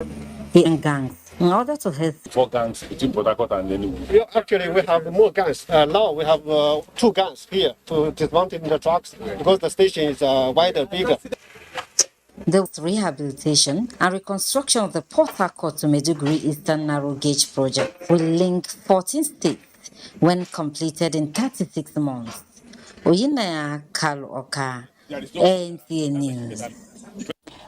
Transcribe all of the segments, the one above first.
the gangs in order to help. Four gangs between Port Harcourt and Enugu. Yeah, actually, we have more gangs. Now we have 2 gangs here to dismantle the trucks because the station is wider, bigger. The rehabilitation and reconstruction of the Port Harcourt to Maiduguri Eastern Narrow Gauge project will link 14 states when completed in 36 months. Oyinaya Kaluoka, NTA News.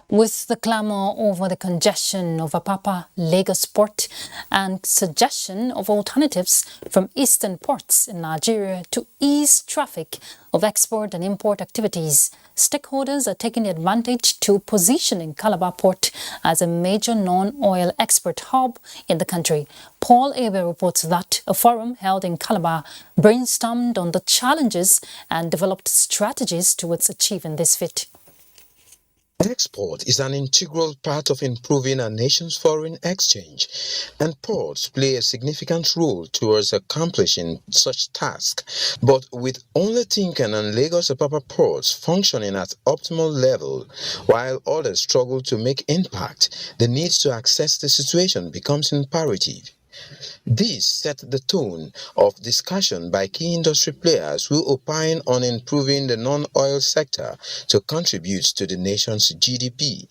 With the clamour over the congestion of Apapa Lagos port and suggestion of alternatives from eastern ports in Nigeria to ease traffic of export and import activities, stakeholders are taking advantage to positioning Calabar Port as a major non-oil export hub in the country. Paul Abe reports that a forum held in Calabar brainstormed on the challenges and developed strategies towards achieving this feat. Export is an integral part of improving a nation's foreign exchange, and ports play a significant role towards accomplishing such tasks. But with only Tinkan and Lagos-Apapa ports functioning at optimal level, while others struggle to make impact, the need to access the situation becomes imperative. This set the tone of discussion by key industry players who opine on improving the non-oil sector to contribute to the nation's GDP.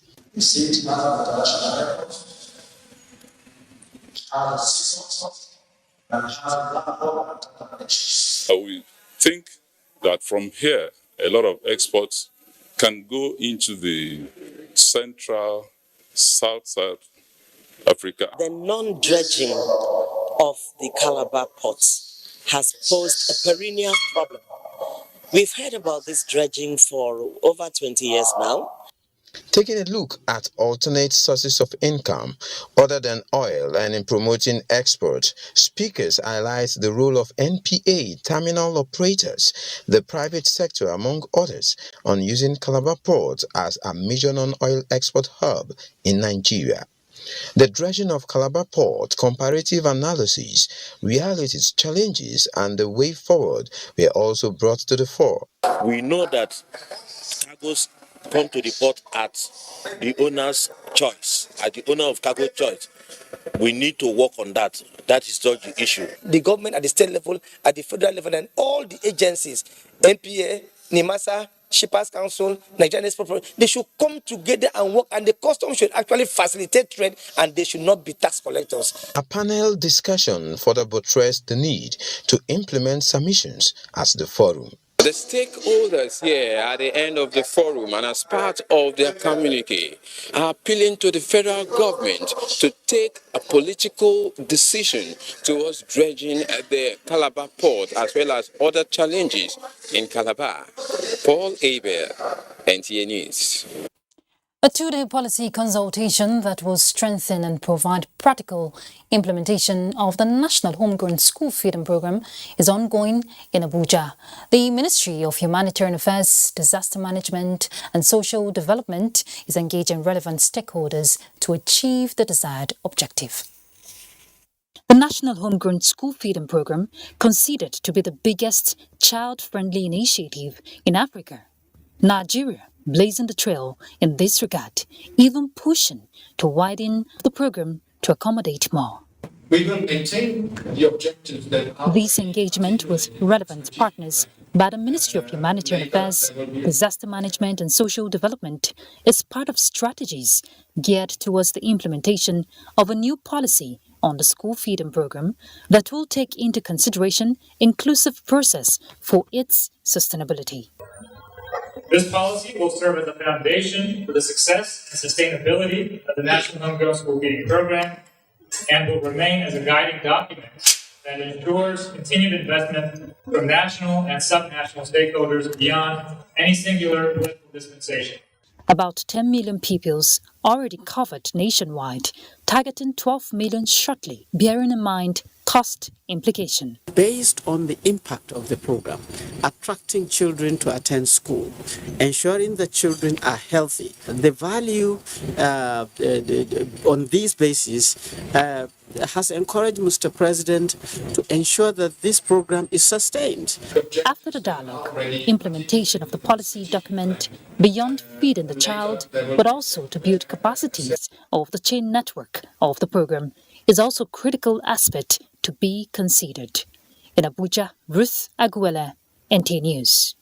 We think that from here, a lot of exports can go into the Central, South Africa. The non-dredging of the Calabar ports has posed a perennial problem. We've heard about this dredging for over 20 years now. Taking a look at alternate sources of income other than oil and in promoting export, speakers highlight the role of NPA terminal operators, the private sector among others, on using Calabar Port as a major non-oil export hub in Nigeria. The dredging of Calabar Port, comparative analysis, realities, challenges, and the way forward were also brought to the fore. We know that cargoes come to the port at the owner's choice, at the owner of cargo choice. We need to work on that. That is not the issue. The government at the state level, at the federal level, and all the agencies, NPA, NIMASA, Shippers Council, Nigerian Export, they should come together and work, and the customs should actually facilitate trade, and they should not be tax collectors. A panel discussion further buttressed the need to implement submissions at the forum. The stakeholders here at the end of the forum and as part of their communique are appealing to the federal government to take a political decision towards dredging the Calabar port as well as other challenges in Calabar. Paul Aber, NTA News. A two-day policy consultation that will strengthen and provide practical implementation of the National Homegrown School Feeding Program is ongoing in Abuja. The Ministry of Humanitarian Affairs, Disaster Management and Social Development is engaging relevant stakeholders to achieve the desired objective. The National Homegrown School Feeding Program, considered to be the biggest child-friendly initiative in Africa, Nigeria blazing the trail in this regard, even pushing to widen the program to accommodate more. We will maintain the objectives that This engagement with relevant partners by the Ministry of Humanitarian Affairs, Disaster Management and Social Development is part of strategies geared towards the implementation of a new policy on the school feeding program that will take into consideration inclusive process for its sustainability. This policy will serve as a foundation for the success and sustainability of the National Homegrown School Feeding Program and will remain as a guiding document that ensures continued investment from national and subnational stakeholders beyond any singular political dispensation. About 10 million pupils already covered nationwide, targeting 12 million shortly, bearing in mind cost implication. Based on the impact of the program, attracting children to attend school, ensuring that children are healthy, the value on this basis has encouraged Mr. President to ensure that this program is sustained. After the dialogue, implementation of the policy document beyond feeding the child, but also to build capacities of the chain network of the program is also a critical aspect to be considered. In Abuja, Ruth Aguela, NT News.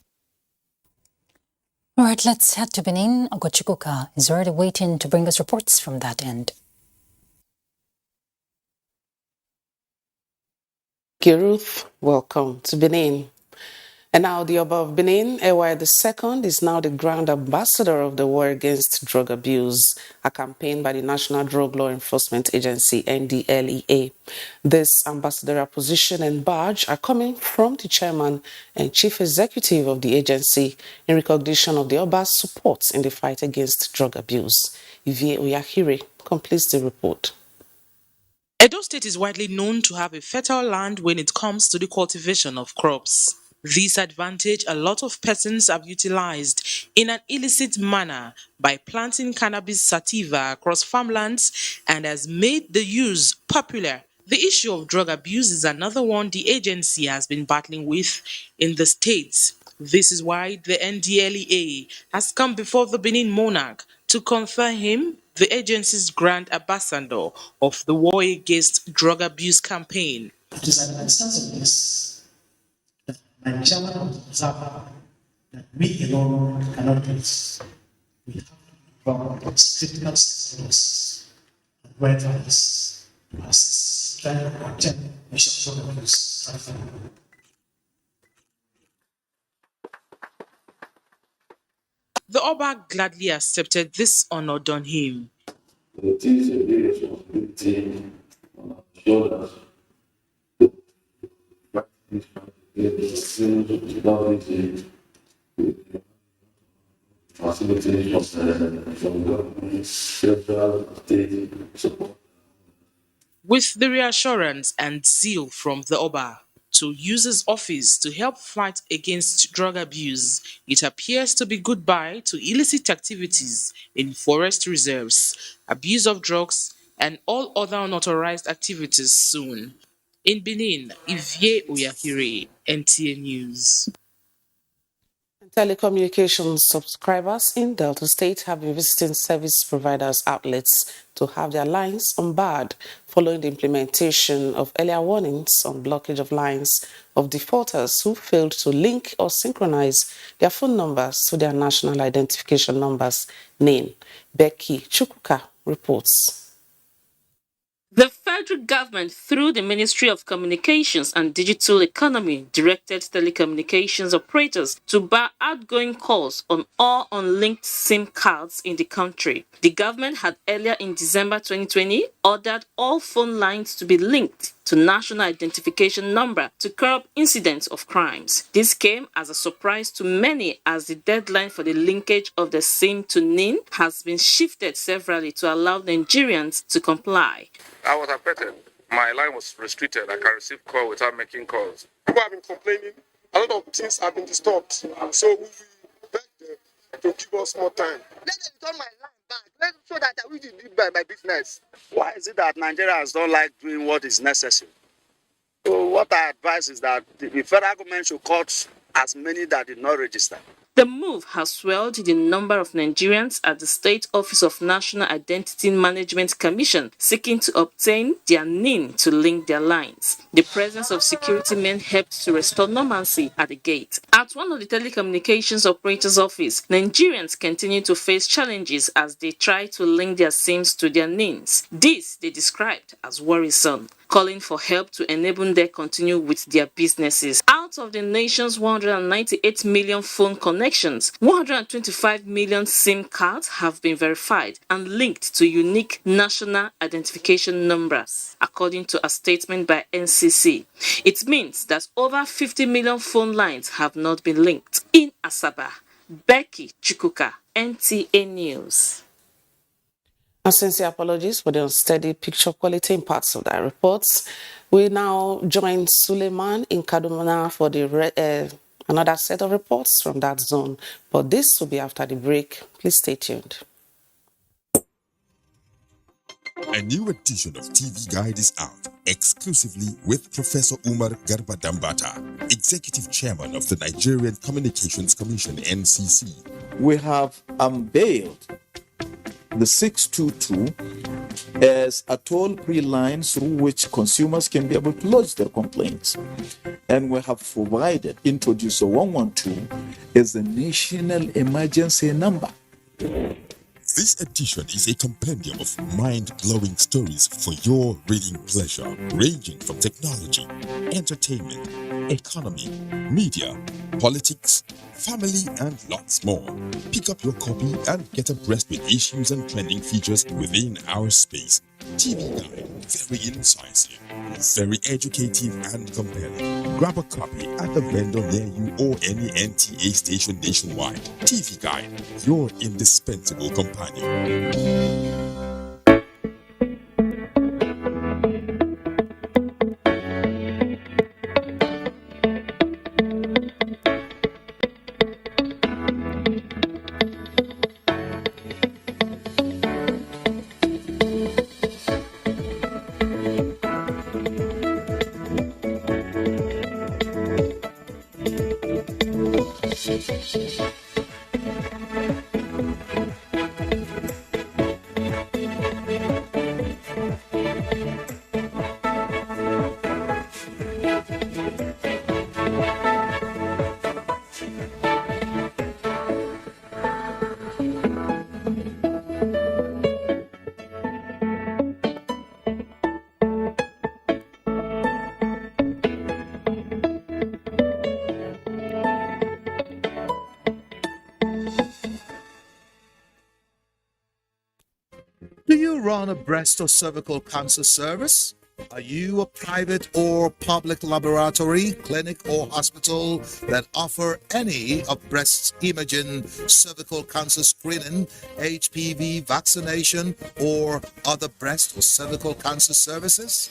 All right, let's head to Benin. Ogochikuka is already waiting to bring us reports from that end. Ruth, welcome to Benin. And now the Oba of Benin, Ewa II, is now the Grand Ambassador of the War Against Drug Abuse, a campaign by the National Drug Law Enforcement Agency, NDLEA. This ambassadorial position and badge are coming from the Chairman and Chief Executive of the agency in recognition of the Oba's support in the fight against drug abuse. Ivie Oyahire completes the report. Edo State is widely known to have a fertile land when it comes to the cultivation of crops. This advantage a lot of persons have utilized in an illicit manner by planting cannabis sativa across farmlands and has made the use popular. The issue of drug abuse is another one the agency has been battling with in the states. This is why the NDLEA has come before the Benin monarch to confer him the agency's Grand Ambassador of the War Against Drug Abuse campaign. It is an instance of this that my chairman observed that we alone cannot do it. We have to draw critical stakeholders and veterans to assist trying to contain mission drug abuse. The Oba gladly accepted this honor done him. It is a big responsibility on our shoulders to practice facilities from government, federal, state support. With the reassurance and zeal from the Oba to use his office to help fight against drug abuse, it appears to be goodbye to illicit activities in forest reserves, abuse of drugs, and all other unauthorized activities soon. In Benin, Ivie Oyahire, NTA News. Telecommunications subscribers in Delta State have been visiting service providers' outlets to have their lines unbarred following the implementation of earlier warnings on blockage of lines of defaulters who failed to link or synchronize their phone numbers to their national identification numbers. NIN. Becky Chukuka reports. The federal government, through the Ministry of Communications and Digital Economy, directed telecommunications operators to bar outgoing calls on all unlinked SIM cards in the country. The government had earlier in December 2020 ordered all phone lines to be linked to national identification number to curb incidents of crimes. This came as a surprise to many as the deadline for the linkage of the SIM to NIN has been shifted severally to allow Nigerians to comply. I was affected. My line was restricted. I can receive calls without making calls. People have been complaining. A lot of things have been disturbed. So we beg them to give us more time. Let them return my line back. So that I will do my business. Why is it that Nigerians don't like doing what is necessary? So what I advise is that the federal government should cut as many that did not register. The move has swelled the number of Nigerians at the State Office of National Identity Management Commission seeking to obtain their NIN to link their lines. The presence of security men helped to restore normalcy at the gate. At one of the telecommunications operators' office, Nigerians continue to face challenges as they try to link their SIMs to their NINs. This they described as worrisome, calling for help to enable them continue with their businesses. Out of the nation's 198 million phone connections, 125 million SIM cards have been verified and linked to unique national identification numbers, according to a statement by NCC. It means that over 50 million phone lines have not been linked. In Asaba, Becky Chukuka, NTA News. And sincere apologies for the unsteady picture quality in parts of our reports. We now join Suleiman in Kaduna for the another set of reports from that zone. But this will be after the break. Please stay tuned. A new edition of TV Guide is out, exclusively with Professor Umar Garba Dambata, Executive Chairman of the Nigerian Communications Commission (NCC). We have unveiled the 622 as a toll-free line through which consumers can be able to lodge their complaints. And we have introduced the 112 as the national emergency number. This edition is a compendium of mind-blowing stories for your reading pleasure, ranging from technology, entertainment, economy, media, politics, family, and lots more. Pick up your copy and get abreast with issues and trending features within our space. TV Guide, very incisive, very educative and compelling. Grab a copy at the vendor near you or any NTA station nationwide. TV Guide, your indispensable companion. Do you run a breast or cervical cancer service? Are you a private or public laboratory, clinic, or hospital that offer any of breast imaging, cervical cancer screening, HPV vaccination, or other breast or cervical cancer services?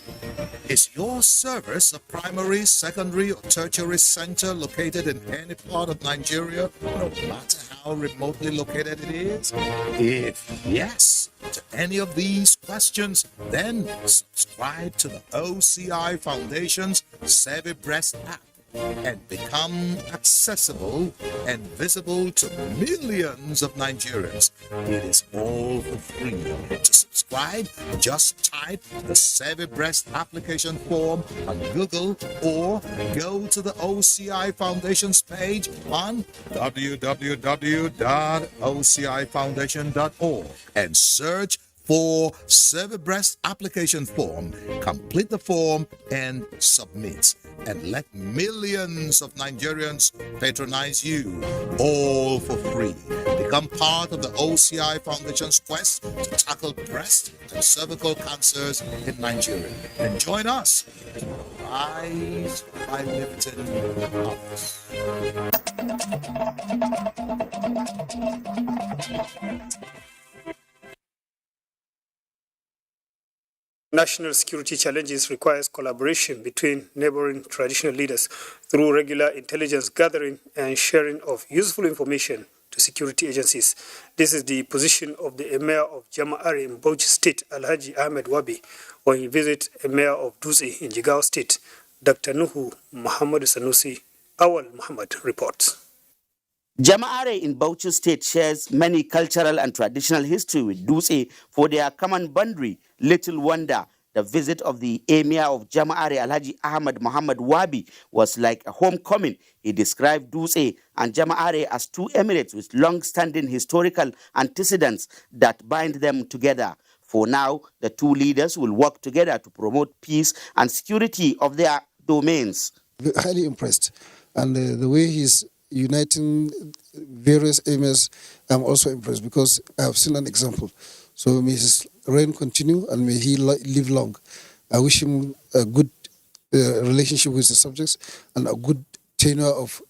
Is your service a primary, secondary, or tertiary center located in any part of Nigeria, no matter how remotely located it is? If yes to any of these questions, then subscribe to the OCI Foundation's Savvy Breast app and become accessible and visible to millions of Nigerians. It is all for free. To subscribe, just type the Savvy Breast application form on Google or go to the OCI Foundation's page on www.ocifoundation.org and search for Savvy Breast application form. Complete the form and submit, and let millions of Nigerians patronize you, all for free. Become part of the OCI Foundation's quest to tackle breast and cervical cancers in Nigeria, and join us to rise by lifting others. National security challenges requires collaboration between neighboring traditional leaders through regular intelligence gathering and sharing of useful information to security agencies. This is the position of the Emir of Jama'ari in Bauchi State, Alhaji Ahmed Wabi, when he visited Emir of Dutse in Jigawa State. Dr. Nuhu Muhammad Sanusi, Awal Muhammad reports. Jama'are in Bauchi State shares many cultural and traditional history with Dutse for their common boundary. Little wonder the visit of the Emir of Jama'are, Alhaji Ahmad Muhammad Wabi, was like a homecoming. He described Dutse and Jama'are as two emirates with long-standing historical antecedents that bind them together. For now, the two leaders will work together to promote peace and security of their domains. Highly impressed, and the way he's uniting various emirs, I'm also impressed because I have seen an example. So may his reign continue and may he live long. I wish him a good relationship with the subjects and a good tenure of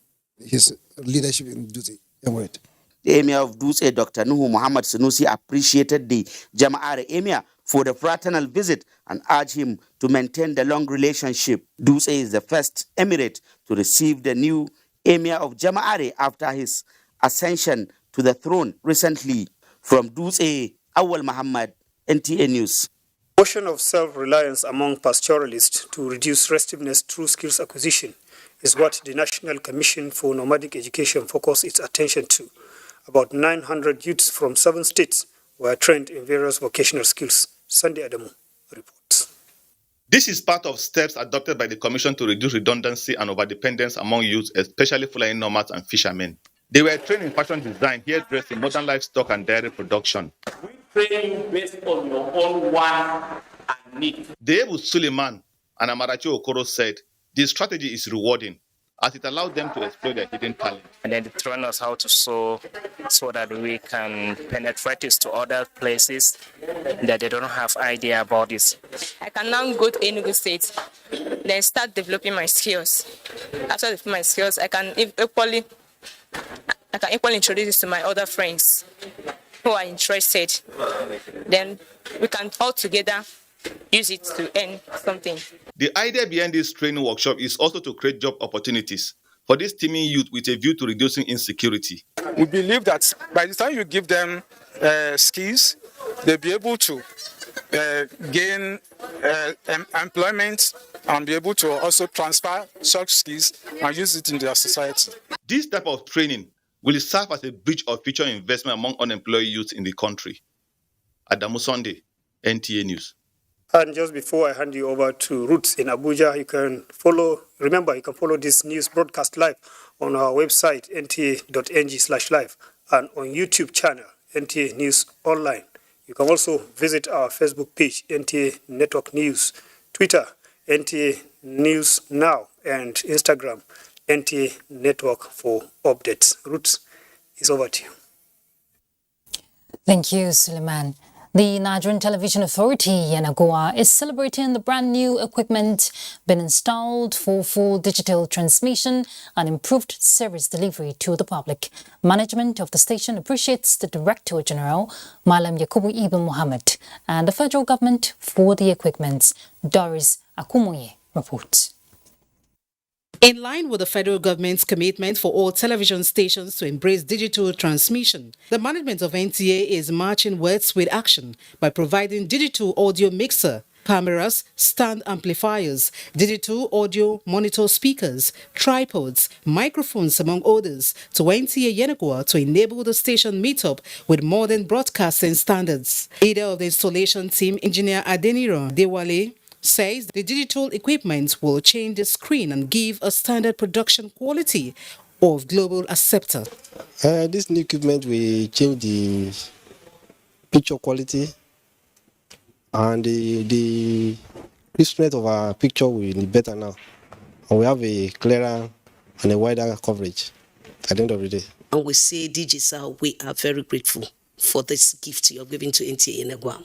his leadership in Dutse Emirate. The Emir of Dutse, Dr. Nuhu Muhammad Sanusi, appreciated the Jama'are Emir for the fraternal visit and urged him to maintain the long relationship. Dutse is the first emirate to receive the new Emir of Jama'are after his ascension to the throne recently. From Dutse, Awal Muhammad, NTA News. Promotion of self-reliance among pastoralists to reduce restiveness through skills acquisition is what the National Commission for Nomadic Education focused its attention to. About 900 youths from 7 states were trained in various vocational skills. Sunday Adamu reports. This is part of steps adopted by the Commission to reduce redundancy and overdependence among youths, especially flying nomads and fishermen. They were trained in fashion design, hairdressing, modern livestock, and dairy production. We train based on your own want and need. David Suleiman and Amarachi Okoro said, this strategy is rewarding as it allowed them to explore their hidden talent. And then they train us how to sew so that we can penetrate this to other places that they don't have idea about this. I can now go to Enugu State, then start developing my skills. After developing my skills, I can equally introduce this to my other friends who are interested. Then we can all together use it to earn something. The idea behind this training workshop is also to create job opportunities for these teeming youth with a view to reducing insecurity. We believe that by the time you give them skills, they'll be able to gain employment and be able to also transfer such skills and use it in their society. This type of training will serve as a bridge of future investment among unemployed youth in the country. Adamu Sunday, NTA News. And just before I hand you over to Roots in Abuja, you can follow this news broadcast live on our website, nta.ng/live, and on YouTube channel, NTA News Online. You can also visit our Facebook page, NTA Network News, Twitter, NTA News Now, and Instagram, NTA Network for updates. Roots, is over to you. Thank you, Suleiman. The Nigerian Television Authority, Yenagoa, is celebrating the brand new equipment being installed for full digital transmission and improved service delivery to the public. Management of the station appreciates the Director General, Malam Yakubu Ibn Mohammed, and the federal government for the equipment. Doris Akumoye reports. In line with the federal government's commitment for all television stations to embrace digital transmission, the management of NTA is marching words with action by providing digital audio mixer, cameras, stand amplifiers, digital audio monitor speakers, tripods, microphones, among others, to NTA Yenagoa to enable the station meet up with modern broadcasting standards. Leader of the installation team, Engineer Adeniro Dewale, says the digital equipment will change the screen and give a standard production quality of global acceptance. This new equipment will change the picture quality and the crispness of our picture will be better now. And we have a clearer and a wider coverage at the end of the day. And we say, DJ Sal, we are very grateful for this gift you're giving to NTA Yenagoa.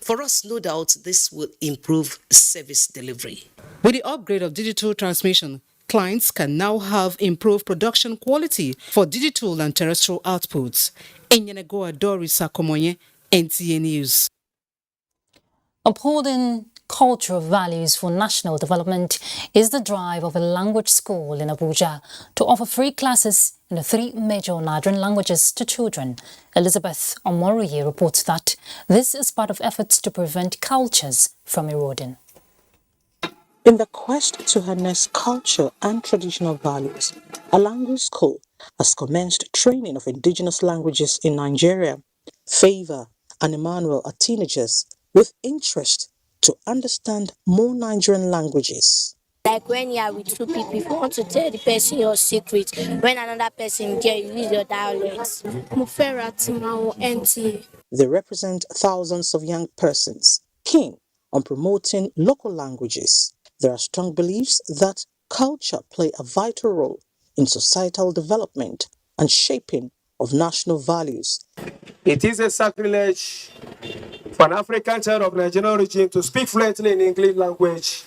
For us, no doubt, this will improve service delivery. With the upgrade of digital transmission, clients can now have improved production quality for digital and terrestrial outputs. In Yenagoa, Doris Akomoye, NTA News. Upholding cultural values for national development is the drive of a language school in Abuja to offer free classes in the 3 major Nigerian languages to children. Elizabeth Omoriye reports that this is part of efforts to prevent cultures from eroding. In the quest to harness culture and traditional values, a language school has commenced training of indigenous languages in Nigeria. Favor and Emmanuel are teenagers with interest to understand more Nigerian languages. Like when you are with 2 people, if you want to tell the person your secret, when another person there, you use your dialect. They represent thousands of young persons keen on promoting local languages. There are strong beliefs that culture play a vital role in societal development and shaping of national values. It is a sacrilege for an African child of Nigerian origin to speak fluently in English language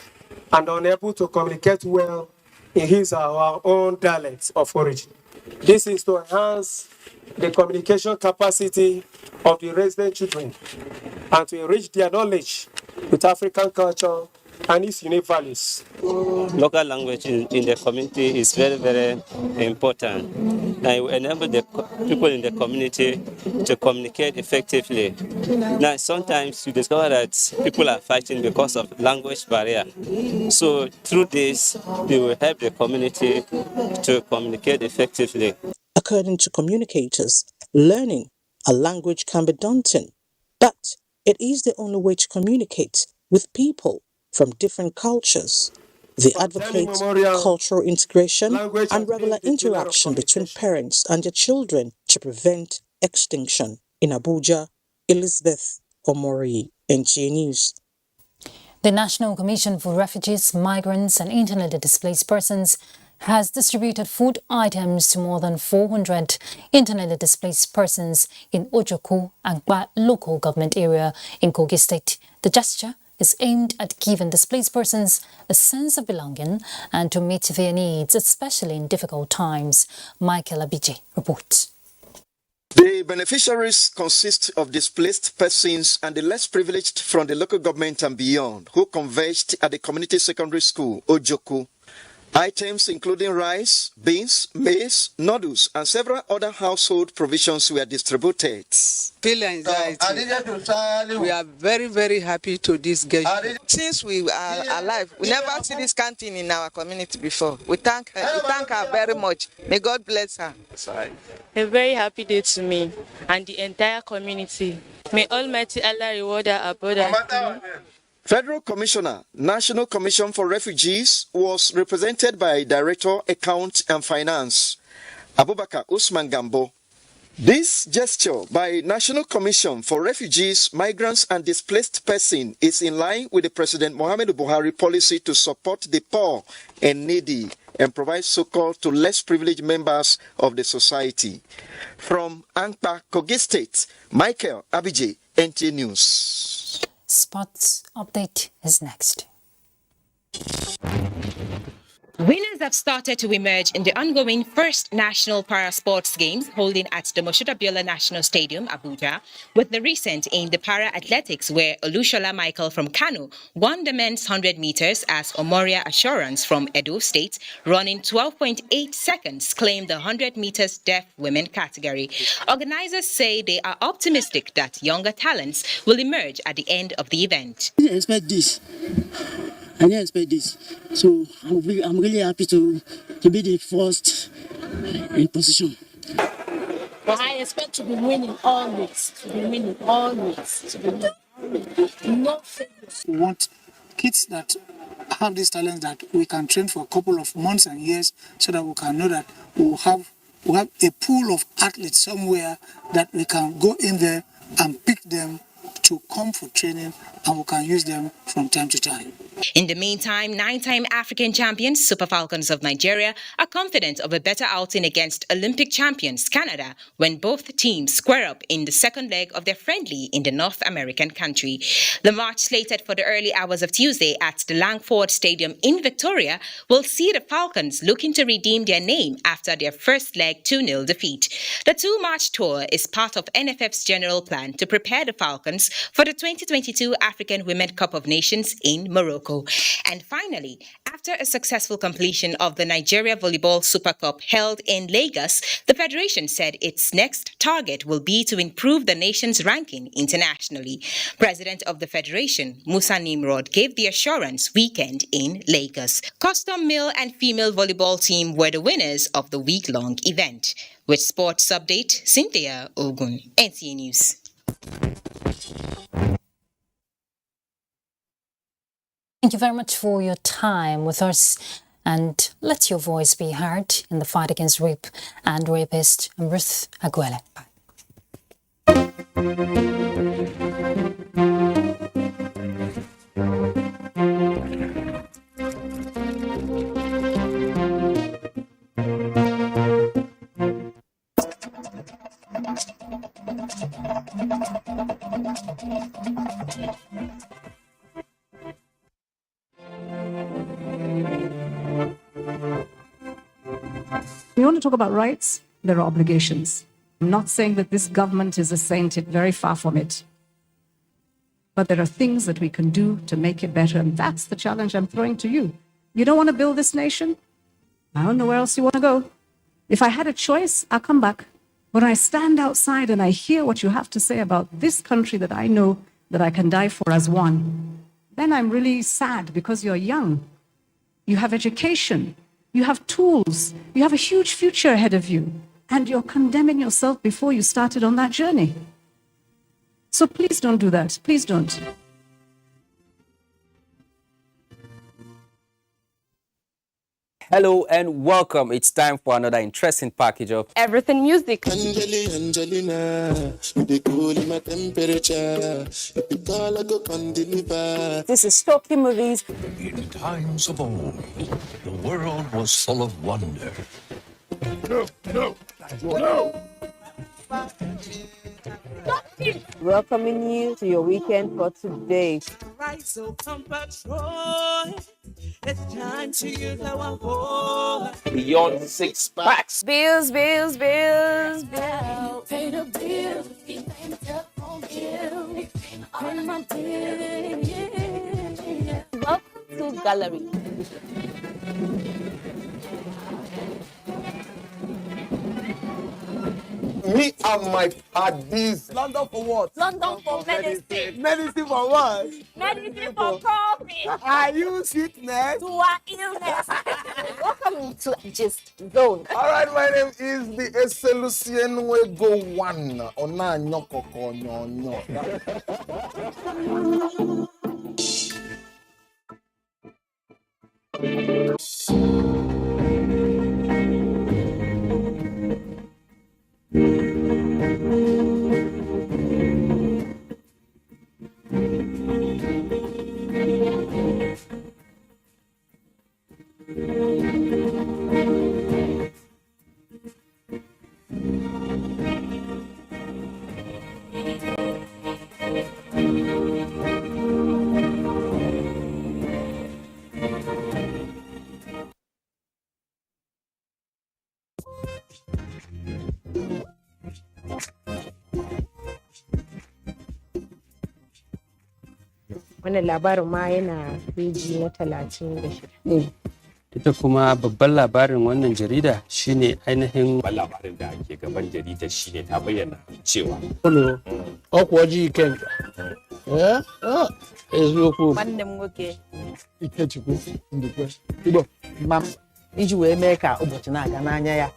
and unable to communicate well in his or our own dialect of origin. This is to enhance the communication capacity of the resident children and to enrich their knowledge with African culture and its unique values. Local language in the community is very, very important and it will enable the people in the community to communicate effectively. Now, sometimes you discover that people are fighting because of language barrier. So through this, they will help the community to communicate effectively. According to communicators, learning a language can be daunting, but it is the only way to communicate with people from different cultures. They advocate cultural integration and regular interaction between parents and their children to prevent extinction. In Abuja, Elizabeth Omori, NTA News. The National Commission for Refugees, Migrants and Internally Displaced Persons has distributed food items to more than 400 internally displaced persons in Ojoku and Gba local government area in Kogi State. The gesture is aimed at giving displaced persons a sense of belonging and to meet their needs, especially in difficult times. Michael Abije reports. The beneficiaries consist of displaced persons and the less privileged from the local government and beyond, who converged at the community secondary school, Ojoku. Items including rice, beans, maize, noodles, and several other household provisions were distributed. Feel anxiety. We are very, very happy to this gesture. Since we are alive, we never see this canteen in our community before. We thank her very much. May God bless her. A very happy day to me and the entire community. May Almighty Allah reward her abundantly. Federal Commissioner, National Commission for Refugees, was represented by Director, Account and Finance, Abubakar Usman Gambo. This gesture by National Commission for Refugees, Migrants and Displaced Persons is in line with the President Muhammadu Buhari policy to support the poor and needy and provide succor to less privileged members of the society. From Ankpa, Kogi State, Michael Abije, NTA News. Sports update is next. Winners have started to emerge in the ongoing first National Para-Sports Games holding at the Moshood Abiola National Stadium, Abuja, with the recent in the para-athletics where Olushola Michael from Kano won the men's 100 meters as Omoria Assurance from Edo State, running 12.8 seconds, claimed the 100 meters deaf women category. Organizers say they are optimistic that younger talents will emerge at the end of the event. I didn't expect this. I didn't expect this. So I'm really happy to be the first in position. But I expect to be winning always. No failures. We want kids that have this talent that we can train for a couple of months and years so that we can know that we'll have a pool of athletes somewhere that we can go in there and pick them to come for training and we can use them from time to time. In the meantime, 9-time African champions Super Falcons of Nigeria are confident of a better outing against Olympic champions Canada when both teams square up in the second leg of their friendly in the North American country. The match slated for the early hours of Tuesday at the Langford Stadium in Victoria will see the Falcons looking to redeem their name after their first leg 2-0 defeat. The two-match tour is part of NFF's general plan to prepare the Falcons for the 2022 African Women Cup of Nations in Morocco. And finally, after a successful completion of the Nigeria Volleyball Super Cup held in Lagos, the Federation said its next target will be to improve the nation's ranking internationally. President of the Federation, Musa Nimrod, gave the assurance weekend in Lagos. Custom male and female volleyball team were the winners of the week-long event. With Sports Update, Cynthia Ogun, NTA News. Thank you very much for your time with us, and let your voice be heard in the fight against rape and rapist Ruth Aguele. Bye. We want to talk about rights, there are obligations. I'm not saying that this government is a saint, it's very far from it. But there are things that we can do to make it better, and that's the challenge I'm throwing to you. You don't want to build this nation? I don't know where else you want to go. If I had a choice, I'll come back. When I stand outside and I hear what you have to say about this country that I know that I can die for as one, then I'm really sad because you're young. You have education. You have tools. You have a huge future ahead of you. And you're condemning yourself before you started on that journey. So please don't do that. Please don't. Hello and welcome. It's time for another interesting package of Everything Music. Angelina, they cool my temperature. If you call, I go come deliver. This is Stocky Movies. In times of old, the world was full of wonder. No. Welcoming you to your weekend for today. Right, so come patrol. It's time to use our voice. Beyond 6 packs. Bills. Pay the bill. Be paid up on bill. On my bill. Yeah. Welcome to Gallery. Me and my paddies. London for what? London for medicine. Medicine for what? Medicine for coffee. Are you sickness? To our illness. Welcome to Gist Zone. All right, my name is the Eselucien Wego One. Ona nyokoko nyonyo. Wannan labarin ma yana peji na 36. Ita kuma babban labarin wannan jarida shine ainihin labarin da ake gaban jarida shine ta bayyana cewa Okwoji Ikenga. Eziokwu. Nwanne m nwoke. Ikechukwu Ndukwe. Igbo. Mam. Iji wee mee ka ụbọchị na-aga n'anya ya.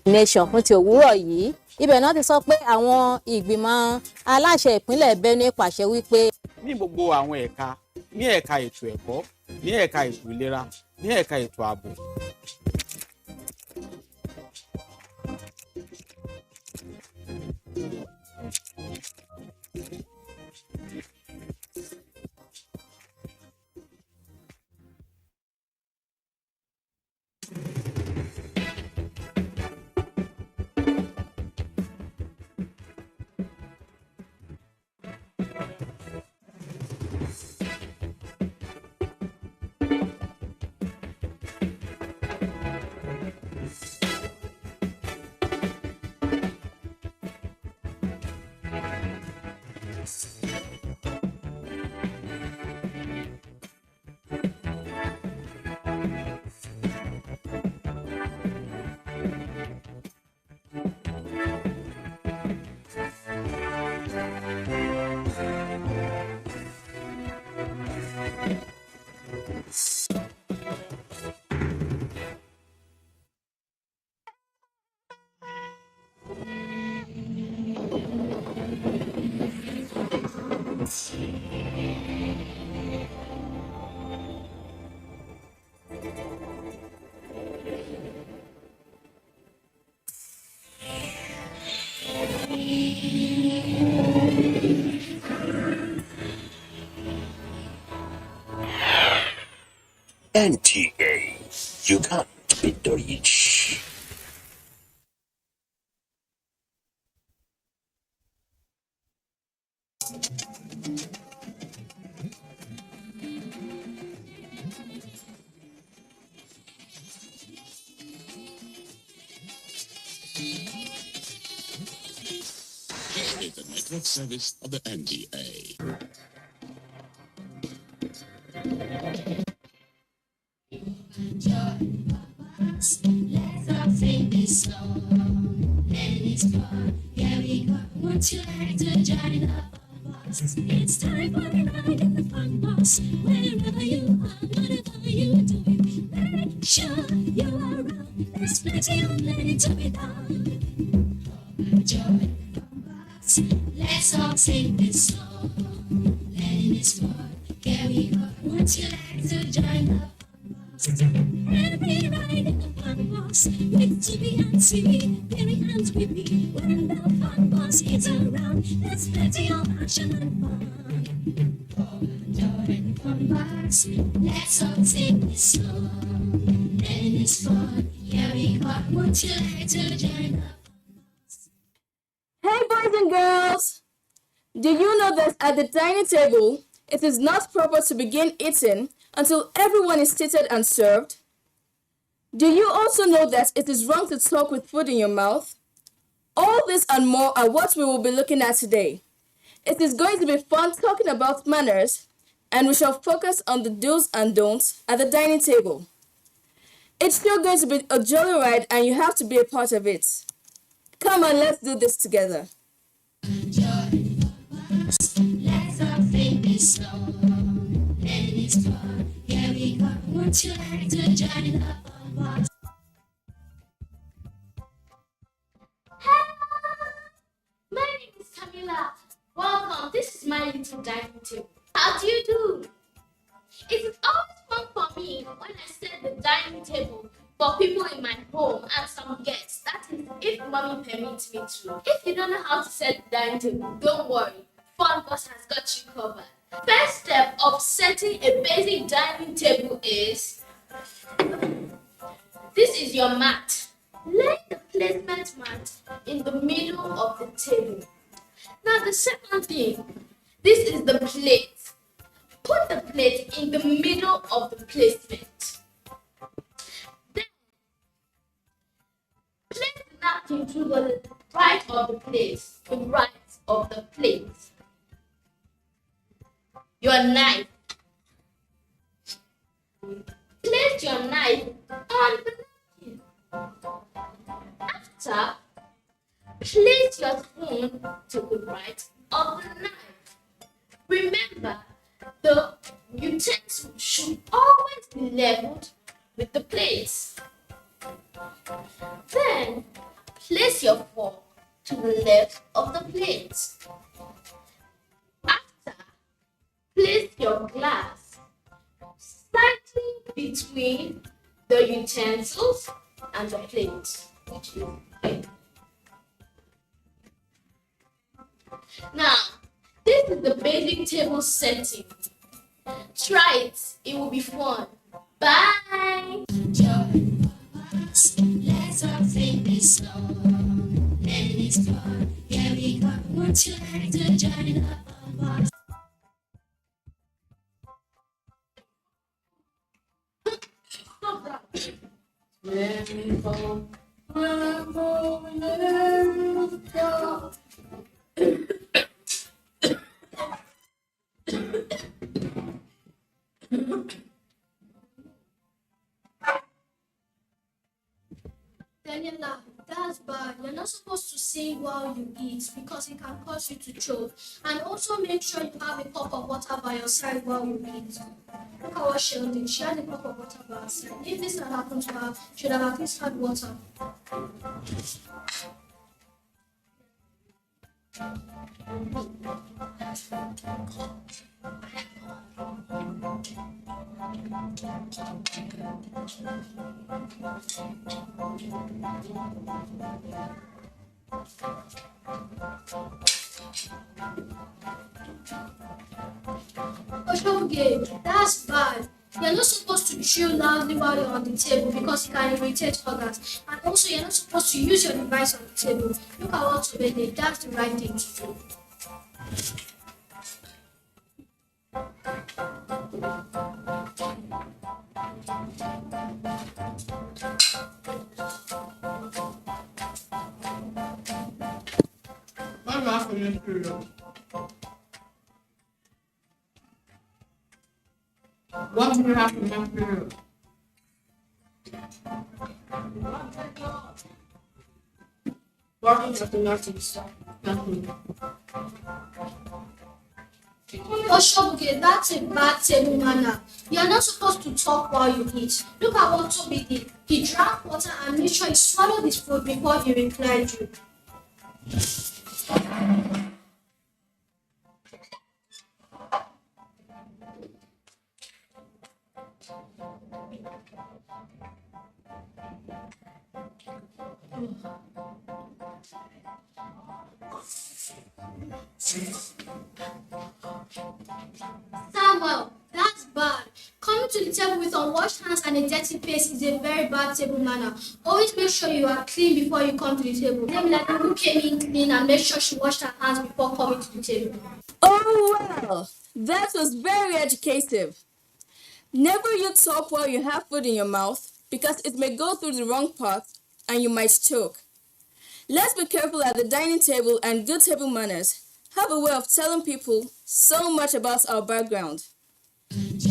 Nation fún ti òwúrọ̀ yìí ibẹ̀ náà ti sọ pé àwọn ìgbìmọ̀ aláṣẹ ìpínlẹ̀ Benue pàṣẹ wípé. Ní gbogbo àwọn ẹ̀ka, ní ẹ̀ka ètò ẹ̀kọ́, ní ẹ̀ka ètò ìlera, ní ẹ̀ka ètò ààbò. NTA, you can't beat the rich. This is the network service of the NTA. Let's Would you like to join the fun bus? It's time for the ride in the fun bus. Wherever you are, whatever you're doing, make sure you are around. There's plenty of learning to be done. Join the fun bus. Let's all sing this song. Learning is fun. Carry on. Would you like to join the fun bus? Every ride in the fun bus with Jimmy and Simi, Perry and Whippy. When the fun bus is around, there's plenty of action and fun. Join the fun bus. Let's all sing this song. Learning is fun. Here we go. Would you like to join the fun bus? Hey boys and girls! Do you know that at the dining table, it is not proper to begin eating until everyone is seated and served? Do you also know that it is wrong to talk with food in your mouth? All this and more are what we will be looking at today. It is going to be fun talking about manners, and we shall focus on the do's and don'ts at the dining table. It's still going to be a jolly ride, and you have to be a part of it. Come on, let's do this together. Let's all sing this song. Learning is fun. Here we go. Would you like to join the fun bus? My name is Camila. Welcome. This is my little dining table. How do you do? It is always fun for me when I set the dining table for people in my home and some guests. That is, if mommy permits me to. If you don't know how to set the dining table, don't worry. Fun Bus has got you covered. First step of setting a basic dining table is this is your mat. Lay the placement mat in the middle of the table. Now the second thing, this is the plate. Put the plate in the middle of the placement. Then place the napkin to the right of the plate. The right of the plate. Your knife. Place your knife on the napkin. After, place your spoon to the right of the knife. Remember, the utensil should always be leveled with the plates. Then, place your fork to the left of the plate. After, place your glass slightly between the utensils and the plate, which is okay. Now, this is the basic table setting. Try it, it will be fun. Bye! Let's all sing this song. Learning is fun. Here we go. Would you like to join the fun bus? Daniela, that's bad. You're not supposed to sing while you eat because it can cause you to choke. And also make sure you have a cup of water by your side while you eat. Look at what she did. She had a cup of water by her side. If this had happened to her, she should have at least had water. Oshogge, that's bad. You're not supposed to chew loudly while you're on the table because it can irritate others. And also, you're not supposed to use your device on the table. Look at what Tobe did. That's the right thing to do. What do you have to make period? Working at the nursing stop. Oh, Shobuke, that's a bad table manner. You're not supposed to talk while you eat. Look at what Toby did. He drank water and made sure he swallowed his food before he reclined you. Samuel, that's bad. Coming to the table with unwashed hands and a dirty face is a very bad table manner. Always make sure you are clean before you come to the table. Then like who came in clean and make sure she washed her hands before coming to the table. Oh well, that was very educative. Never use soap while you have food in your mouth because it may go through the wrong part and you might choke. Let's be careful at the dining table, and good table manners have a way of telling people so much about our background. Let's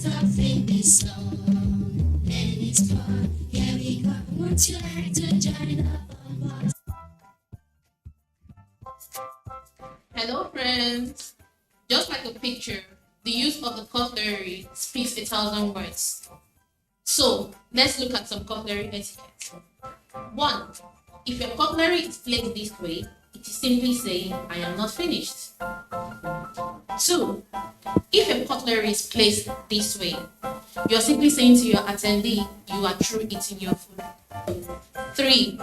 all sing this song. And it's fun. Here we go. Would you like to join us? Hello, friends. Just like a picture, the use of the cutlery speaks 1,000 words. So, let's look at some cutlery etiquette. 1. If your cutlery is placed this way, it is simply saying, I am not finished. 2. If your cutlery is placed this way, you are simply saying to your attendee, you are through eating your food. 3.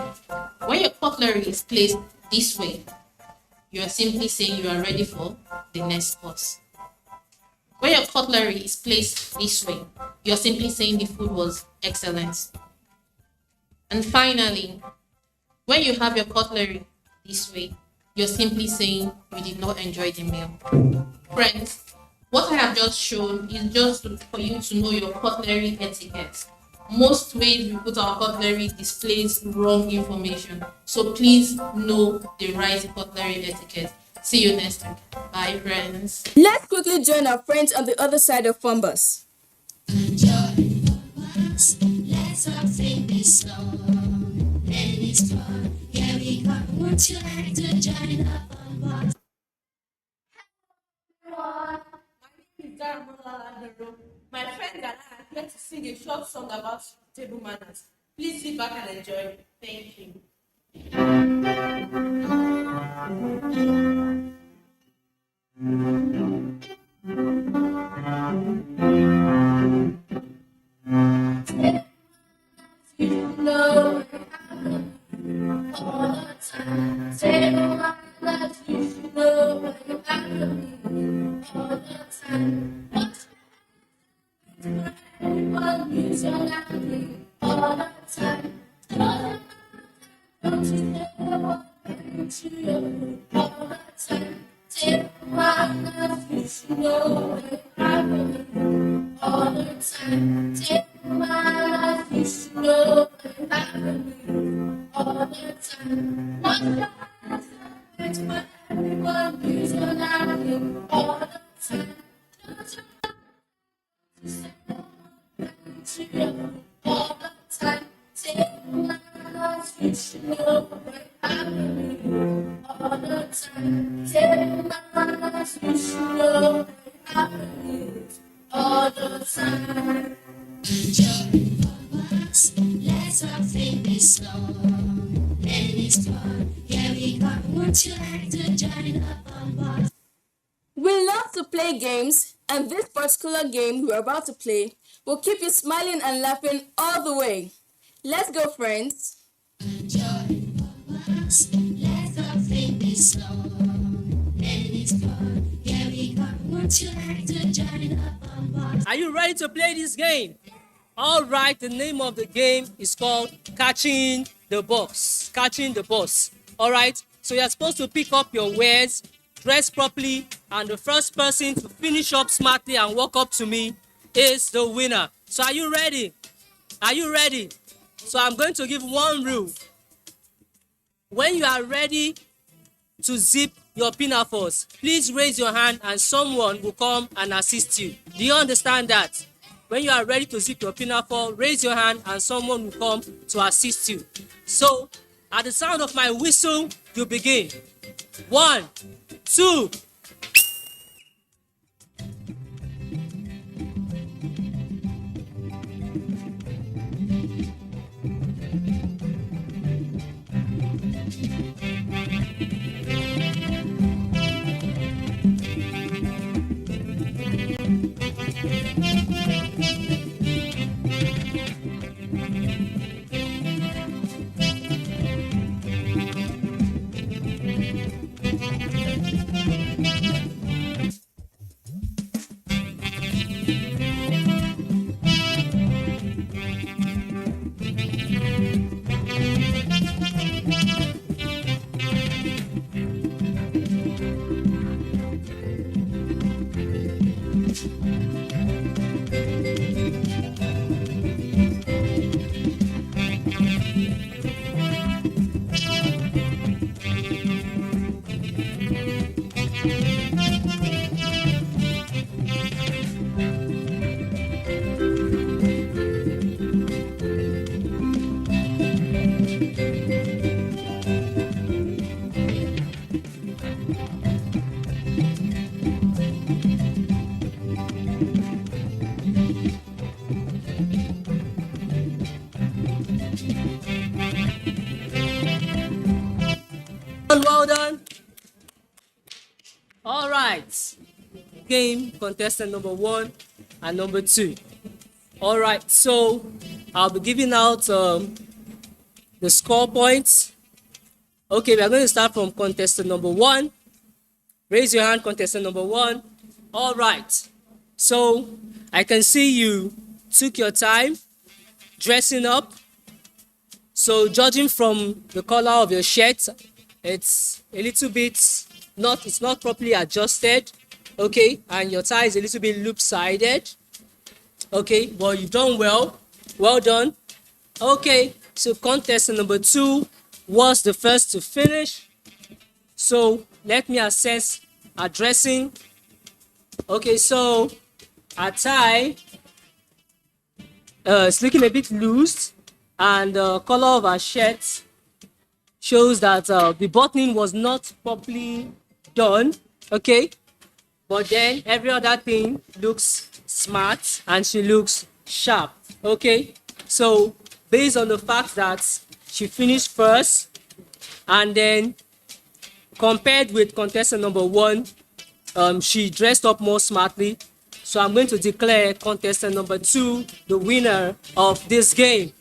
When your cutlery is placed this way, you are simply saying you are ready for the next course. When your cutlery is placed this way, you are simply saying the food was excellent. And finally, when you have your cutlery this way, you're simply saying you did not enjoy the meal. Friends, what I have just shown is just for you to know your cutlery etiquette. Most ways we put our cutlery displays wrong information. So please know the right cutlery etiquette. See you next week. Bye, friends. Let's quickly join our friends on the other side of Fumbus. Let's all sing this song. And it's fun. Here we go. Would you like to join us? My friend and I are here to sing a short song about table manners. Please sit back and enjoy. Thank you. You know all the time. Table manners, you should know what you have to be all the time. Everyone needs your napkin all the time. Don't you know what you do all the time? Table manners, you should know what you have to be all the time. Table manners, you should know what you have to be all the time. What's your answer? But everyone needs your napkin all the time. Don't you say to you all the time? Table manners, you should know what you have to be all the time. Table manners, you should know what you have to be all the time. Let's all sing this song. And it's fun. Here we go. Would you like to join us? We love to play games, and this particular game we're about to play will keep you smiling and laughing all the way. Let's go, friends. Let's all sing this song. And it's fun. Here we go. Would you like to join us? Are you ready to play this game? All right, the name of the game is called Catching the Box. Catching the Box. All right, so you're supposed to pick up your words, dress properly, and the first person to finish up smartly and walk up to me is the winner. So are you ready? Are you ready? So I'm going to give one rule. When you are ready to zip your pinafores, please raise your hand and someone will come and assist you. Do you understand that? When you are ready to zip your pinafore, raise your hand and someone will come to assist you. So At the sound of my whistle, you begin. 1, 2. Well done. All right. Game contestant number 1 and number 2. All right. So I'll be giving out the score points. Okay, we are going to start from contestant number 1. Raise your hand, contestant number 1. All right. So I can see you took your time dressing up. So judging from the color of your shirt, it's a little bit it's not properly adjusted. Okay, and your tie is a little bit loop-sided. Okay, well, you've done well. Well done. Okay, so contestant number 2 was the first to finish. So let me assess our dressing. Okay, so our tie is looking a bit loose, and the color of our shirt shows that the buttoning was not properly done. Okay, but then every other thing looks smart and she looks sharp. Okay, so based on the fact that she finished first, and then compared with contestant number 1, she dressed up more smartly. So I'm going to declare contestant number 2 the winner of this game.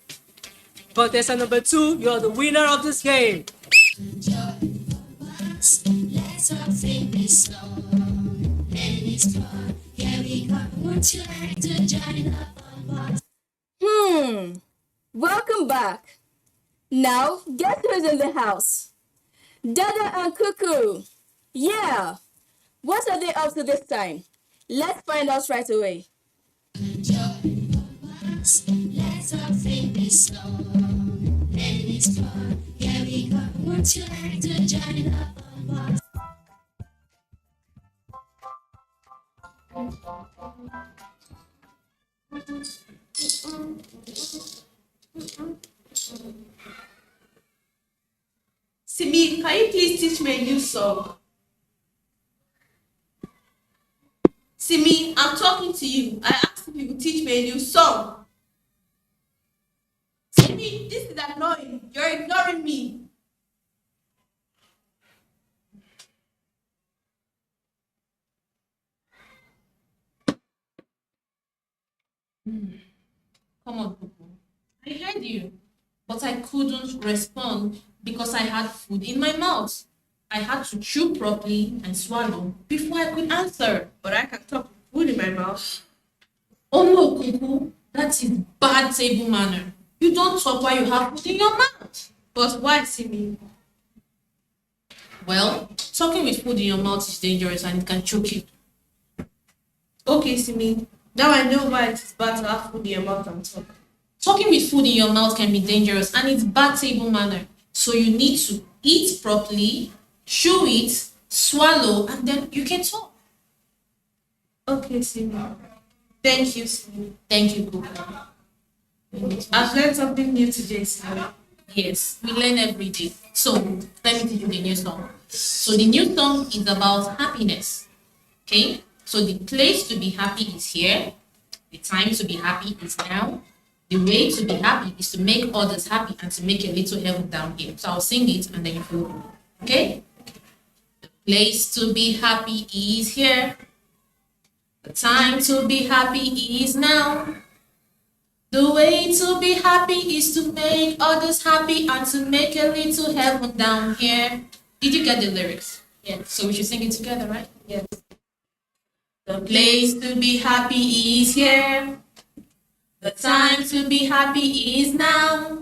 Contestant number 2, you're the winner of this game. Let's all sing this song. Let it start. Here we come. Would you like to join the fun? Welcome back. Now, guess who's in the house? Dada and Cuckoo. Yeah. What are they up to this time? Let's find out right away. Let's all sing this song. Let it start. Here we come. Would you like to join the fun? Simi, can you please teach me a new song? Simi, I'm talking to you. I asked if you could teach me a new song. Simi, this is annoying. You're ignoring me. Come on, Popo. I heard you, but I couldn't respond because I had food in my mouth. I had to chew properly and swallow before I could answer. But I can talk with food in my mouth. Oh no, Kuku, that is bad table manner. You don't talk while you have food in your mouth. But why, Simi? Well, talking with food in your mouth is dangerous and it can choke you. Okay, Simi. Now I know why it's bad to have food in your mouth and talk. Talking with food in your mouth can be dangerous and it's bad table manner. So you need to eat properly, chew it, swallow, and then you can talk. Okay, Simi. Thank you, Simi. Thank you, Kuku. I've learned something new today, Simi. Yes, we learn every day. So let me teach you the new song. So the new song is about happiness. Okay? So the place to be happy is here. The time to be happy is now. The way to be happy is to make others happy and to make a little heaven down here. So I'll sing it and then you follow me. Okay? The place to be happy is here. The time to be happy is now. The way to be happy is to make others happy and to make a little heaven down here. Did you get the lyrics? Yeah. So we should sing it together, right? Yes. The place to be happy is here. The time to be happy is now.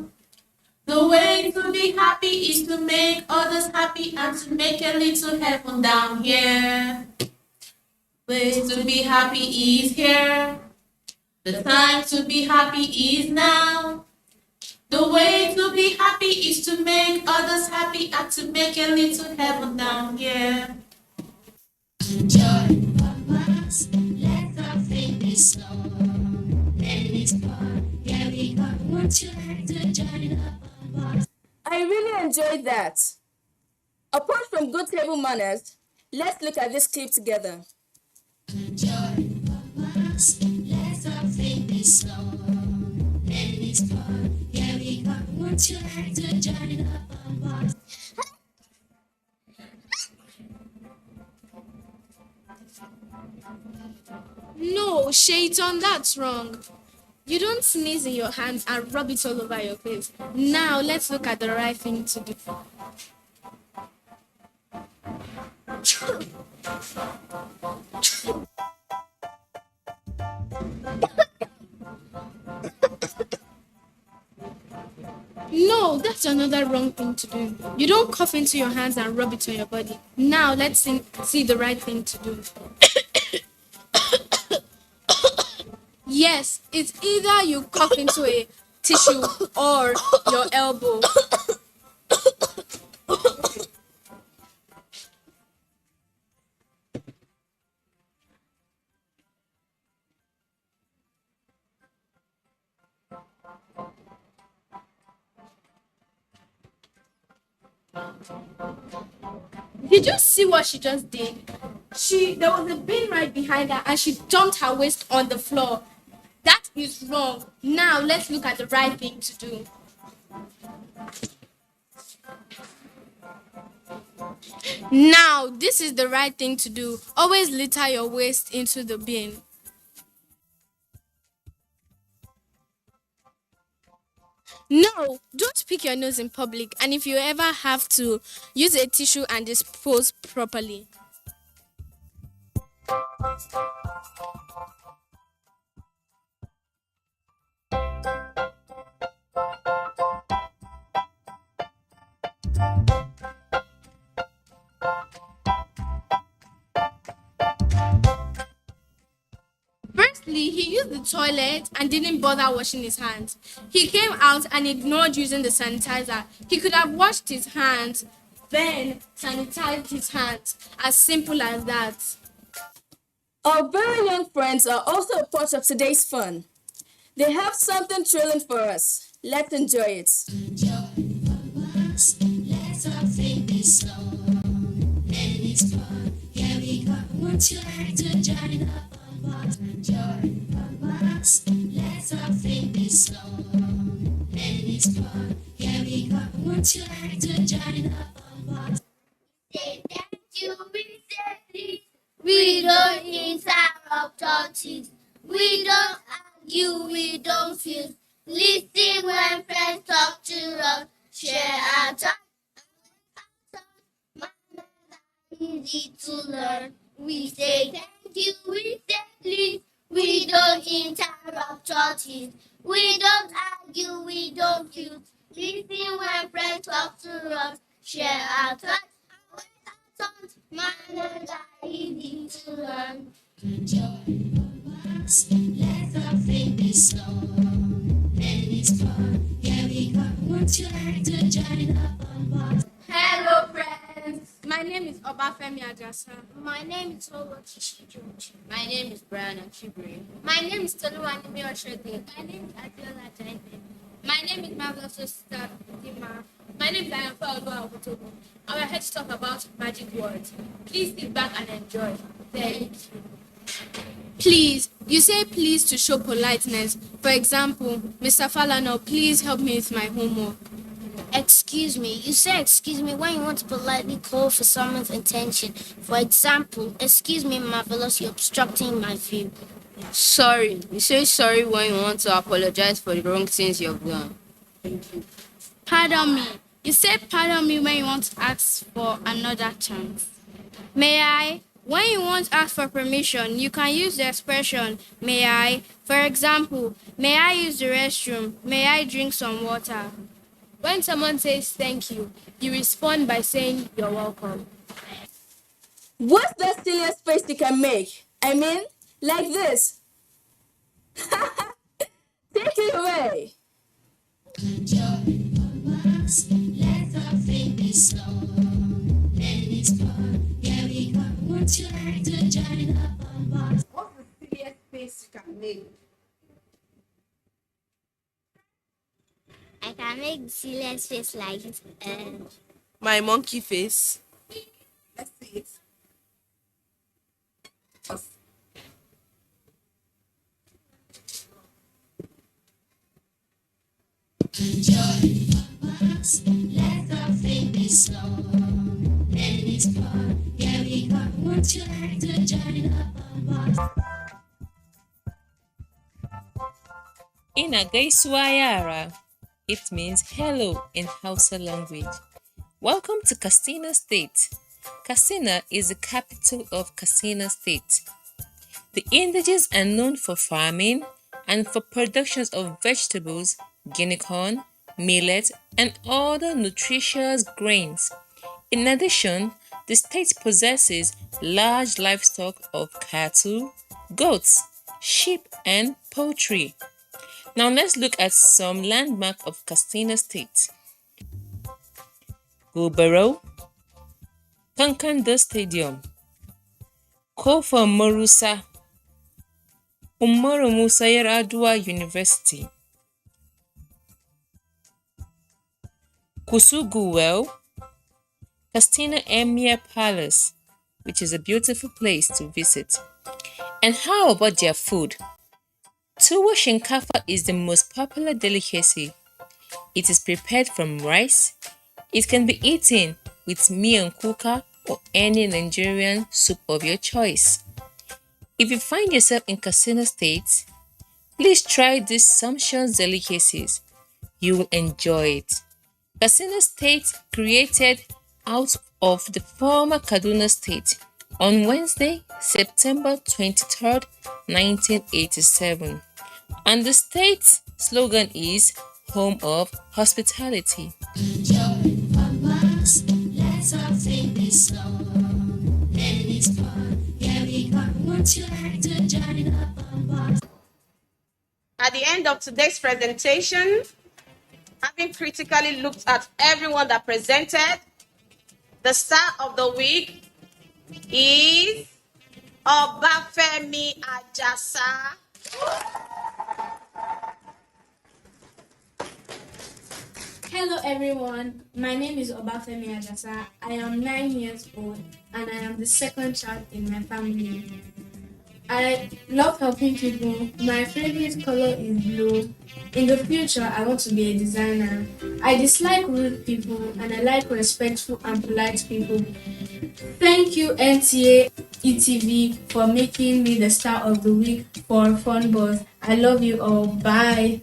The way to be happy is to make others happy and to make a little heaven down here. The place to be happy is here. The time to be happy is now. The way to be happy is to make others happy and to make a little heaven down here. Joy of us, let us sing this song. Let it go, here we go. Won't you like to join us? I really enjoyed that. Apart from good table manners, let's look at this clip together. Joy of us, let us sing this song. Let it go, here we go. Won't you like to join us? No, Shaitan, that's wrong. You don't sneeze in your hands and rub it all over your face. Now, let's look at the right thing to do. No, that's another wrong thing to do. You don't cough into your hands and rub it on your body. Now, let's see the right thing to do. Yes, it's either you cough into a tissue or your elbow. Did you see what she just did? There was a bin right behind her and she dumped her waist on the floor. That is wrong. Now let's look at the right thing to do. Now, this is the right thing to do. Always litter your waste into the bin. No, don't pick your nose in public, and if you ever have to, use a tissue and dispose properly. Firstly, he used the toilet and didn't bother washing his hands. He came out and ignored using the sanitizer. He could have washed his hands, then sanitized his hands. As simple as that. Our very young friends are also a part of today's fun. They have something thrilling for us. Let's enjoy it. Joy of us, let's all sing this song. Let it go, here we go. Won't you like to join us? Joy of us, let's all sing this song. Let it go, here we go. Won't you like to join us? Say thank you, we say please. We don't interrupt our teeth. We don't argue, we don't feel. Listen when friends talk to us. Share our talk. Easy to learn. We say thank you, we say please. We don't interrupt our teeth. We don't argue, we don't feel. Listen when friends talk to us. Share our thoughts. Manners are easy to learn. Joy of us, let's all sing this song. Let it go, here we go. Won't you like to join us? Hello, friends. My name is Oba Obafemi Ajasa. My name is Olochi Shijuchi. My name is Brian Achibri. My name is Toluwanimi Oshode. My name is Adiola Jaide. My name is Marvelous Sister Dima. My name is Ayanfa Ogoabutobo. And we're here to talk about magic words. Please sit back and enjoy. Thank you. Please. You say please to show politeness. For example, Mr. Falano, please help me with my homework. Excuse me. You say excuse me when you want to politely call for someone's attention. For example, excuse me, Marvelous, you're obstructing my view. Sorry. You say sorry when you want to apologize for the wrong things you've done. Pardon me. You say pardon me when you want to ask for another chance. May I? When you want to ask for permission, you can use the expression, may I? For example, may I use the restroom? May I drink some water? When someone says thank you, you respond by saying you're welcome. What's the silliest face you can make? I mean, like this. Take it away. Would you like to join the fun box? What's the silliest face you can make? I can make the silliest face like My monkey face. Let's see it. Let the thing be slow. Let it go. Here we go. Would you like to join the fun box? Ina gaisuwa yara. It means hello in Hausa language. Welcome to Katsina State. Katsina is the capital of Katsina State. The indigenous are known for farming and for productions of vegetables, guinea corn, millet, and other nutritious grains. In addition, the state possesses large livestock of cattle, goats, sheep, and poultry. Now let's look at some landmarks of Katsina State. Gobaro, Kankanda Stadium, Kofa Marusa, Umaru Musa Yar'Adua University, Kusugu Well, Katsina Emir Palace, which is a beautiful place to visit. And how about their food? Tuwo shinkafa is the most popular delicacy. It is prepared from rice. It can be eaten with miyan kuka or any Nigerian soup of your choice. If you find yourself in Katsina State, please try these sumptuous delicacies. You will enjoy it. Katsina State created out of the former Kaduna State on Wednesday, September 23rd, 1987. And the state's slogan is Home of Hospitality. At the end of today's presentation, having critically looked at everyone that presented, the star of the week is Obafemi Ajasa. Hello everyone, my name is Obafemi Ajasa. I am 9 years old and I am the second child in my family. I love helping people. My favorite color is blue. In the future, I want to be a designer. I dislike rude people and I like respectful and polite people. Thank you NTA ETV for making me the star of the week for Fun Buzz. I love you all. Bye.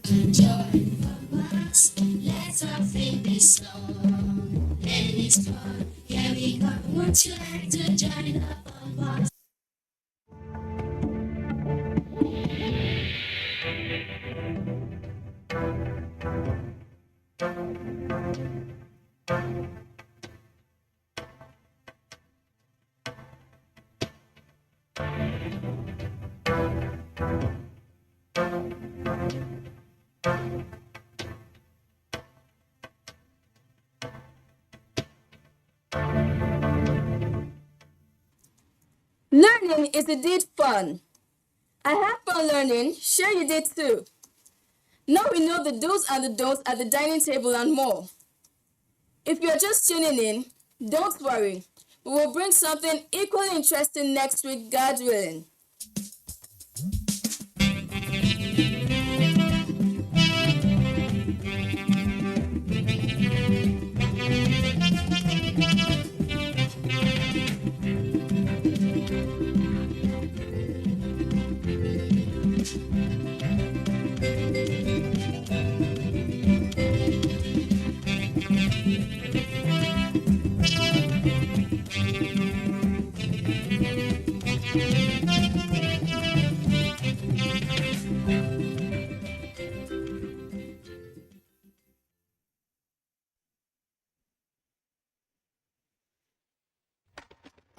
Would you like to join the fun box? Learning is indeed fun. I had fun learning. Sure you did too. Now we know the do's and the don'ts at the dining table and more. If you're just tuning in, don't worry. We will bring something equally interesting next week, God willing.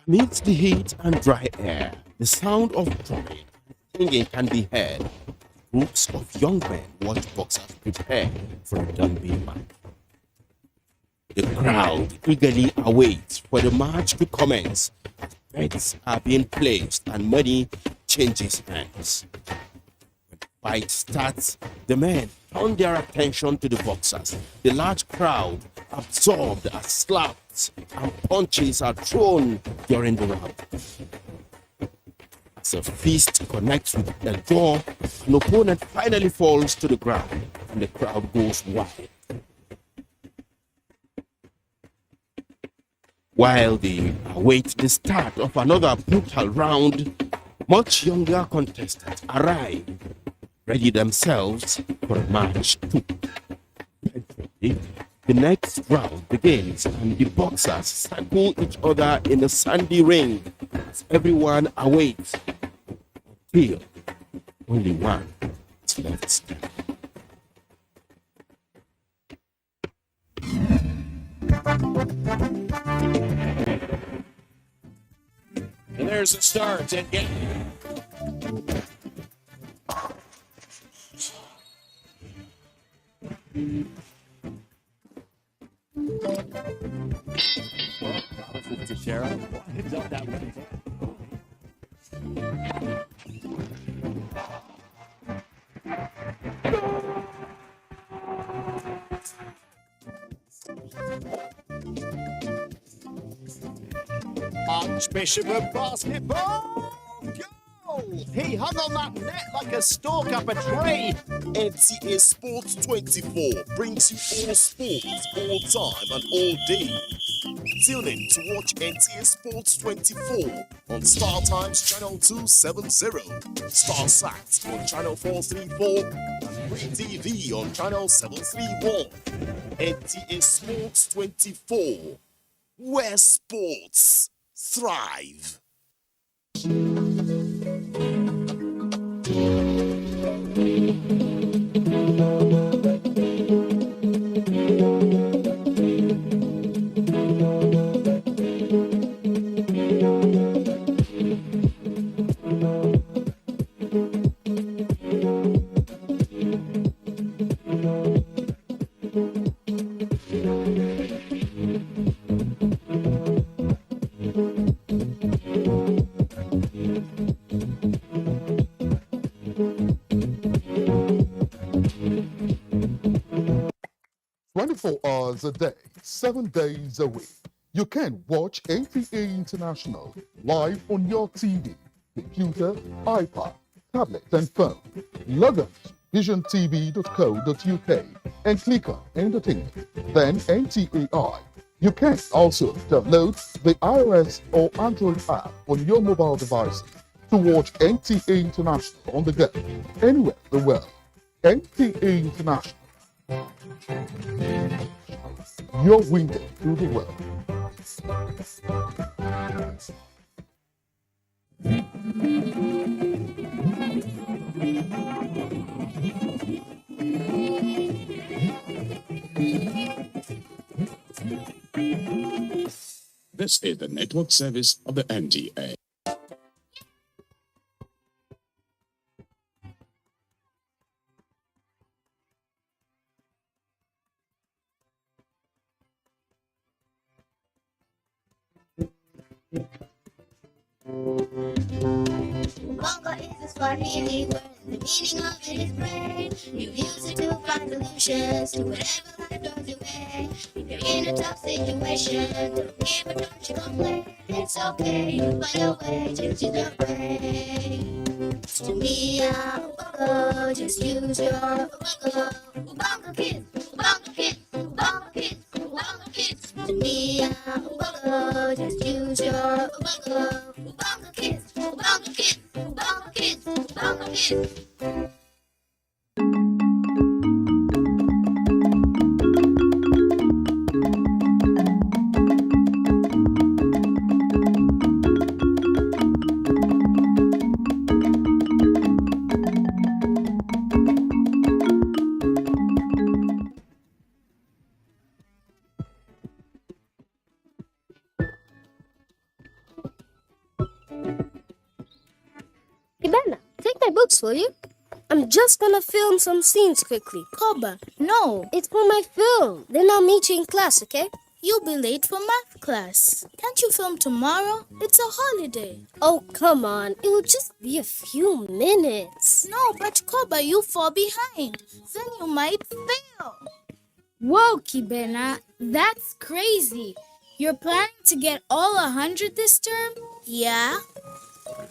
Amidst the heat and dry air, the sound of drumming and singing can be heard. Groups of young men watch boxers prepare for a Dunby match. The crowd eagerly awaits for the match to commence. Bets are being placed and money changes hands. When the fight starts, the men turn their attention to the boxers. The large crowd, absorbed as slaps and punches are thrown during the round. As a fist connects with the jaw, an opponent finally falls to the ground and the crowd goes wild. While they await the start of another brutal round, much younger contestants arrive, ready themselves for a match too. The next round begins and the boxers circle each other in the sandy ring as everyone awaits until only one is left standing. And there's the start and game. Archbishop of basketball, go! He hung on that net like a stalk up a tree. NTA Sports 24 brings you all sports, all time and all day. Tune in to watch NTA Sports 24 on Star Times Channel 270, Star Sat on Channel 434, and Free TV on Channel 731. NTA Sports 24, where sports thrive. Hours a day, 7 days a week. You can watch NTA International live on your TV, computer, iPad, tablet, and phone. Log on to visiontv.co.uk and click on Entertainment, then NTAI. You can also download the iOS or Android app on your mobile device to watch NTA International on the go, anywhere in the world. NTA International, your window to the world. This is the network service of the NDA. Swahili word, and the meaning of it is pray. You use it to find solutions to whatever life throws your way. If you're in a tough situation, don't give up, don't you complain. It's okay, you find a way, just use your brain. To me, ubongo, just use your ubongo. Ubongo kids, ubongo kids, ubongo kids, ubongo kids. To me, ubongo, just use your ubongo. Ubongo kids, ubongo kids, ubongo kids, ubongo kids. Ibana, take my books, will you? I'm just gonna film some scenes quickly. Koba, no. It's for my film. Then I'll meet you in class, okay? You'll be late for math class. Can't you film tomorrow? It's a holiday. Oh, come on. It will just be a few minutes. No, but Koba, you fall behind. Then you might fail. Whoa, Kibena, that's crazy. You're planning to get all 100 this term? Yeah.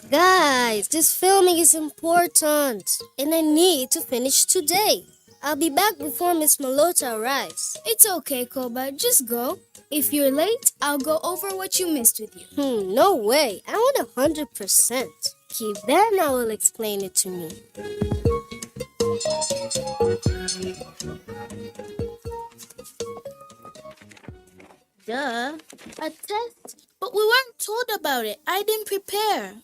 Guys, this filming is important, and I need to finish today. I'll be back before Miss Malota arrives. It's okay, Koba. Just go. If you're late, I'll go over what you missed with you. No way. I want 100%. Kibena will explain it to me. Duh. A test? But we weren't told about it. I didn't prepare.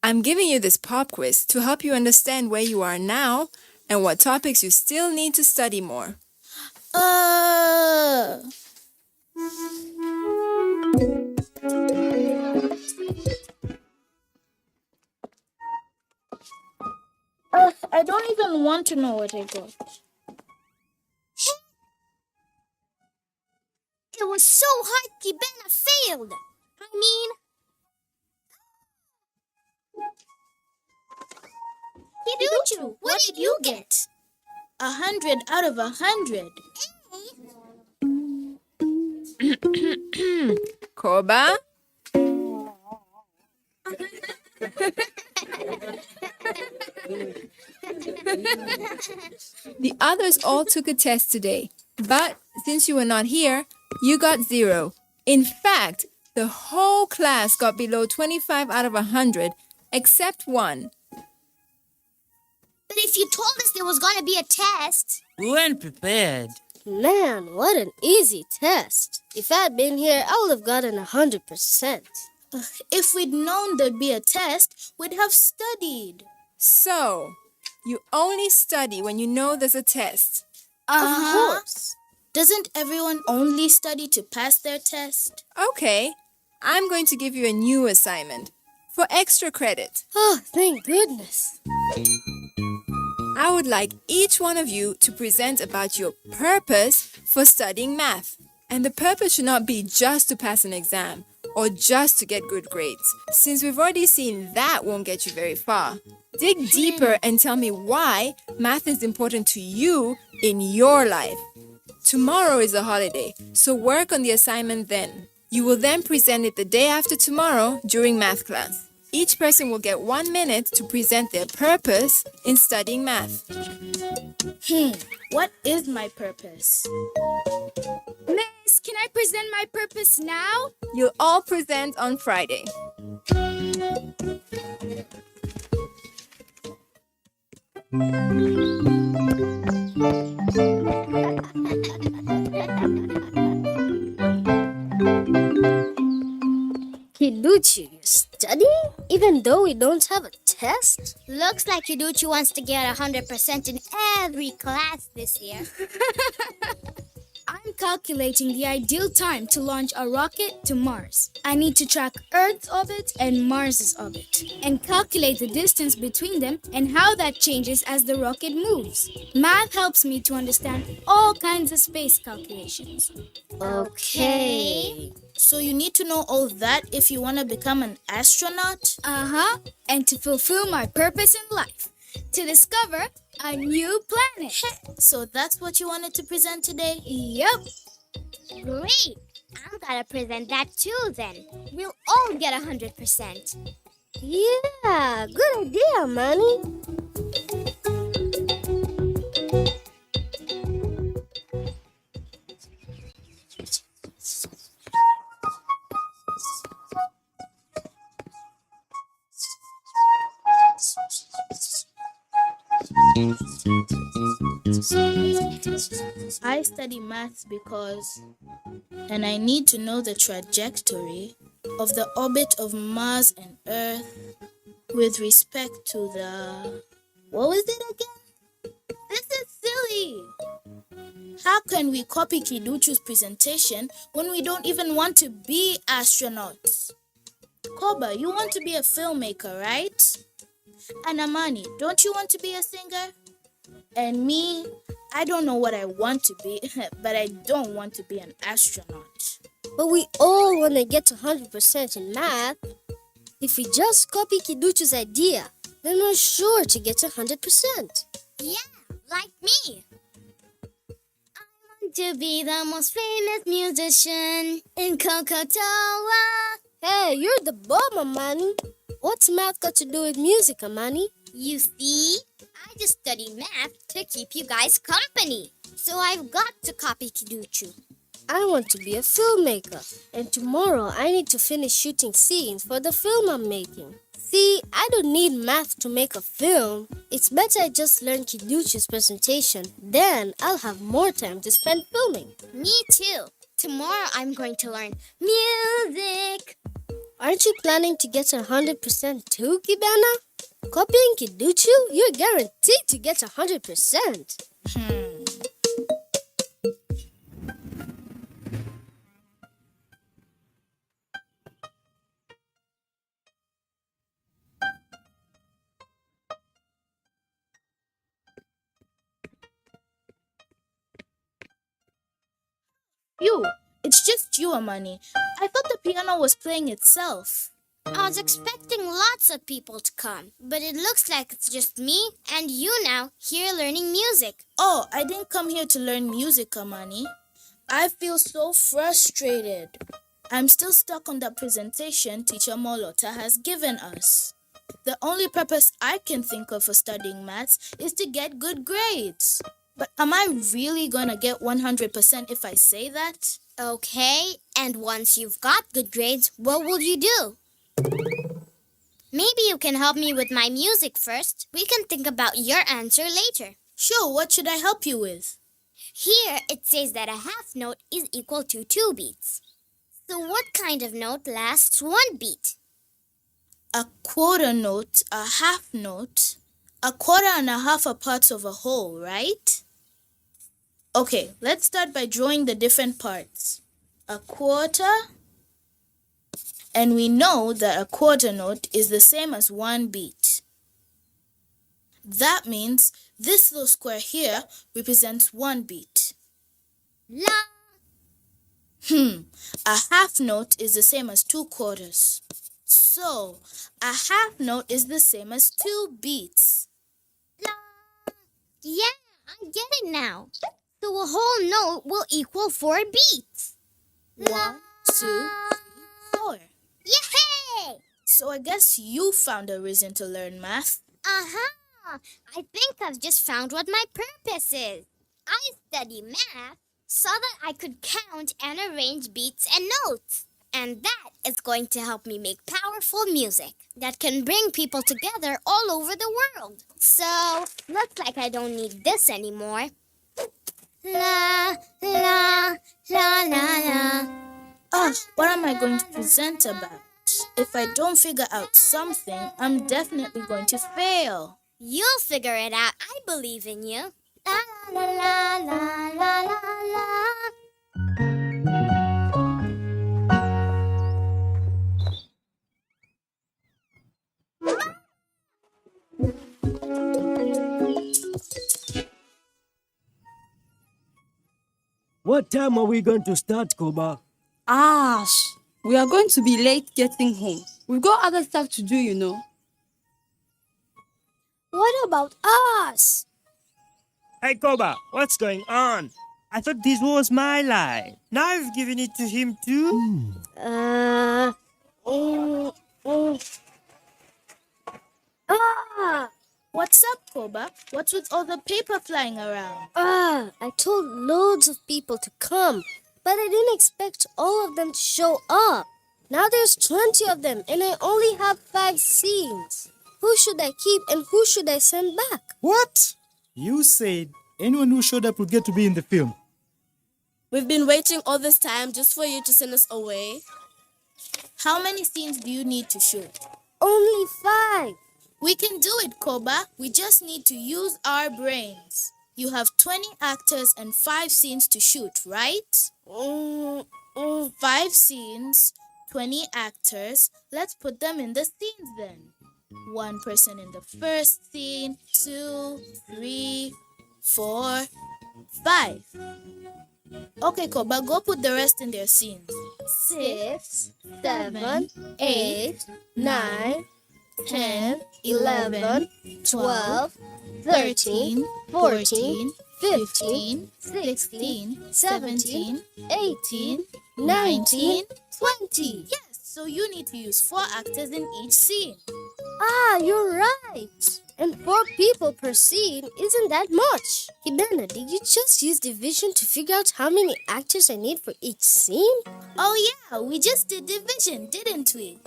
I'm giving you this pop quiz to help you understand where you are now and what topics you still need to study more. I don't even want to know what I got. It was so hard, Kibena failed. Kiduchu, what did you get? 100 out of 100. Koba? The others all took a test today, but since you were not here, you got 0. In fact, the whole class got below 25 out of 100, except one. But if you told us there was going to be a test... We weren't prepared. Man, what an easy test. If I'd been here, I would have gotten 100%. If we'd known there'd be a test, we'd have studied. So, you only study when you know there's a test. Of course. Doesn't everyone only study to pass their test? Okay, I'm going to give you a new assignment for extra credit. Oh, thank goodness. I would like each one of you to present about your purpose for studying math. And the purpose should not be just to pass an exam or just to get good grades, since we've already seen that won't get you very far. Dig deeper and tell me why math is important to you in your life. Tomorrow is a holiday, so work on the assignment then. You will then present it the day after tomorrow during math class. Each person will get 1 minute to present their purpose in studying math. What is my purpose? Miss, can I present my purpose now? You'll all present on Friday. Kiduchi, you're studying? Even though we don't have a test? Looks like Kiduchi wants to get 100% in every class this year. I'm calculating the ideal time to launch a rocket to Mars. I need to track Earth's orbit and Mars's orbit, and calculate the distance between them and how that changes as the rocket moves. Math helps me to understand all kinds of space calculations. Okay. So you need to know all that if you want to become an astronaut? Uh-huh. And to fulfill my purpose in life. To discover a new planet. So that's what you wanted to present today? Yep. Great! I'm gonna present that too then. We'll all get 100%. Yeah, good idea, Manny. I study maths because, and I need to know the trajectory of the orbit of Mars and Earth with respect to the... What was it again? This is silly. How can we copy Kiduchu's presentation when we don't even want to be astronauts? Koba, you want to be a filmmaker, right? And Amani, don't you want to be a singer? And me, I don't know what I want to be, but I don't want to be an astronaut. But we all want to get 100% in math. If we just copy Kiduchu's idea, then we're sure to get 100%. Yeah, like me. I want to be the most famous musician in Kokotoa. Hey, you're the bomb, Amani. What's math got to do with music, Amani? You see, I just study math to keep you guys company. So I've got to copy Kiduchu. I want to be a filmmaker. And tomorrow I need to finish shooting scenes for the film I'm making. See, I don't need math to make a film. It's better I just learn Kiduchu's presentation. Then I'll have more time to spend filming. Me too. Tomorrow I'm going to learn music. Aren't you planning to get 100% too, Kibana? Copying Kiduchu, you're guaranteed to get 100%. It's just you, Amani. I thought the piano was playing itself. I was expecting lots of people to come, but it looks like it's just me and you now here learning music. Oh, I didn't come here to learn music, Amani. I feel so frustrated. I'm still stuck on that presentation Teacher Molota has given us. The only purpose I can think of for studying maths is to get good grades. But am I really gonna get 100% if I say that? Okay, and once you've got good grades, what will you do? Maybe you can help me with my music first. We can think about your answer later. Sure, what should I help you with? Here it says that a half note is equal to 2 beats. So what kind of note lasts 1 beat? A quarter note, a half note. A quarter and a half are parts of a whole, right? Okay, let's start by drawing the different parts. A quarter, and we know that a quarter note is the same as 1 beat. That means this little square here represents 1 beat. La! A half note is the same as 2 quarters. So, a half note is the same as 2 beats. La! Yeah, I get it now. So a whole note will equal 4 beats. 1, 2, 3, 4. Yay! So I guess you found a reason to learn math. Uh-huh. I think I've just found what my purpose is. I study math so that I could count and arrange beats and notes. And that is going to help me make powerful music that can bring people together all over the world. So, looks like I don't need this anymore. La, la, la, la, la. Oh, what am I going to present about? If I don't figure out something, I'm definitely going to fail. You'll figure it out. I believe in you. La, la, la, la, la, la, la. What time are we going to start, Koba? Ash, we are going to be late getting home. We've got other stuff to do, you know. What about us? Hey, Koba, what's going on? I thought this was my line. Now you've given it to him too? What's up, Koba? What's with all the paper flying around? I told loads of people to come, but I didn't expect all of them to show up. Now there's 20 of them, and I only have 5 scenes. Who should I keep and who should I send back? What? You said anyone who showed up would get to be in the film. We've been waiting all this time just for you to send us away. How many scenes do you need to shoot? Only 5. We can do it, Koba. We just need to use our brains. You have 20 actors and 5 scenes to shoot, right? 5 scenes, 20 actors. Let's put them in the scenes then. 1 person in the first scene, 2, 3, 4, 5. Okay, Koba, go put the rest in their scenes. 6, 7, 8, 9, 10, 11, 12, 13, 14, 15, 16, 17, 18, 19, 20. Yes, so you need to use 4 actors in each scene. You're right. And 4 people per scene isn't that much. Kibena, did you just use division to figure out how many actors I need for each scene? Oh yeah, we just did division, didn't we?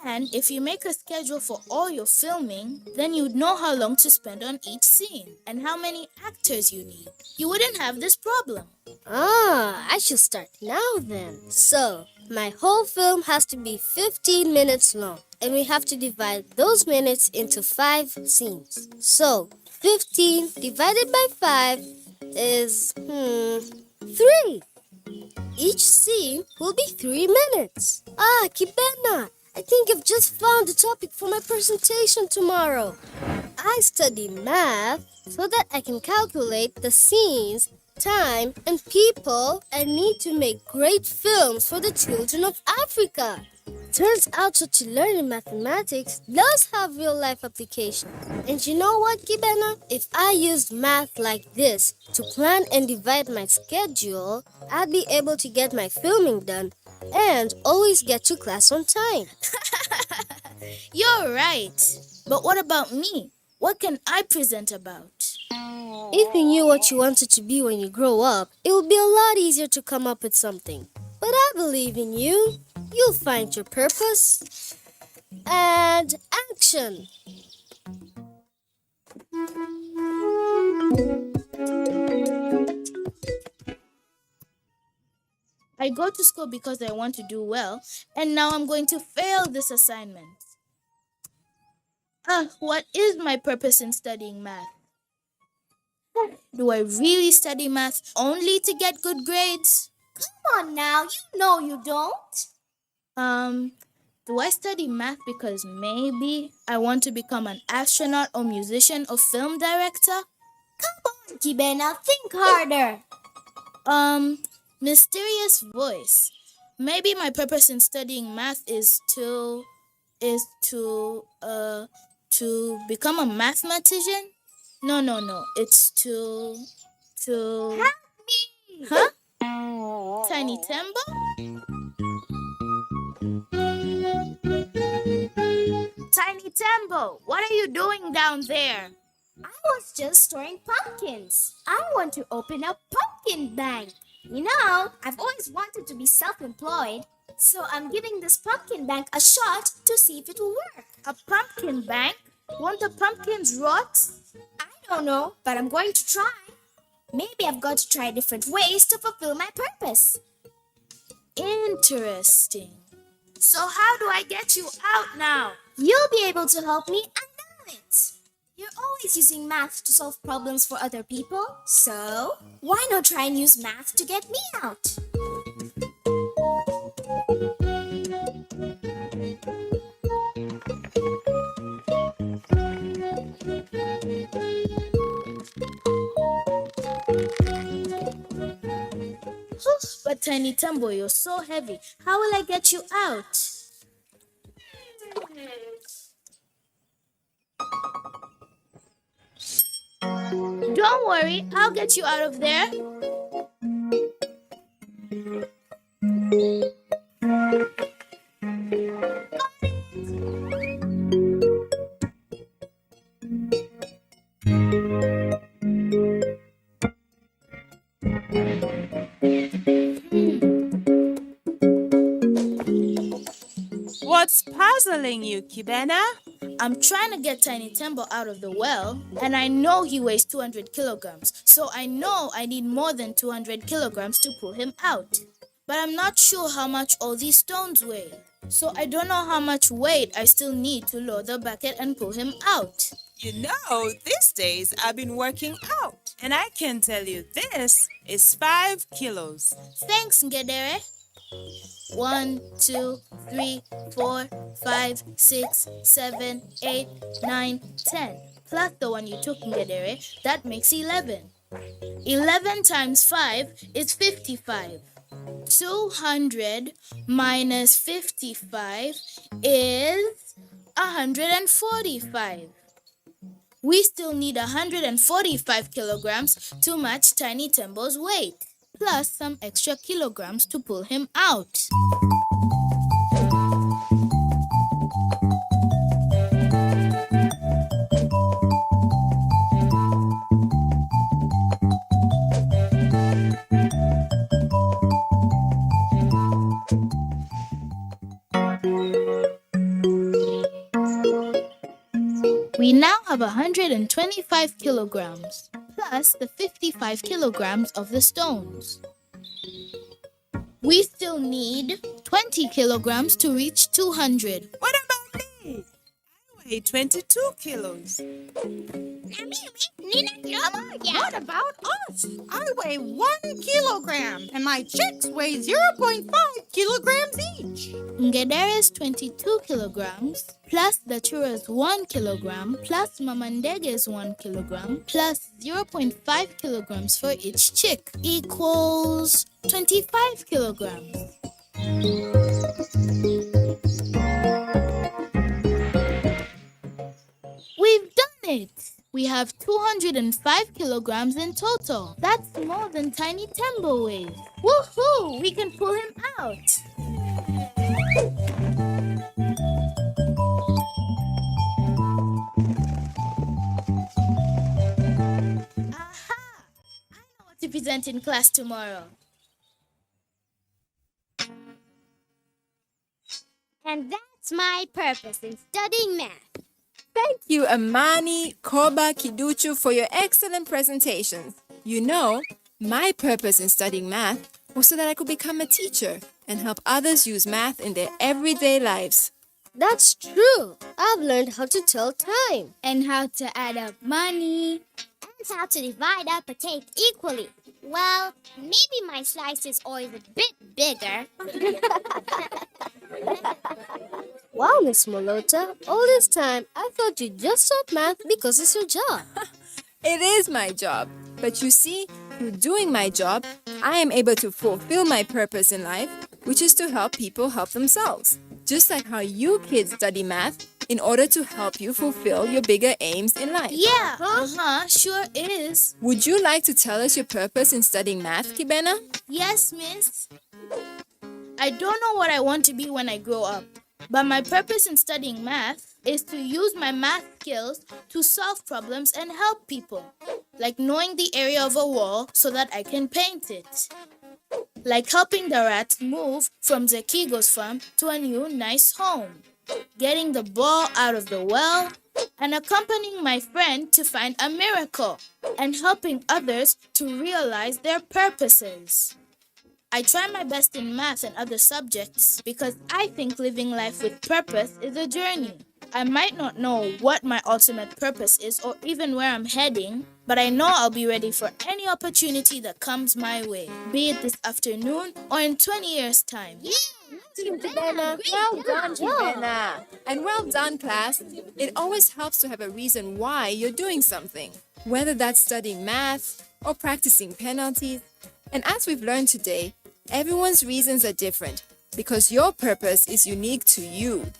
And if you make a schedule for all your filming, then you'd know how long to spend on each scene and how many actors you need. You wouldn't have this problem. I should start now then. So, my whole film has to be 15 minutes long, and we have to divide those minutes into 5 scenes. So, 15 divided by 5 is, 3. Each scene will be 3 minutes. Kibena, I think I've just found a topic for my presentation tomorrow. I study math so that I can calculate the scenes, time, and people I need to make great films for the children of Africa. Turns out that to learn in mathematics does have real-life applications. And you know what, Kibena? If I used math like this to plan and divide my schedule, I'd be able to get my filming done and always get to class on time. You're right. But what about me? What can I present about? If you knew what you wanted to be when you grow up, it would be a lot easier to come up with something. But I believe in you. You'll find your purpose. And action! I go to school because I want to do well, and now I'm going to fail this assignment. What is my purpose in studying math? Do I really study math only to get good grades? Come on now, you know you don't. Do I study math because maybe I want to become an astronaut or musician or film director? Come on, Kibena, think harder. Mysterious voice. Maybe my purpose in studying math is to become a mathematician? No. It's to help me. Huh? Tiny Tembo? Tiny Tembo, what are you doing down there? I was just storing pumpkins. I want to open a pumpkin bank. You know, I've always wanted to be self-employed, so I'm giving this pumpkin bank a shot to see if it will work. A pumpkin bank? Won't the pumpkins rot? I don't know, but I'm going to try. Maybe I've got to try different ways to fulfill my purpose. Interesting. So how do I get you out now? You'll be able to help me, I know it. You're always using math to solve problems for other people, so why not try and use math to get me out? But Tiny Tembo, you're so heavy. How will I get you out? Don't worry, I'll get you out of there. What's puzzling you, Kibena? I'm trying to get Tiny Tembo out of the well, and I know he weighs 200 kilograms, so I know I need more than 200 kilograms to pull him out. But I'm not sure how much all these stones weigh, so I don't know how much weight I still need to lower the bucket and pull him out. You know, these days I've been working out, and I can tell you this is 5 kilos. Thanks, Ngedere. 1, 2, 3, 4, 5, 6, 7, 8, 9, 10. Plus the one you took, Ngedere, that makes 11. 11 times 5 is 55. 200 minus 55 is 145. We still need 145 kilograms to match Tiny Tembo's weight, plus some extra kilograms to pull him out. We now have 125 kilograms, plus the 55 kilograms of the stones. We still need 20 kilograms to reach 200. What about me? I weigh 22 kilos. What about us? I weigh 1 kilogram and my chicks weigh 0.5 kilograms each. Ngedere's 22 kilograms, plus the chura's 1 kilogram, plus Mamandege's 1 kilogram, plus 0.5 kilograms for each chick equals 25 kilograms. We've done it! We have 205 kilograms in total. That's more than Tiny Tembo weighs. Woohoo! We can pull him out. Aha! I know what to present in class tomorrow. And that's my purpose in studying math. Thank you, Amani, Koba, Kiduchu, for your excellent presentations. You know, my purpose in studying math was so that I could become a teacher and help others use math in their everyday lives. That's true. I've learned how to tell time. And how to add up money. And how to divide up a cake equally. Well, maybe my slice is always a bit bigger. Wow, Miss Molota, all this time I thought you just taught math because it's your job. It is my job. But you see, through doing my job, I am able to fulfill my purpose in life, which is to help people help themselves. Just like how you kids study math in order to help you fulfill your bigger aims in life. Yeah, sure is. Would you like to tell us your purpose in studying math, Kibena? Yes, miss. I don't know what I want to be when I grow up, but my purpose in studying math is to use my math skills to solve problems and help people, like knowing the area of a wall so that I can paint it, like helping the rats move from Zekigo's farm to a new nice home, getting the ball out of the well, and accompanying my friend to find a miracle, and helping others to realize their purposes. I try my best in math and other subjects because I think living life with purpose is a journey. I might not know what my ultimate purpose is or even where I'm heading, but I know I'll be ready for any opportunity that comes my way, be it this afternoon or in 20 years' time. Kibena, well done, Kibena. And well done, class. It always helps to have a reason why you're doing something, whether that's studying math or practicing penalties. And as we've learned today, Everyone's reasons are different because your purpose is unique to you.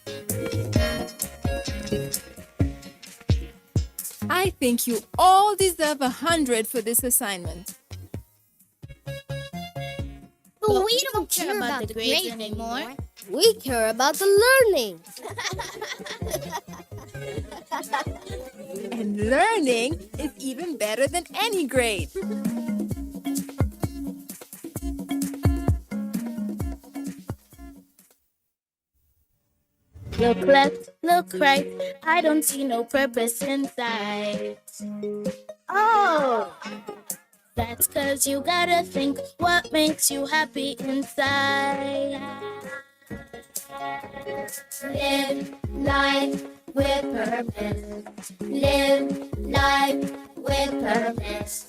I think you all deserve 100 for this assignment. But we don't care about the grades anymore. We care about the learning. And learning is even better than any grade. Look left, look right, I don't see no purpose in sight. Oh, that's 'cause you gotta think what makes you happy inside. Live life with purpose. Live life with purpose.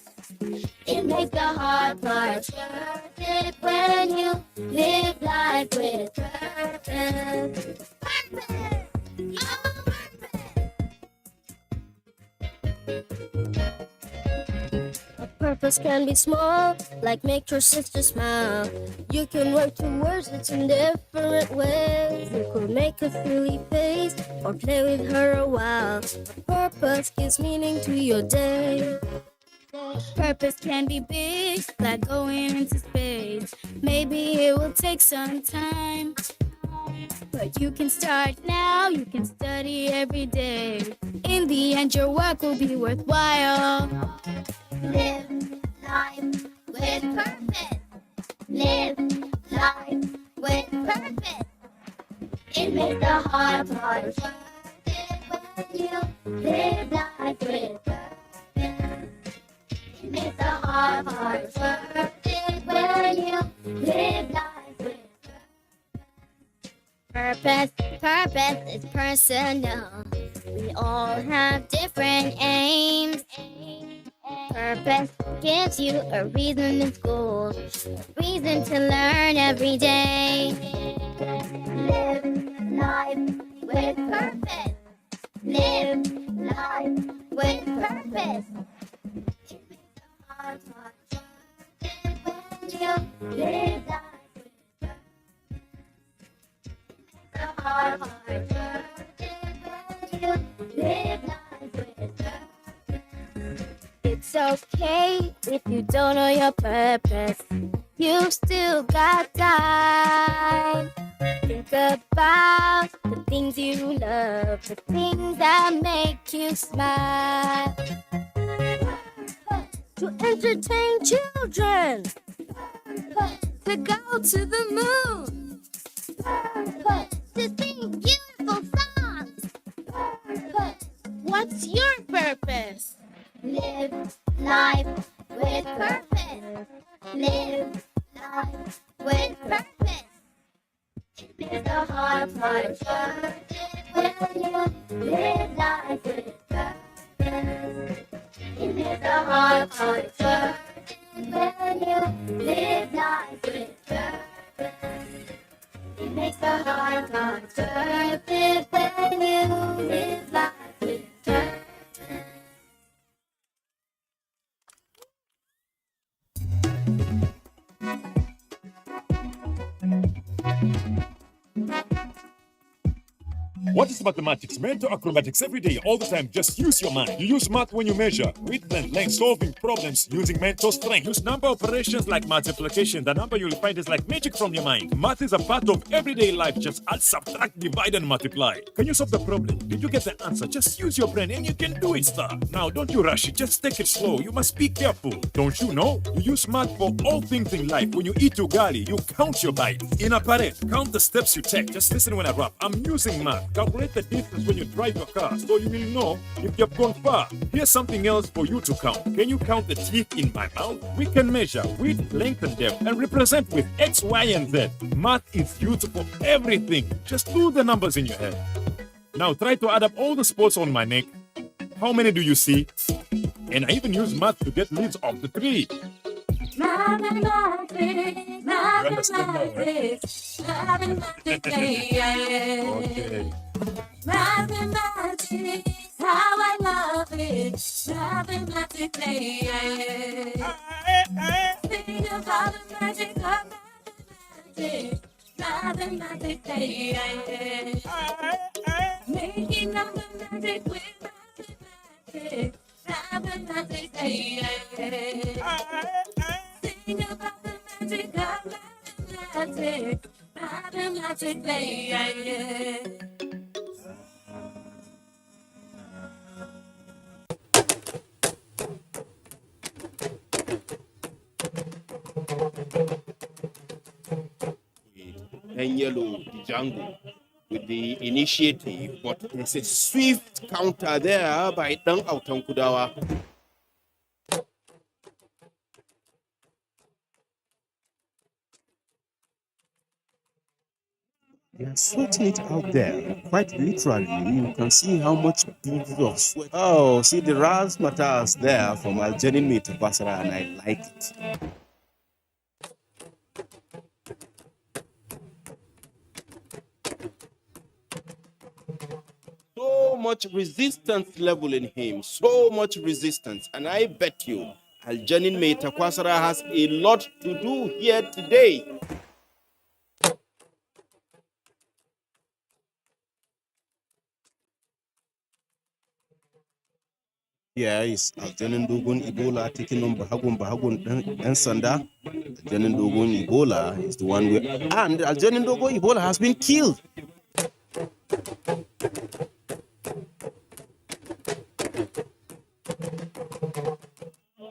It makes the hard parts worth it when you live life with purpose. A purpose can be small, like make your sister smile. You can work towards it in different ways. You could make a silly face or play with her a while. A purpose gives meaning to your day. Purpose can be big, like going into space. Maybe it will take some time, but you can start now, you can study every day. In the end, your work will be worthwhile. Live life with purpose. Live life with purpose. It makes the hard parts worth it when you live life with purpose. It makes the hard parts worth it when you live life with Purpose, purpose is personal. We all have different aims. Purpose gives you a reason in school, a reason to learn every day. Live life with purpose. Live life with purpose. It makes the hard parts worth it when you live life with purpose. It makes the hard parts worth it when you live life with purpose. It's okay if you don't know your purpose. You still got time. Think about the things you love, the things that make you smile. To entertain children, to go to the moon, to sing beautiful songs. What's your purpose? Live life with purpose. Live life with purpose. It makes the hard parts worth it when you live life with purpose. It makes the hard parts worth it when you live life with purpose. It makes the hard parts worth it when you live life with purpose. What is mathematics? Mental acrobatics every day, all the time. Just use your mind. You use math when you measure, width and length, solving problems using mental strength. Use number operations like multiplication. The number you'll find is like magic from your mind. Math is a part of everyday life. Just add, subtract, divide, and multiply. Can you solve the problem? Did you get the answer? Just use your brain and you can do it, sir. Now, don't you rush it. Just take it slow. You must be careful. Don't you know? You use math for all things in life. When you eat ugali, you count your bites. In a parade, count the steps you take. Just listen when I rap. I'm using math. Calculate the distance when you drive your car so you will know if you've gone far. Here's something else for you to count. Can you count the teeth in my mouth? We can measure width, length, and depth and represent with X, Y, and Z. Math is used for everything. Just do the numbers in your head. Now try to add up all the spots on my neck. How many do you see? And I even use math to get leaves off the tree. Mathematics, mathematics, mathematics, yeah. Okay. Mathematics, how I love it. Mathematics, yeah. Think about the magic of mathematics. mathematics, mathematics, making up the magic with mathematics, mathematics, sing about the magic of mathematics, mathematics, And yellow, the jungle, with the initiative, but there's a swift counter there by Dang Autankudawa. They are sweating it out there. Quite literally, you can see how much beads of sweat. Oh, see the razzmatazz there from Algerin meat Basra, and I like it. So much resistance level in him, so much resistance, and I bet you Algerin mate Kwasara has a lot to do here today. Yeah, it's Aljanin Dogon Ebola taking on Bahagun and Sanda. Aljanin Dogon Ebola is the one where, and Aljanin Dogon Ebola has been killed.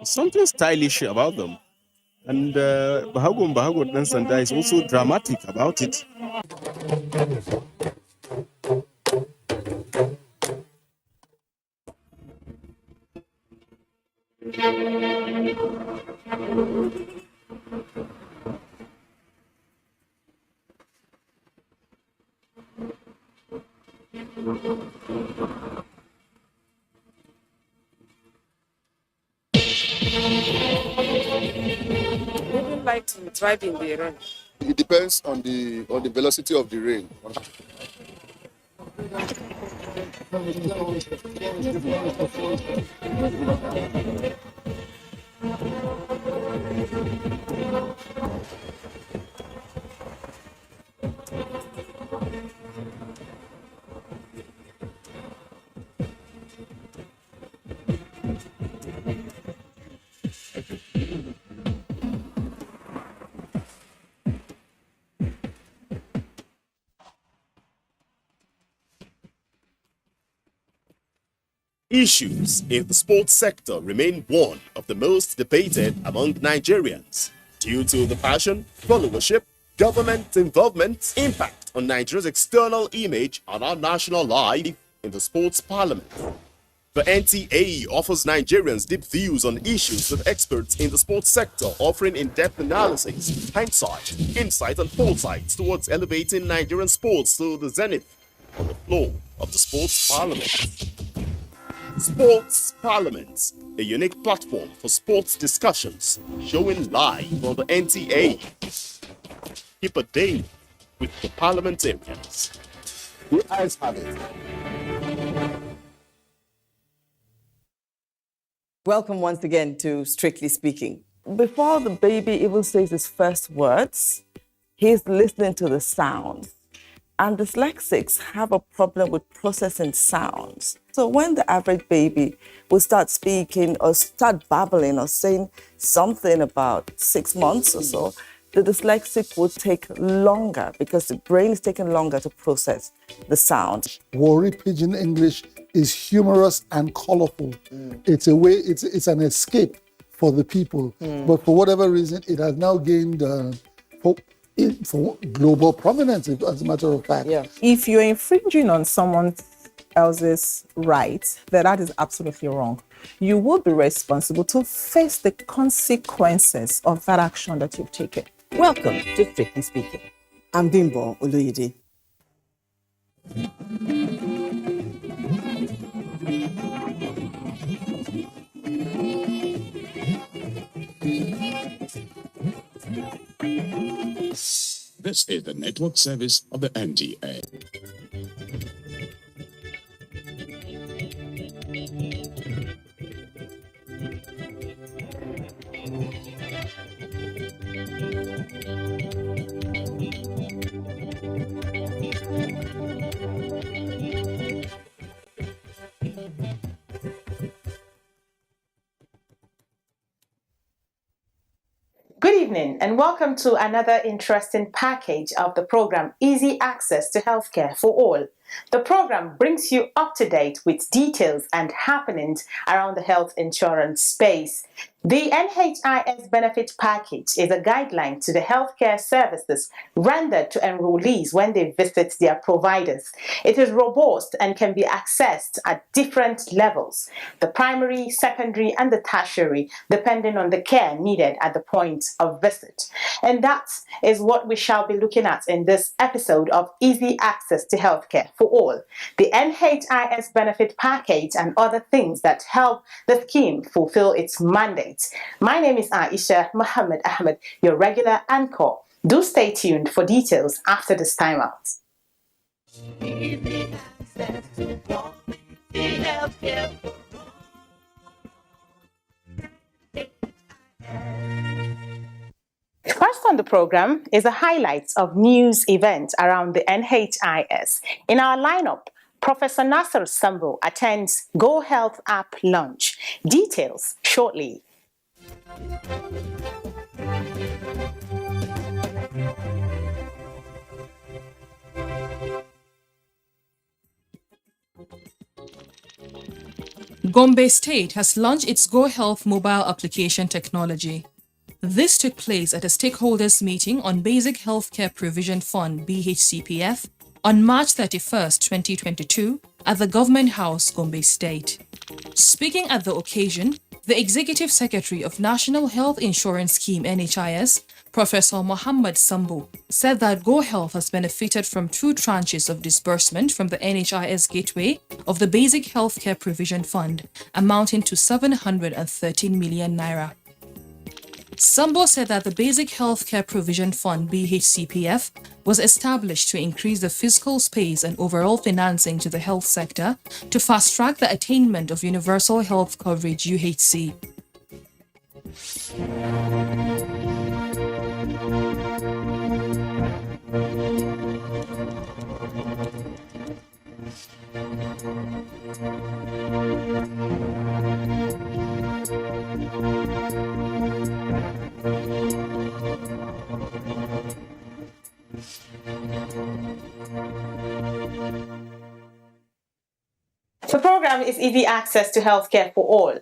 Something stylish about them. And Bahagun and Sanda is also dramatic about it. Wouldn't like to drive in the rain. It depends on the velocity of the rain. Issues in the sports sector remain one of the most debated among Nigerians due to the passion, followership, government involvement, impact on Nigeria's external image and our national life in the sports parliament. The NTA offers Nigerians deep views on issues with experts in the sports sector, offering in-depth analysis, hindsight, insight, and foresight towards elevating Nigerian sports to the zenith on the floor of the sports parliament. Sports Parliament, a unique platform for sports discussions, showing live on the NTA. Keep a day with the parliamentarians. Your eyes have it. Welcome once again to Strictly Speaking. Before the baby even says his first words, he's listening to the sounds. And dyslexics have a problem with processing sounds. So when the average baby will start speaking or start babbling or saying something about 6 months or so, the dyslexic will take longer because the brain is taking longer to process the sound. Warri Pidgin English is humorous and colorful. It's a way, it's an escape for the people. But for whatever reason, it has now gained for global prominence, as a matter of fact. If you're infringing on someone else's rights, then that is absolutely wrong. You will be responsible to face the consequences of that action that you've taken. Welcome to Strictly Speaking. I'm Bimbo Oluyede. This is the network service of the NTA. evening and welcome to another interesting package of the program Easy Access to Healthcare for All. The program brings you up to date with details and happenings around the health insurance space. The NHIS benefit package is a guideline to the healthcare services rendered to enrollees when they visit their providers. It is robust and can be accessed at different levels, the primary, secondary, and the tertiary, depending on the care needed at the point of visit. And that is what we shall be looking at in this episode of Easy Access to Healthcare for All, the NHIS benefit package and other things that help the scheme fulfill its mandate. My name is Aisha Muhammad Ahmed, your regular anchor. Do stay tuned for details after this timeout. First on the program is a highlight of news events around the NHIS. In our lineup, Professor Nasser Sambo attends Go Health app launch. Details shortly. Gombe State has launched its Go Health mobile application technology. This took place at a stakeholders meeting on Basic Healthcare Provision Fund (BHCPF) on March 31, 2022 at the Government House, Gombe State. Speaking at the occasion, the Executive Secretary of National Health Insurance Scheme (NHIS), Professor Mohammed Sambo, said that Go Health has benefited from 2 tranches of disbursement from the NHIS gateway of the Basic Healthcare Provision Fund, amounting to 713 million naira. Sambo said that the Basic Healthcare Provision Fund (BHCPF) was established to increase the fiscal space and overall financing to the health sector to fast-track the attainment of universal health coverage (UHC). The program is Easy Access to Healthcare for All.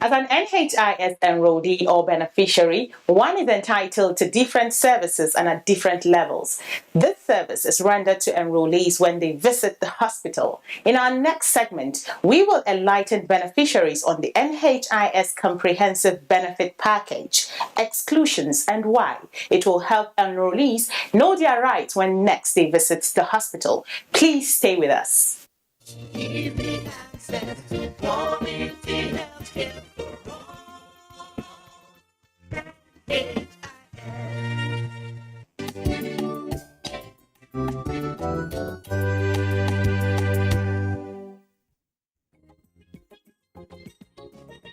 As an NHIS enrollee or beneficiary, one is entitled to different services and at different levels. This service is rendered to enrollees when they visit the hospital. In our next segment, we will enlighten beneficiaries on the NHIS Comprehensive Benefit Package, exclusions and why. It will help enrollees know their rights when next they visit the hospital. Please stay with us. Easy access to quality healthcare for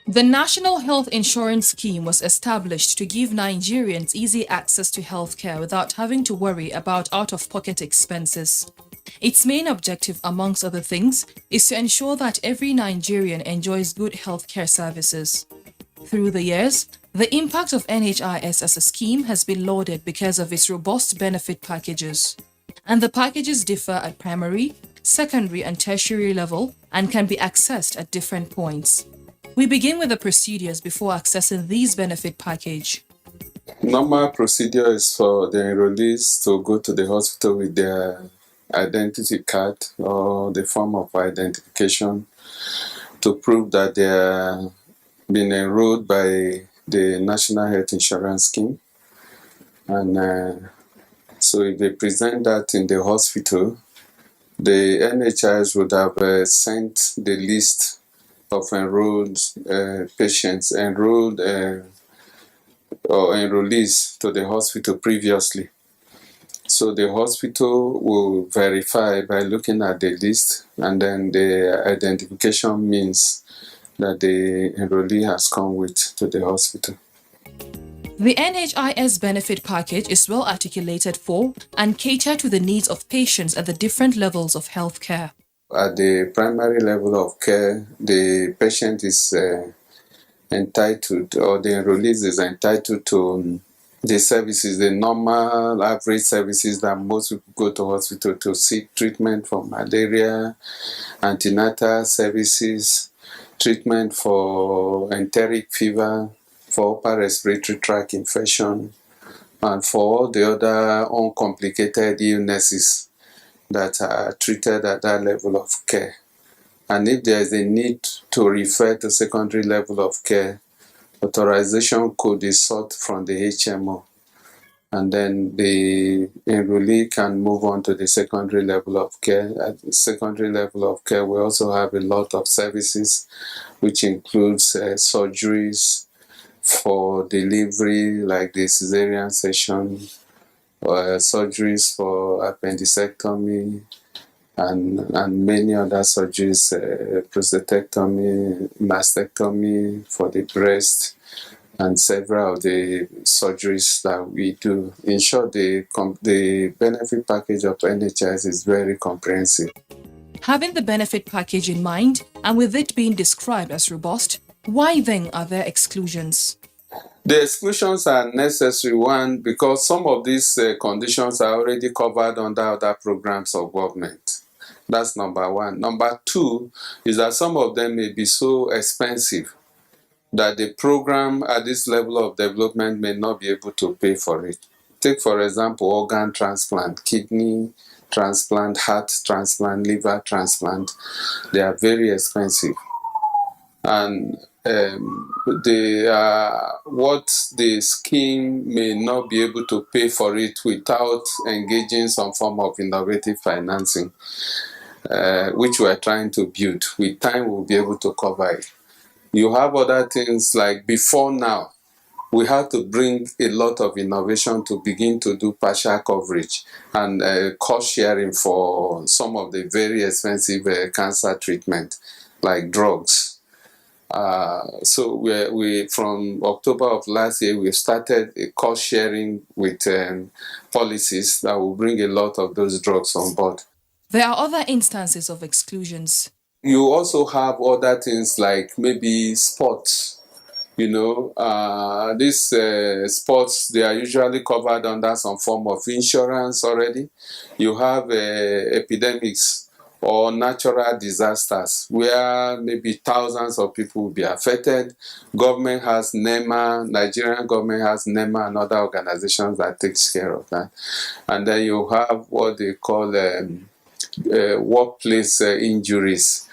The National Health Insurance Scheme was established to give Nigerians easy access to healthcare without having to worry about out-of-pocket expenses. Its main objective, amongst other things, is to ensure that every Nigerian enjoys good healthcare services. Through the years, the impact of NHIS as a scheme has been lauded because of its robust benefit packages. And the packages differ at primary, secondary and tertiary level and can be accessed at different points. We begin with the procedures before accessing these benefit package. Normal procedure is for the enrollees to go to the hospital with their identity card or the form of identification to prove that they are being enrolled by the National Health Insurance Scheme. And so if they present that in the hospital, the NHIS would have sent the list of enrolled patients, enrolled or enrollees to the hospital previously. So the hospital will verify by looking at the list, and then the identification means that the enrollee has come with to the hospital. The NHIS benefit package is well articulated for and catered to the needs of patients at the different levels of healthcare. At the primary level of care, the patient is entitled, or the enrollee is entitled to the services, the normal average services that most people go to hospital to seek treatment for malaria, antenatal services, treatment for enteric fever, for upper respiratory tract infection, and for all the other uncomplicated illnesses that are treated at that level of care. And if there is a need to refer to secondary level of care, authorization code is sought from the HMO. And then the enrollee can move on to the secondary level of care. At the secondary level of care, we also have a lot of services, which includes surgeries for delivery, like the cesarean section, surgeries for appendicectomy, and many other surgeries, prostatectomy, mastectomy for the breast, and several of the surgeries that we do. In short, the benefit package of NHS is very comprehensive. Having the benefit package in mind, and with it being described as robust, why then are there exclusions? The exclusions are necessary, one, because some of these conditions are already covered under other programs of government. That's number one. Number two is that some of them may be so expensive that the program at this level of development may not be able to pay for it. Take, for example, organ transplant, kidney transplant, heart transplant, liver transplant. They are very expensive. And what the scheme may not be able to pay for it without engaging some form of innovative financing, which we are trying to build. With time, we'll be able to cover it. You have other things like before now, we have to bring a lot of innovation to begin to do partial coverage and cost sharing for some of the very expensive cancer treatment, like drugs. So we from October of last year, we started a cost sharing with policies that will bring a lot of those drugs on board. There are other instances of exclusions. You also have other things like maybe sports. These sports, they are usually covered under some form of insurance already. You have epidemics or natural disasters where maybe thousands of people will be affected. Government has NEMA, Nigerian government has NEMA and other organizations that takes care of that. And then you have what they call workplace injuries.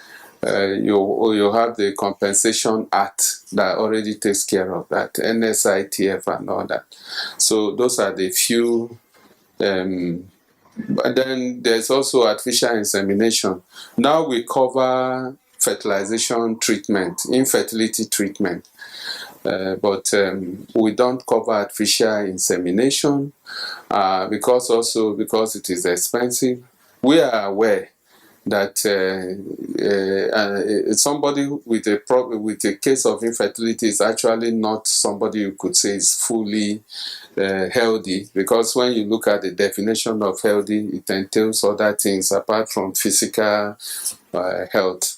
You have the Compensation Act that already takes care of that, NSITF and all that. So those are the few. But then there's also artificial insemination. Now we cover fertilization treatment, infertility treatment. But we don't cover artificial insemination because it is expensive. We are aware that somebody with a problem, with a case of infertility, is actually not somebody you could say is fully healthy, because when you look at the definition of healthy, it entails other things apart from physical health.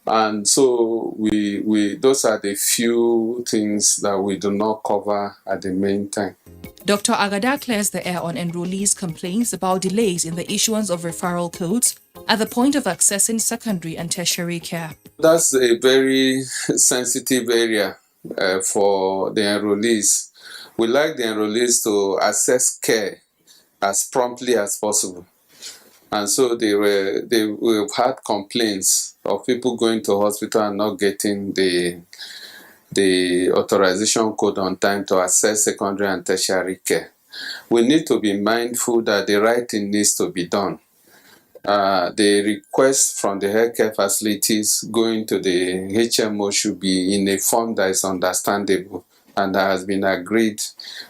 And so those are the few things that we do not cover at the main time. Dr. Agada clears the air on enrollees' complaints about delays in the issuance of referral codes at the point of accessing secondary and tertiary care. That's a very sensitive area for the enrollees. We like the enrollees to access care as promptly as possible. And so we've had complaints of people going to hospital and not getting the authorization code on time to access secondary and tertiary care. We need to be mindful that the right thing needs to be done. The request from the healthcare facilities going to the HMO should be in a form that is understandable and that has been agreed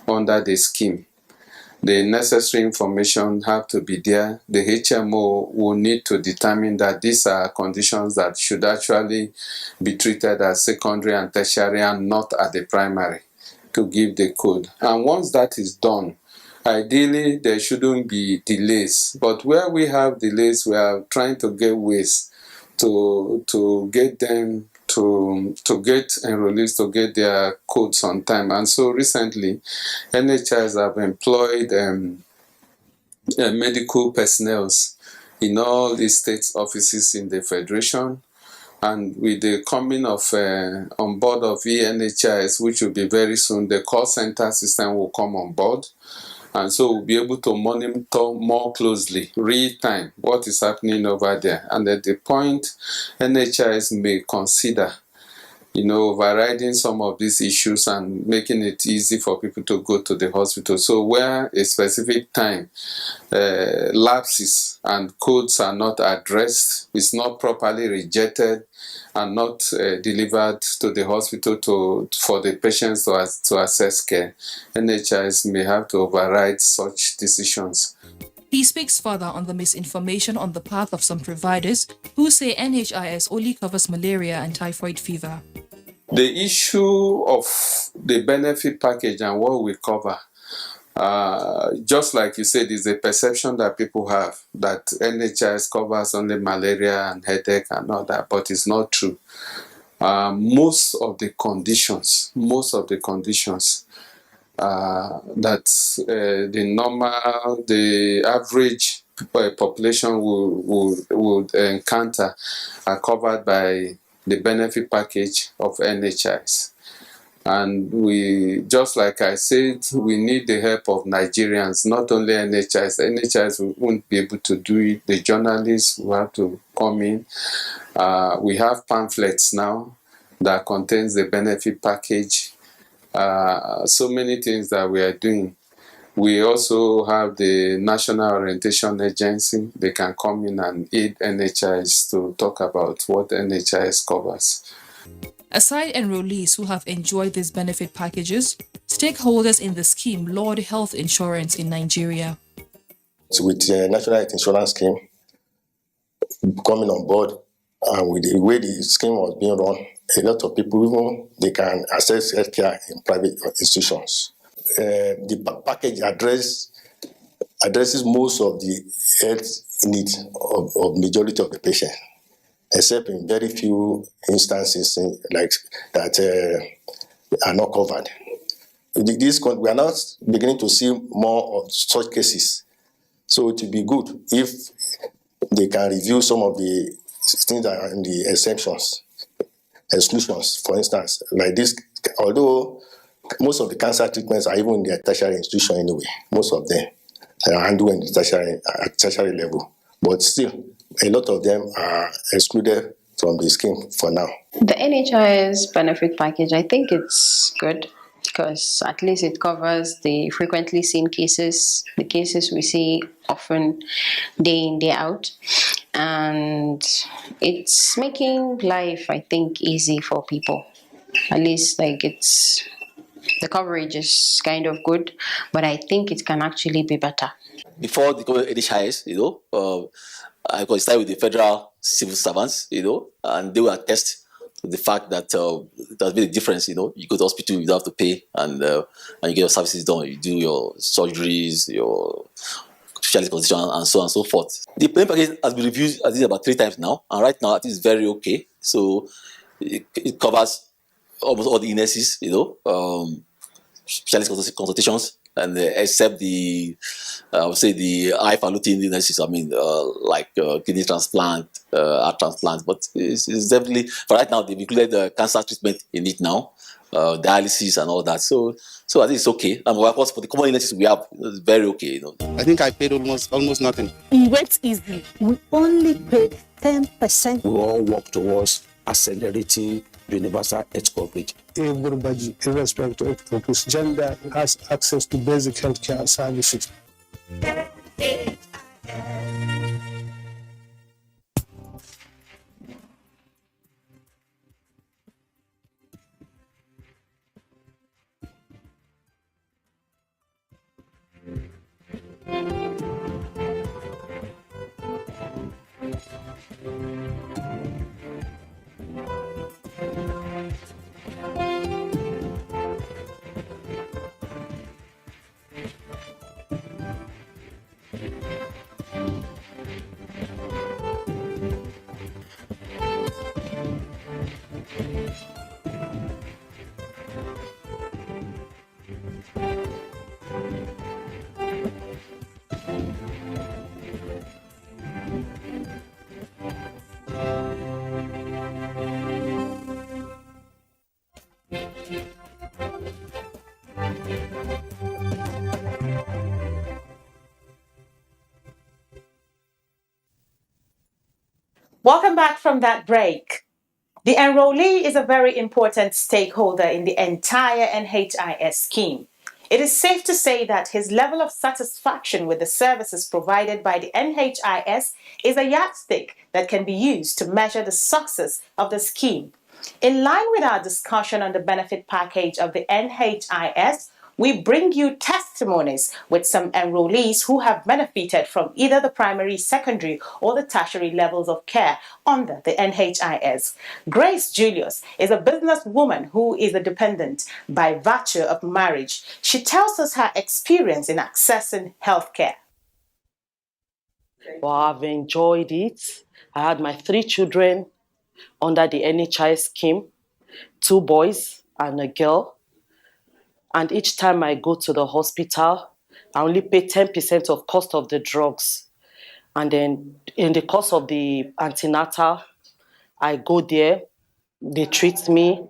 under the scheme. The necessary information have to be there. The HMO will need to determine that these are conditions that should actually be treated as secondary and tertiary and not at the primary, to give the code. And once that is done, ideally there shouldn't be delays. But where we have delays, we are trying to get ways to get them get enrollees to get their codes on time. And so recently, NHS have employed medical personnel in all the state offices in the federation. And with the coming of on board of ENHIS, which will be very soon, the call center system will come on board. And so we'll be able to monitor more closely, real time, what is happening over there. And at the point, NHIS may consider, overriding some of these issues and making it easy for people to go to the hospital. So where a specific time lapses and codes are not addressed, is not properly rejected, and not delivered to the hospital for the patients to access care, NHIS may have to override such decisions. He speaks further on the misinformation on the part of some providers who say NHIS only covers malaria and typhoid fever. The issue of the benefit package and what we cover, just like you said, is a perception that people have that NHIS covers only malaria and headache and all that, but it's not true. Most of the conditions that the average population would encounter are covered by the benefit package of NHIS. And we, just like I said, we need the help of Nigerians, not only NHIS. NHIS won't be able to do it. The journalists will have to come in. We have pamphlets now that contains the benefit package. So many things that we are doing. We also have the National Orientation Agency. They can come in and aid NHIS to talk about what NHIS covers. Aside enrollees who have enjoyed these benefit packages, stakeholders in the scheme laud health insurance in Nigeria. With the National Health Insurance Scheme coming on board, and with the way the scheme was being run, a lot of people, even they can access healthcare in private institutions. The package addresses most of the health needs of majority of the patient, except in very few instances like that are not covered. We are now beginning to see more of such cases. So it would be good if they can review some of the things that are in the exclusions, for instance, like this, although most of the cancer treatments are even in the tertiary institution anyway, most of them are handled in the tertiary level, but still, a lot of them are excluded from the scheme for now. The NHIS benefit package, I think it's good because at least it covers the frequently seen cases, the cases we see often day in, day out. And it's making life, I think, easy for people. At least, the coverage is kind of good, but I think it can actually be better. Before the NHIS, I coincided with the federal civil servants, and they will attest to the fact that there's been a difference. You go to the hospital, you don't have to pay, and you get your services done. You do your surgeries, your specialist condition, and so on and so forth. The payment package has been reviewed, I think, about 3 times now, and right now I think it's very okay. So it covers almost all the illnesses, specialist consultations, and except the, I would say the high-falutin illnesses. I mean, like kidney transplant, heart transplant. But it's definitely, for right now, they've included cancer treatment in it now, dialysis and all that. So I think it's okay. And of course, for the common illnesses we have, it's very okay. I think I paid almost nothing. It went easy. We only paid 10%. We all work towards accelerating universal health coverage. Everybody, irrespective of gender, has access to basic healthcare services. Welcome back from that break. The enrollee is a very important stakeholder in the entire NHIS scheme. It is safe to say that his level of satisfaction with the services provided by the NHIS is a yardstick that can be used to measure the success of the scheme. In line with our discussion on the benefit package of the NHIS, we bring you testimonies with some enrollees who have benefited from either the primary, secondary, or the tertiary levels of care under the NHIS. Grace Julius is a businesswoman who is a dependent by virtue of marriage. She tells us her experience in accessing healthcare. Well, I've enjoyed it. I had my 3 children under the NHI scheme, 2 boys and a girl. And each time I go to the hospital, I only pay 10% of cost of the drugs. And then in the course of the antenatal, I go there, they treat me,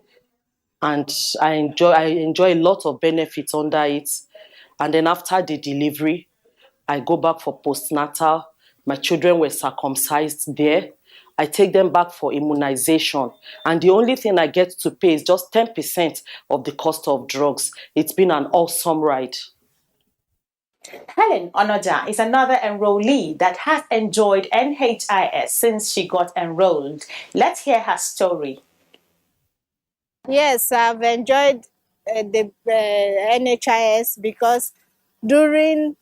and I enjoy a lot of benefits under it. And then after the delivery, I go back for postnatal. My children were circumcised there. I take them back for immunization. And the only thing I get to pay is just 10% of the cost of drugs. It's been an awesome ride. Helen Onoja is another enrollee that has enjoyed NHIS since she got enrolled. Let's hear her story. Yes, I've enjoyed the NHIS because during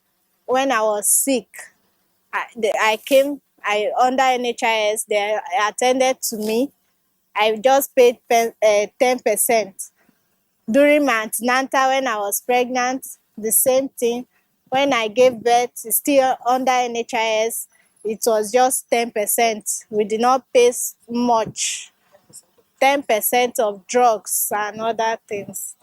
when I was sick, I came under NHIS. They attended to me. I just paid 10%. During my antenatal, when I was pregnant, the same thing. When I gave birth, still under NHIS, it was just 10%. We did not pay much. 10% of drugs and other things.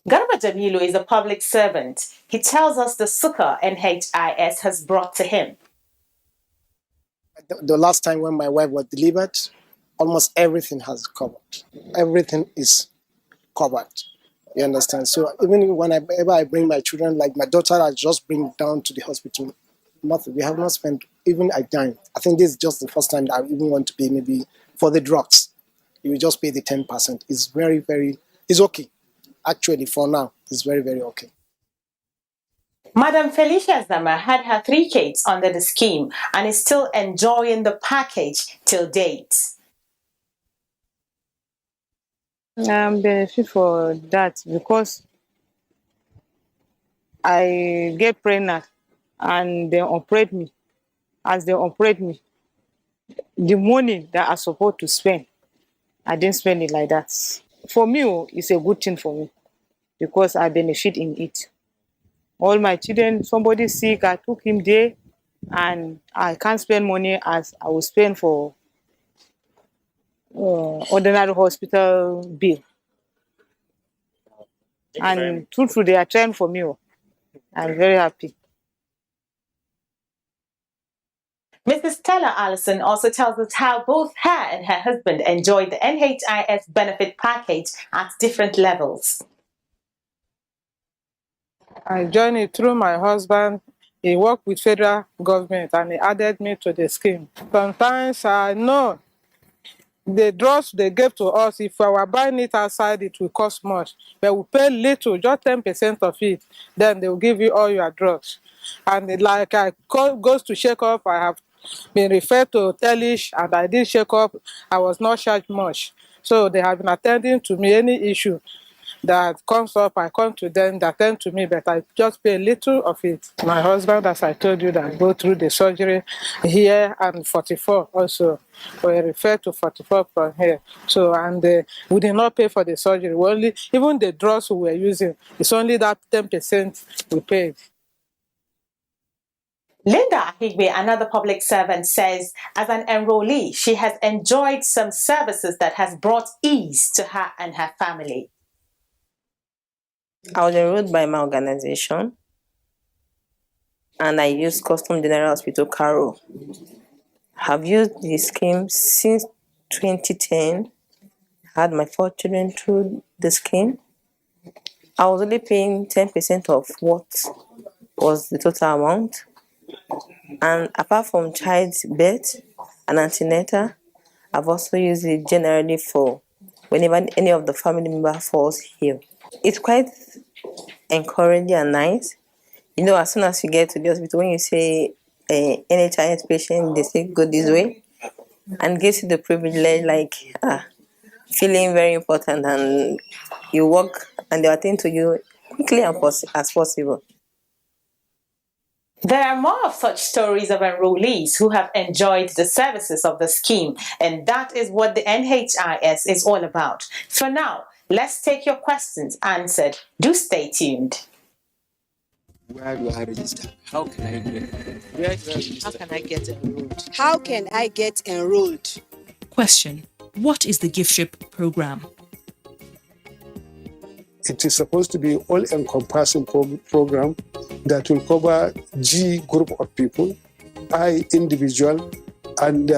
Garba Jamilu is a public servant. He tells us the succor NHIS has brought to him. The last time when my wife was delivered, almost everything has covered. Everything is covered. You understand? So even whenever I bring my children, like my daughter, I just bring down to the hospital. Nothing. We have not spent even a dime. I think this is just the first time that I even want to pay maybe for the drugs. You just pay the 10%. It's very, very, it's okay. Actually, for now, it's very, very okay. Madam Felicia Zama had her 3 kids under the scheme and is still enjoying the package till date. I'm benefit for that because I get pregnant and they operate me. As they operate me, the money that I supposed to spend, I didn't spend it like that. For me, it's a good thing for me because I benefit in it. All my children, somebody sick, I took him there and I can't spend money as I will spend for ordinary hospital bill. And truthfully, they are trying for me. I'm very happy. Mrs. Stella Allison also tells us how both her and her husband enjoyed the NHIS benefit package at different levels. I joined it through my husband. He worked with federal government and he added me to the scheme. Sometimes I know the drugs they gave to us, if we were buying it outside, it will cost much. But we pay little, just 10% of it. Then they will give you all your drugs. And like goes to check up, I have been referred to Telish and I did check up. I was not charged much. So they have been attending to me. Any issue that comes up, I come to them, they attend to me, but I just pay a little of it. My husband, as I told you, that go through the surgery here and 44 also. We referred to 44 from here. So, and we did not pay for the surgery. We only, even the drugs we were using, it's only that 10% we paid. Linda Ahigbe, another public servant, says as an enrollee, she has enjoyed some services that has brought ease to her and her family. I was enrolled by my organization and I used Custom General Hospital Caro. Have used the scheme since 2010. Had my 4 children through the scheme. I was only paying 10% of what was the total amount. And apart from childbirth and antenatal, I've also used it generally for whenever any of the family member falls ill. It's quite encouraging and nice. You know, as soon as you get to the hospital, when you say NHIS patient, they say go this way, and gives you the privilege like feeling very important, and you work and they attend to you quickly and as possible. There are more of such stories of enrollees who have enjoyed the services of the scheme, and that is what the NHIS is all about. For now, let's take your questions answered. Do stay tuned. Where do I register? How can I get? How can I get enrolled? How can I get enrolled? Question: what is the giftship program? It is supposed to be all-encompassing program that will cover G group of people, I individual, and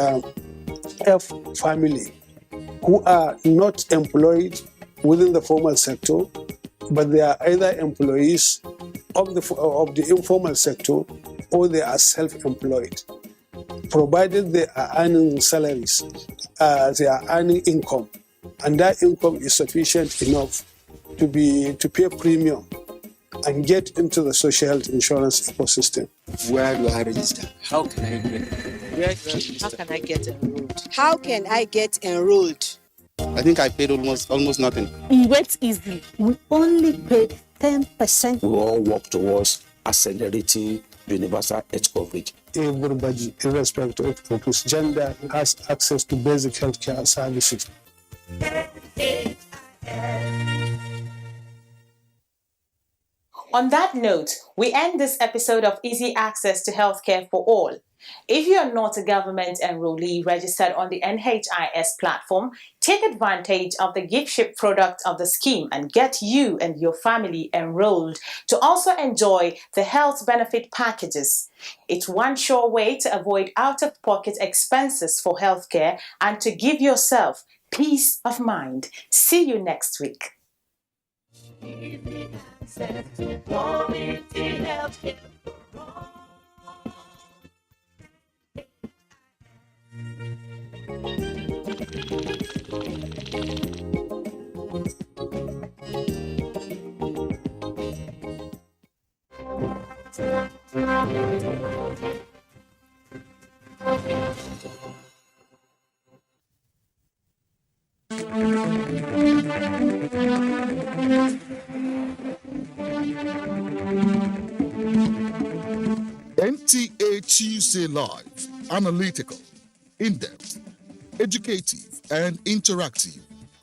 F family who are not employed within the formal sector, but they are either employees of the informal sector or they are self-employed. Provided they are earning salaries, they are earning income, and that income is sufficient enough to pay premium and get into the social health insurance ecosystem. Where do I register? How can I get? How can I get enrolled? How can I get enrolled? I think I paid almost nothing. We went easy. We only paid 10%. We all work towards accelerating universal health coverage. Everybody, irrespective of his gender, has access to basic healthcare services. On that note, we end this episode of Easy Access to Healthcare for All. If you are not a government enrollee registered on the NHIS platform, take advantage of the giftship product of the scheme and get you and your family enrolled to also enjoy the health benefit packages. It's one sure way to avoid out-of-pocket expenses for healthcare and to give yourself peace of mind. See you next week. Easy access to quality healthcare. NTA Tuesday Live, analytical, in-depth, educative, and interactive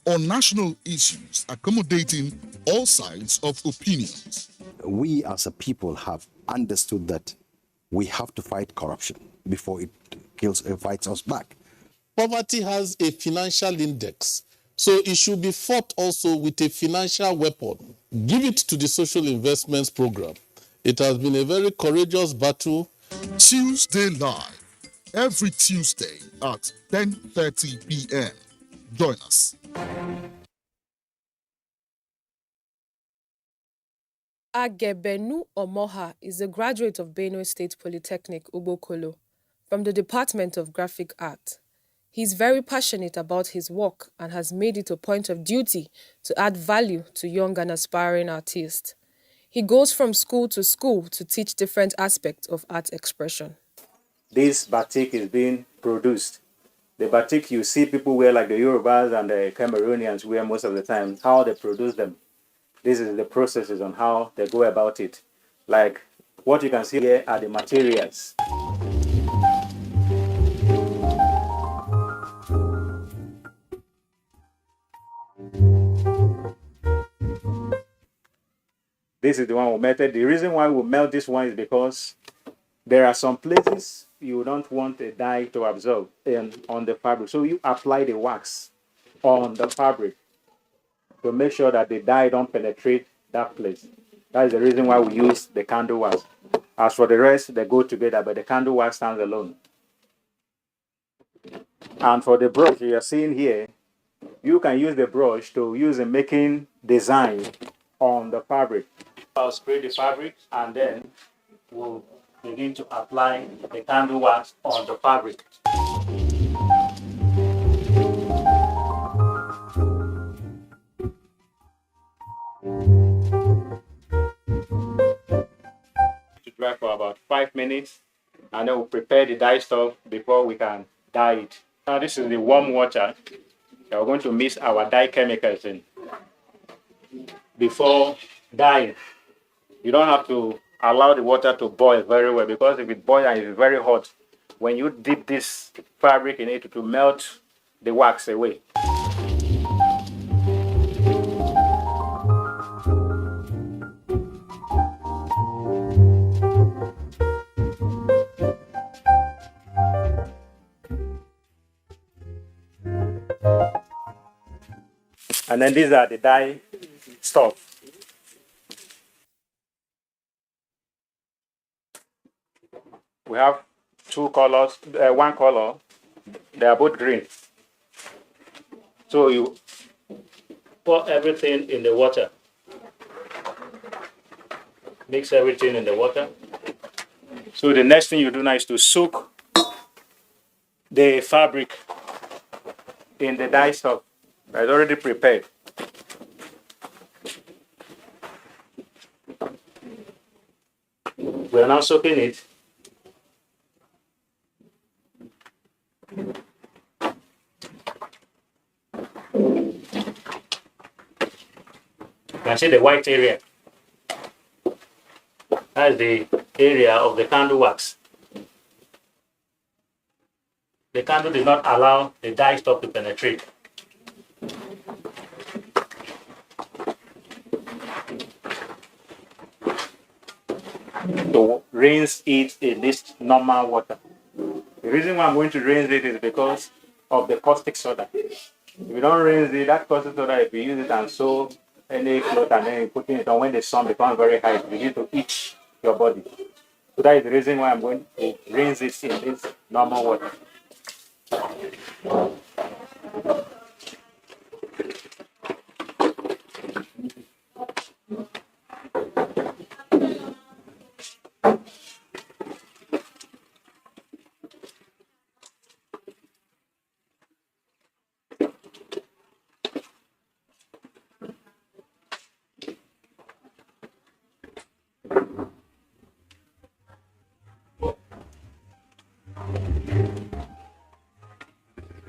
on national issues, accommodating all sides of opinions. We as a people have understood that we have to fight corruption before it fights us back. Poverty has a financial index, so it should be fought also with a financial weapon. Give it to the social investments program. It has been a very courageous battle. Tuesday Live, every Tuesday at 10:30 p.m. Join us. Agebenu Omoha is a graduate of Benue State Polytechnic, Ubokolo, from the Department of Graphic Art. He's very passionate about his work and has made it a point of duty to add value to young and aspiring artists. He goes from school to teach different aspects of art expression. This batik is being produced. The batik you see people wear, like the Yorubas and the Cameroonians wear most of the time, how they produce them. This is the processes on how they go about it. Like what you can see here are the materials. This is the one we melted. The reason why we melt this one is because there are some places you don't want the dye to absorb on the fabric. So you apply the wax on the fabric to make sure that the dye don't penetrate that place. That is the reason why we use the candle wax. As for the rest, they go together, but the candle wax stands alone. And for the brush you are seeing here, you can use the brush to use in making design on the fabric. I'll spray the fabric and then we'll begin to apply the candle wax on the fabric. To dry for about 5 minutes, and then we'll prepare the dye stuff before we can dye it. Now this is the warm water. We're going to mix our dye chemicals in before dyeing. You don't have to allow the water to boil very well, because if it boils and it's very hot, when you dip this fabric in it, it will melt the wax away. And then these are the dye stuff. We have two colors, one color. They are both green. So you pour everything in the water. Mix everything in the water. So the next thing you do now is to soak the fabric in the dye stuff that's already prepared. We are now soaking it. You can see the white area. That's the area of the candle wax. The candle did not allow the dye stuff to penetrate. To rinse it in this normal water. The reason why I'm going to rinse it is because of the caustic soda. If you don't rinse it, that caustic soda, if you use it and sew any cloth and then you put it on when the sun becomes very high, you begin to itch your body. So that is the reason why I'm going to rinse it in this normal water.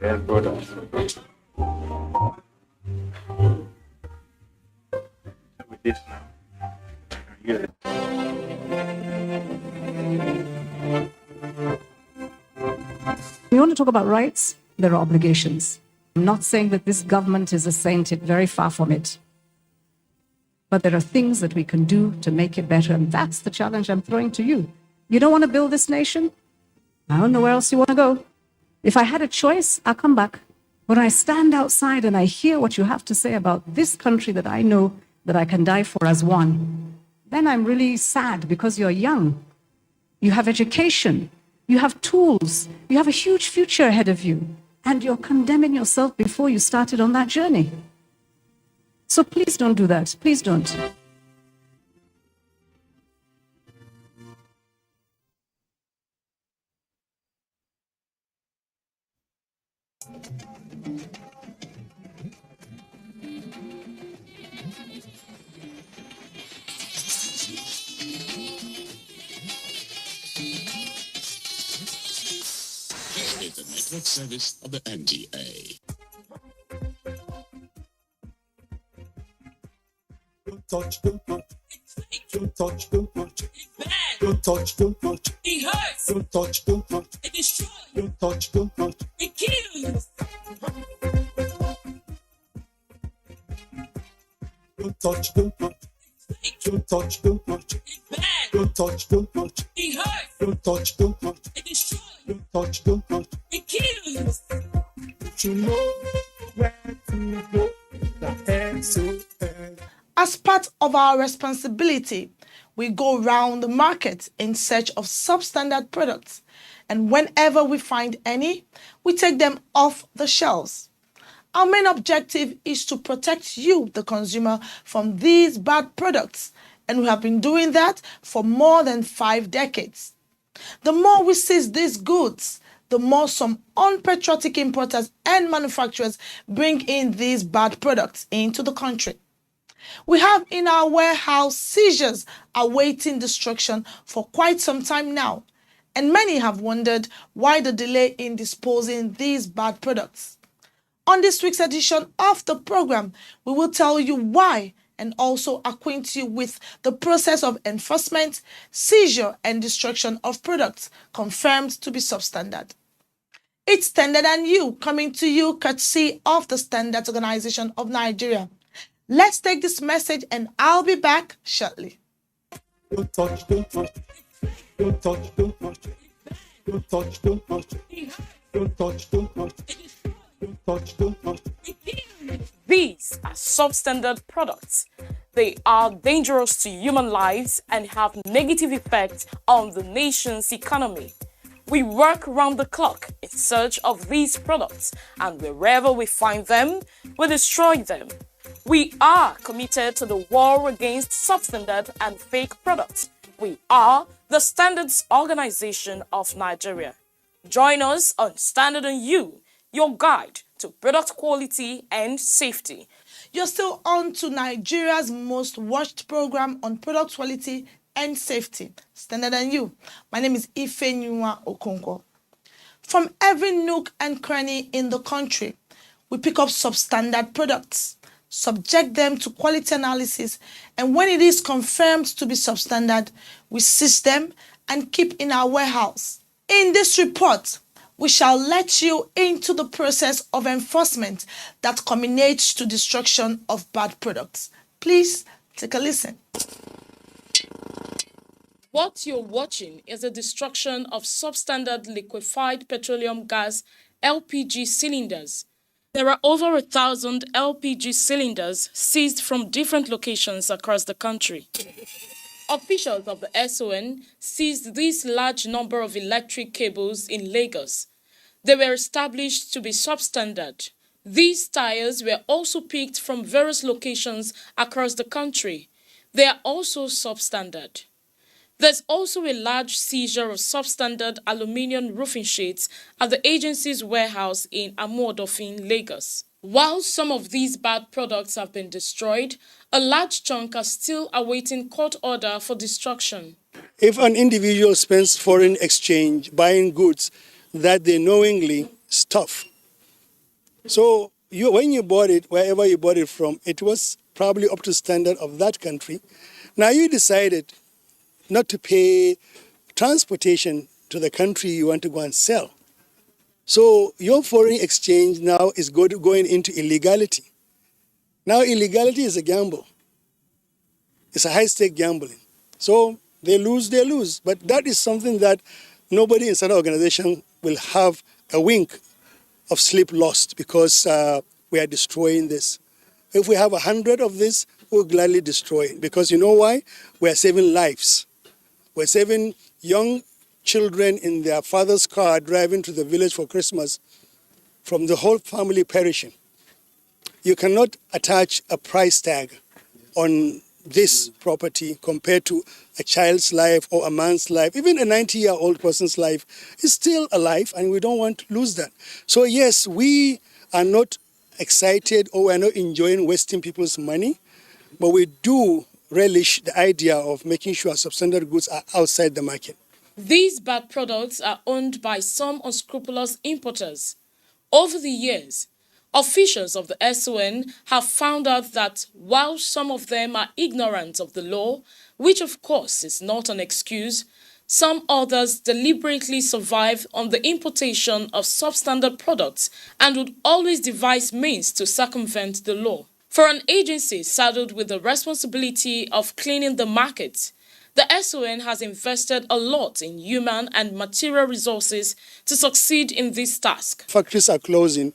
End product. With this now, use it. You want to talk about rights? There are obligations. I'm not saying that this government is a saint, very far from it. But there are things that we can do to make it better, and that's the challenge I'm throwing to you. You don't want to build this nation? I don't know where else you want to go. If I had a choice, I'll come back. When I stand outside and I hear what you have to say about this country that I know that I can die for as one, then I'm really sad because you're young. You have education. You have tools. You have a huge future ahead of you. And you're condemning yourself before you started on that journey. So please don't do that. Please don't. This is the network service of the NTA. Don't touch, don't touch. Don't touch, don't touch. Don't touch, don't touch. It hurts. Don't touch, don't touch. It destroys. Don't touch, don't touch. It kills. Don't touch, don't touch. Don't touch, don't touch. Don't touch, don't touch. It hurts. Don't touch, don't touch. It destroys. Don't touch, don't touch. It kills. You know where to go. The SOS. As part of our responsibility, we go round the market in search of substandard products, and whenever we find any, we take them off the shelves. Our main objective is to protect you, the consumer, from these bad products, and we have been doing that for more than 5 decades. The more we seize these goods, the more some unpatriotic importers and manufacturers bring in these bad products into the country. We have in our warehouse seizures awaiting destruction for quite some time now, and many have wondered why the delay in disposing these bad products. On this week's edition of the program, we will tell you why and also acquaint you with the process of enforcement, seizure, and destruction of products confirmed to be substandard. It's Standard and You, coming to you courtesy of the Standards Organization of Nigeria. Let's take this message and I'll be back shortly. Don't touch, don't touch. Don't touch, don't touch. Don't touch, don't touch. Don't touch, don't touch. Don't touch, don't touch. These are substandard products. They are dangerous to human lives and have negative effects on the nation's economy. We work round the clock in search of these products, and wherever we find them, we destroy them. We are committed to the war against substandard and fake products. We are the Standards Organization of Nigeria. Join us on Standard and You, your guide to product quality and safety. You're still on to Nigeria's most watched program on product quality and safety, Standard and You. My name is Ifenyua Okonkwo. From every nook and cranny in the country, we pick up substandard products, subject them to quality analysis, and when it is confirmed to be substandard, we seize them and keep in our warehouse. In this report, we shall let you into the process of enforcement that culminates to destruction of bad products. Please take a listen. What you're watching is the destruction of substandard liquefied petroleum gas LPG cylinders. There are over 1,000 LPG cylinders seized from different locations across the country. Officials of the SON seized this large number of electric cables in Lagos. They were established to be substandard. These tires were also picked from various locations across the country. They are also substandard. There's also a large seizure of substandard aluminium roofing sheets at the agency's warehouse in Amuodofin, Lagos. While some of these bad products have been destroyed, a large chunk are still awaiting court order for destruction. If an individual spends foreign exchange buying goods that they knowingly stuff, so when you bought it, wherever you bought it from, it was probably up to standard of that country. Now you decided not to pay transportation to the country you want to go and sell. So your foreign exchange now is going into illegality. Now illegality is a gamble. It's a high-stake gambling. So they lose. But that is something that nobody inside the organization will have a wink of sleep lost because we are destroying this. If we have 100 of this, we'll gladly destroy it. Because you know why? We are saving lives. We're saving young children in their father's car driving to the village for Christmas from the whole family perishing. You cannot attach a price tag on this property compared to a child's life or a man's life. Even a 90-year-old person's life is still alive, and we don't want to lose that. So yes, we are not excited or we're not enjoying wasting people's money, but we do relish the idea of making sure substandard goods are outside the market. These bad products are owned by some unscrupulous importers. Over the years, officials of the SON have found out that while some of them are ignorant of the law, which of course is not an excuse, some others deliberately survive on the importation of substandard products and would always devise means to circumvent the law. For an agency saddled with the responsibility of cleaning the market, the SON has invested a lot in human and material resources to succeed in this task. Factories are closing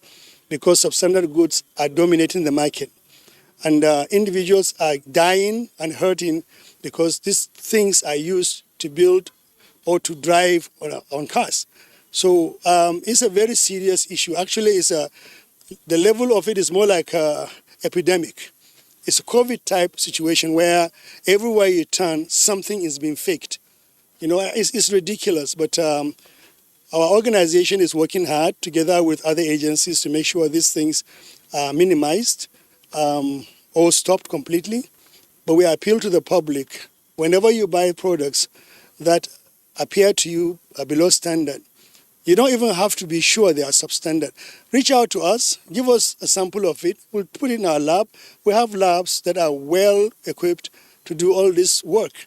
because substandard goods are dominating the market. And individuals are dying and hurting because these things are used to build or to drive on cars. So it's a very serious issue. Actually, the level of it is more like an epidemic. It's a COVID-type situation where everywhere you turn, something is being faked. It's ridiculous, but our organization is working hard together with other agencies to make sure these things are minimized or stopped completely. But we appeal to the public, whenever you buy products that appear to you below standard, you don't even have to be sure they are substandard. Reach out to us, give us a sample of it. We'll put it in our lab. We have labs that are well equipped to do all this work.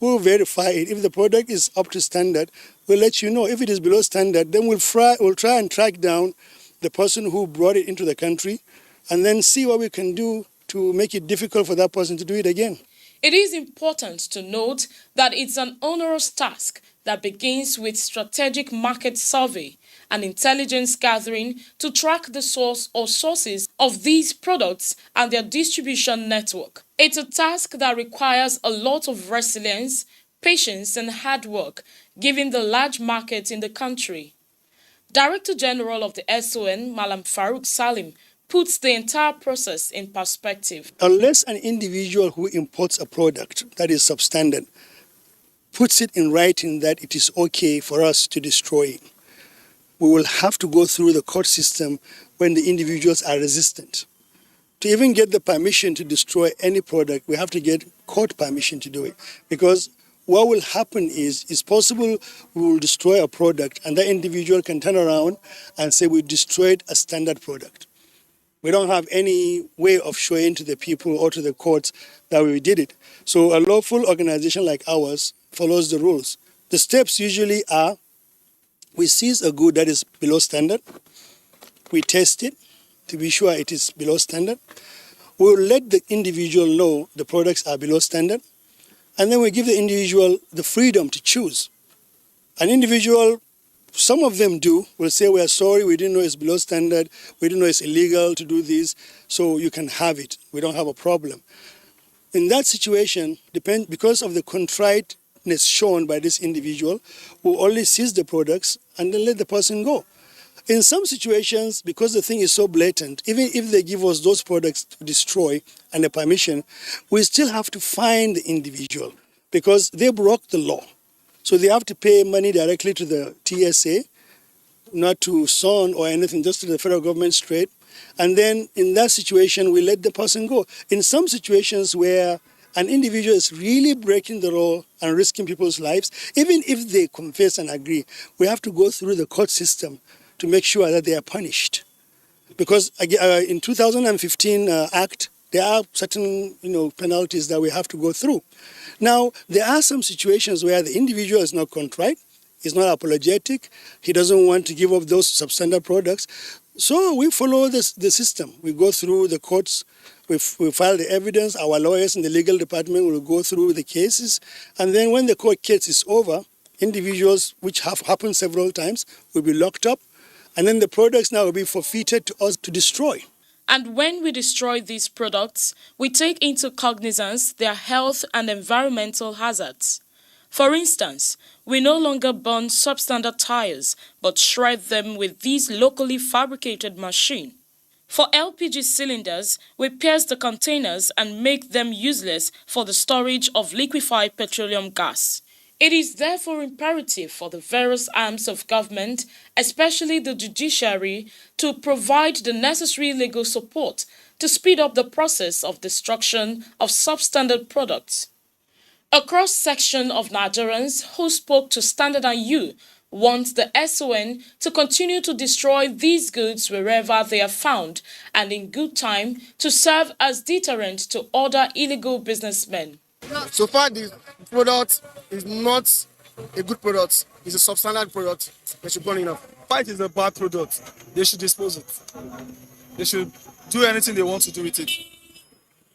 We'll verify it. If the product is up to standard, we'll let you know. If it is below standard, then we'll try and track down the person who brought it into the country and then see what we can do to make it difficult for that person to do it again. It is important to note that it's an onerous task that begins with strategic market survey and intelligence gathering to track the source or sources of these products and their distribution network. It's a task that requires a lot of resilience, patience and hard work, given the large market in the country. Director General of the SON, Malam Farouk Salim, puts the entire process in perspective. Unless an individual who imports a product that is substandard puts it in writing that it is okay for us to destroy it, we will have to go through the court system when the individuals are resistant. To even get the permission to destroy any product, we have to get court permission to do it. Because what will happen is, it's possible we will destroy a product and that individual can turn around and say we destroyed a standard product. We don't have any way of showing to the people or to the courts that we did it. So a lawful organization like ours follows the rules. The steps usually are, we seize a good that is below standard, we test it to be sure it is below standard, we'll let the individual know the products are below standard, and then we give the individual the freedom to choose. An individual, some of them will say, we are sorry, we didn't know it's below standard, we didn't know it's illegal to do this, so you can have it, we don't have a problem. In that situation, because of the contriteness shown by this individual, we'll only seize the products and then let the person go. In some situations, because the thing is so blatant, even if they give us those products to destroy and a permission, we still have to fine the individual because they broke the law. So they have to pay money directly to the TSA, not to SON or anything, just to the federal government straight. And then in that situation, we let the person go. In some situations where an individual is really breaking the law and risking people's lives, even if they confess and agree, we have to go through the court system to make sure that they are punished. Because in 2015 Act, there are certain penalties that we have to go through. Now, there are some situations where the individual is not contrite, he's not apologetic, he doesn't want to give up those substandard products. So we follow the system. We go through the courts, we file the evidence, our lawyers in the legal department will go through the cases, and then when the court case is over, individuals, which have happened several times, will be locked up, and then the products now will be forfeited to us to destroy. And when we destroy these products, we take into cognizance their health and environmental hazards. For instance, we no longer burn substandard tires, but shred them with these locally fabricated machines. For LPG cylinders, we pierce the containers and make them useless for the storage of liquefied petroleum gas. It is therefore imperative for the various arms of government, especially the judiciary, to provide the necessary legal support to speed up the process of destruction of substandard products. A cross-section of Nigerians who spoke to Standard & You want the SON to continue to destroy these goods wherever they are found and in good time to serve as deterrent to other illegal businessmen. So far, the product is not a good product. It's a substandard product. They should burn it off. Fight is a bad product. They should dispose it. They should do anything they want to do with it.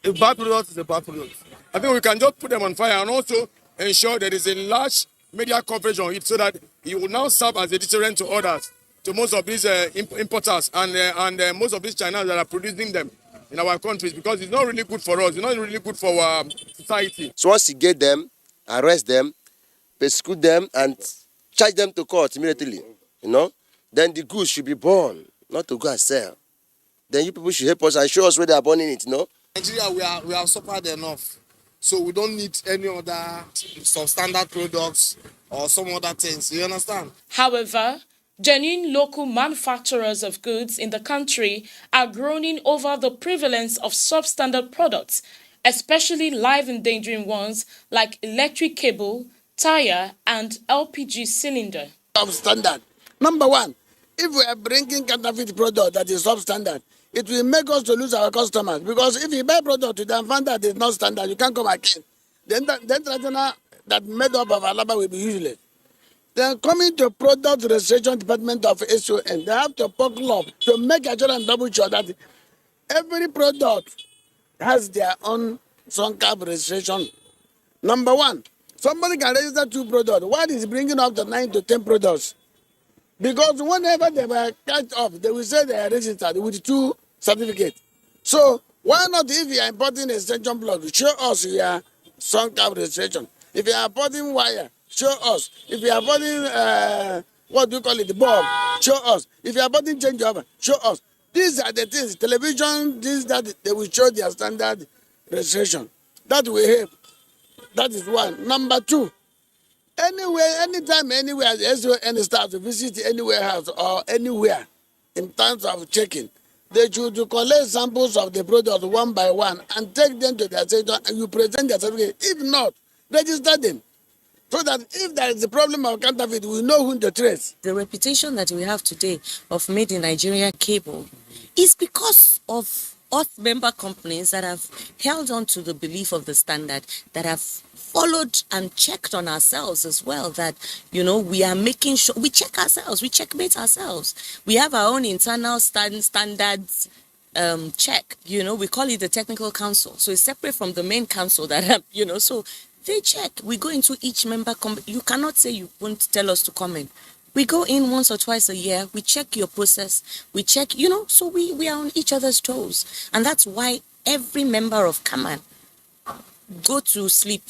A bad product is a bad product. I think we can just put them on fire and also ensure there is a large media coverage on it so that it will now serve as a deterrent to others, to most of these importers and most of these Chinese that are producing them in our countries, because it's not really good for us. It's not really good for our society. So once you get them, arrest them, persecute them, and charge them to court immediately, then the goods should be burned, not to go and sell. Then you people should help us and show us where they are burning it, Nigeria, we have suffered enough. So we don't need any other substandard products or some other things. You understand? However, genuine local manufacturers of goods in the country are groaning over the prevalence of substandard products, especially life-endangering ones like electric cable, tire, and LPG cylinder. Substandard. Number one, if we are bringing counterfeit product that is substandard, it will make us to lose our customers, because if you buy product to them find that it's not standard, you can't come again. Then traditional that made up of Alaba will be useless. Then coming to product registration department of SON, they have to buckle up to make sure and double sure that every product has their own SONCAP registration. Number one, somebody can register 2 products. One is bringing up to 9 to 10 products. Because whenever they were catch up, they will say they are registered with 2 certificates. So why not, if you are importing a extension plug, show us your SONCAP registration. If you are importing wire, show us. If you are importing, what do you call it, the bulb, show us. If you are importing changeover, show us. These are the things, television, this, that, they will show their standard registration. That will help. That is one. Number 2, anywhere, anytime, anywhere, the SON starts to visit any warehouse or anywhere in terms of checking, they should collect samples of the product one by one and take them to their section, and you present their certificate. If not, register them, so that if there is a problem of counterfeit, we know who to trace. The reputation that we have today of Made in Nigeria cable is because of us member companies that have held on to the belief of the standard, that have followed and checked on ourselves as well, that, you know, we are making sure, we check ourselves, we checkmate ourselves. We have our own internal standards check, you know, we call it the technical council. So it's separate from the main council that have, you know, so they check. We go into each member company. You cannot say you won't tell us to come in. We go in once or twice a year. We check your process. We check, you know, so we are on each other's toes. And that's why every member of Kaman go to sleep.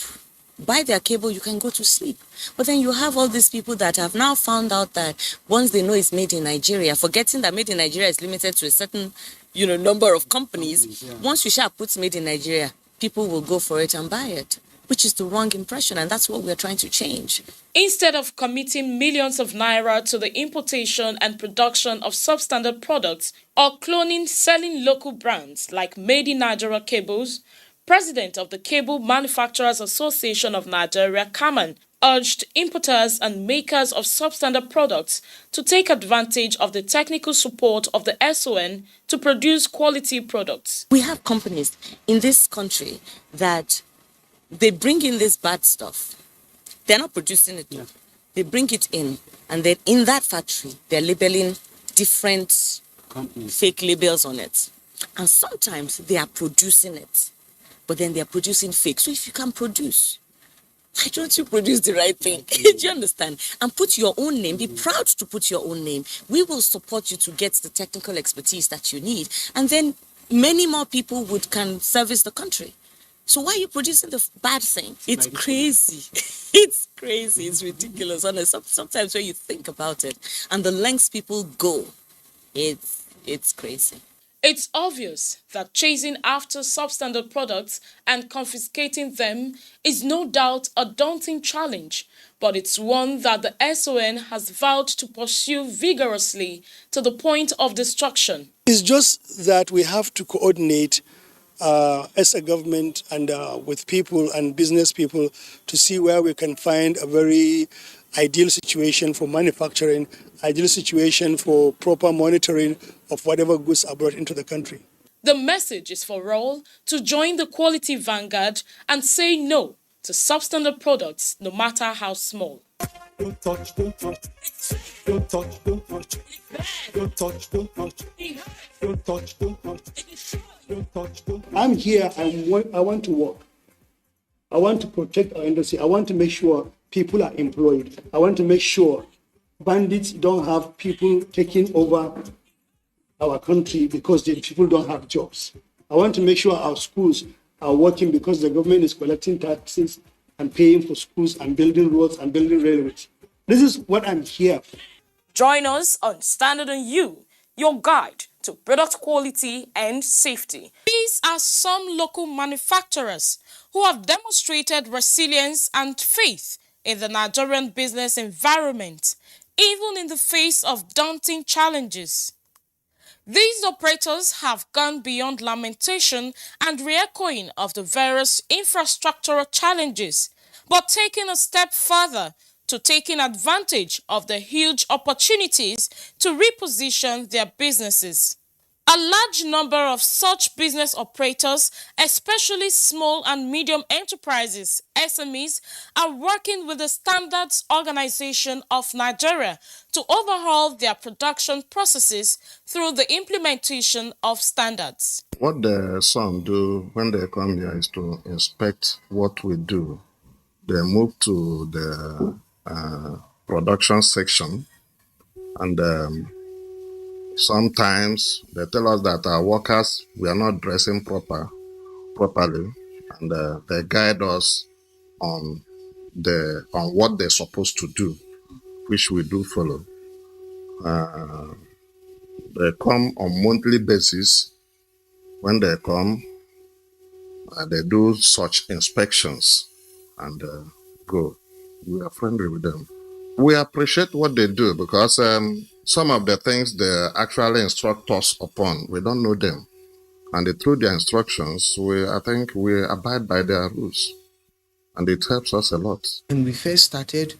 Buy their cable, you can go to sleep. But then you have all these people that have now found out that once they know it's made in Nigeria, forgetting that made in Nigeria is limited to a certain, you know, number of companies. Yeah. Once you shall put made in Nigeria, people will go for it and buy it, which is the wrong impression, and that's what we're trying to change. Instead of committing millions of naira to the importation and production of substandard products or cloning selling local brands like Made in Nigeria cables, President of the Cable Manufacturers Association of Nigeria, Kaman, urged importers and makers of substandard products to take advantage of the technical support of the SON to produce quality products. We have companies in this country that they bring in this bad stuff. They're not producing it. Yeah. They bring it in, and then in that factory, they're labeling different fake labels on it. And sometimes they are producing it, but then they're producing fake. So if you can produce, why don't you produce the right thing? Do you understand? And put your own name. Be proud to put your own name. We will support you to get the technical expertise that you need. And then many more people can service the country. So why are you producing the bad thing? It's crazy. It's crazy. It's ridiculous. Honestly, sometimes when you think about it and the lengths people go, it's crazy. It's obvious that chasing after substandard products and confiscating them is no doubt a daunting challenge, but it's one that the SON has vowed to pursue vigorously to the point of destruction. It's just that we have to coordinate as a government and with people and business people to see where we can find a very ideal situation for manufacturing, ideal situation for proper monitoring of whatever goods are brought into the country. The message is for all to join the quality vanguard and say no to substandard products, no matter how small. Don't touch, don't touch. Don't touch, don't touch. Don't touch, don't touch. Don't touch, don't touch. Don't touch, don't touch. I'm here, I want to work. I want to protect our industry. I want to make sure people are employed. I want to make sure bandits don't have people taking over our country because the people don't have jobs. I want to make sure our schools are working because the government is collecting taxes and paying for schools and building roads and building railways. This is what I'm here for. Join us on Standard on You, your guide to product quality and safety. These are some local manufacturers who have demonstrated resilience and faith in the Nigerian business environment, even in the face of daunting challenges. These operators have gone beyond lamentation and re-echoing of the various infrastructural challenges, but taken a step further to taking advantage of the huge opportunities to reposition their businesses. A large number of such business operators, especially small and medium enterprises, SMEs, are working with the Standards Organization of Nigeria to overhaul their production processes through the implementation of standards. What the some do when they come here is to inspect what we do. They move to the production section, and sometimes they tell us that our workers, we are not dressing properly, and they guide us on what they're supposed to do, which we do follow. They come on monthly basis. When they come, they do such inspections and go. We are friendly with them. We appreciate what they do because some of the things they actually instruct us upon, we don't know them. And through their instructions, I think we abide by their rules. And it helps us a lot. When we first started,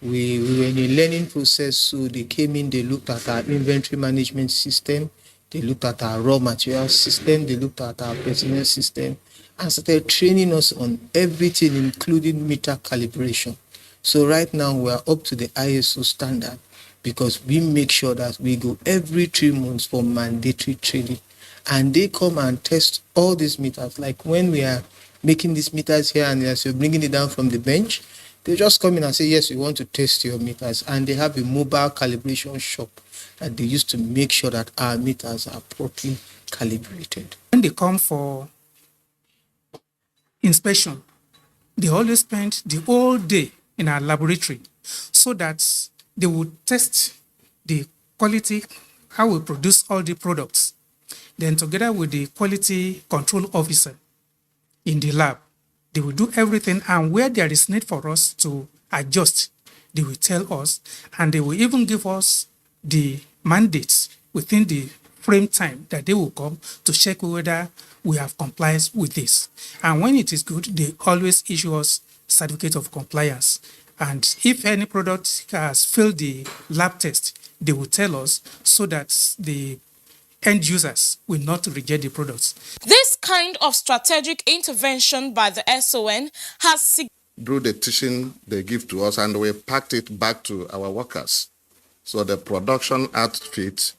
we were in a learning process. So they came in, they looked at our inventory management system, they looked at our raw material system, they looked at our personnel system, and started training us on everything, including meter calibration. So right now we are up to the ISO standard because we make sure that we go every 3 months for mandatory training. And they come and test all these meters. Like when we are making these meters here and there, so bringing it down from the bench, they just come in and say, yes, we want to test your meters. And they have a mobile calibration shop that they use to make sure that our meters are properly calibrated. When they come for inspection, they always spend the whole day in our laboratory so that they would test the quality, how we produce all the products. Then together with the quality control officer in the lab, they will do everything, and where there is need for us to adjust, they will tell us, and they will even give us the mandates within the frame time that they will come to check whether we have complied with this. And when it is good, they always issue us certificate of compliance. And if any product has failed the lab test, they will tell us so that the end users will not reject the products. This kind of strategic intervention by the SON has do the teaching they give to us, and we packed it back to our workers. So the production output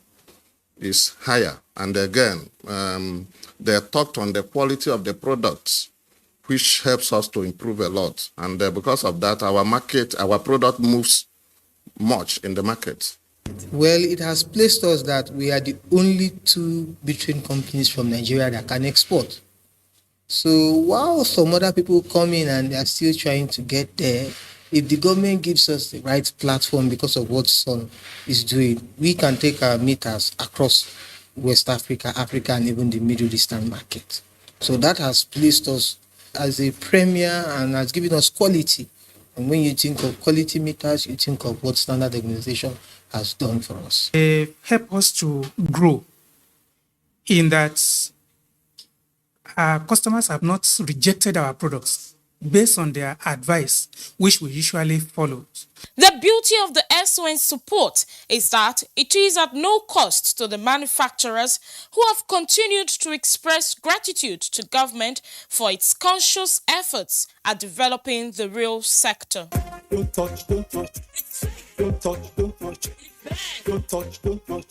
is higher. And again, they talked on the quality of the products, which helps us to improve a lot. And because of that, our product moves much in the market. Well, it has placed us that we are the only 2 between companies from Nigeria that can export. So while some other people come in and they are still trying to get there, if the government gives us the right platform because of what Sun is doing, we can take our meters across West Africa, Africa, and even the Middle Eastern market. So that has placed us as a premier and has given us quality. And when you think of quality meters, you think of what Standard Organization has done for us. They help us to grow in that our customers have not rejected our products based on their advice, which we usually follow. The beauty of the SON's support is that it is at no cost to the manufacturers who have continued to express gratitude to government for its conscious efforts at developing the real sector. Don't touch, don't touch. Don't touch, don't touch. Don't touch, don't touch.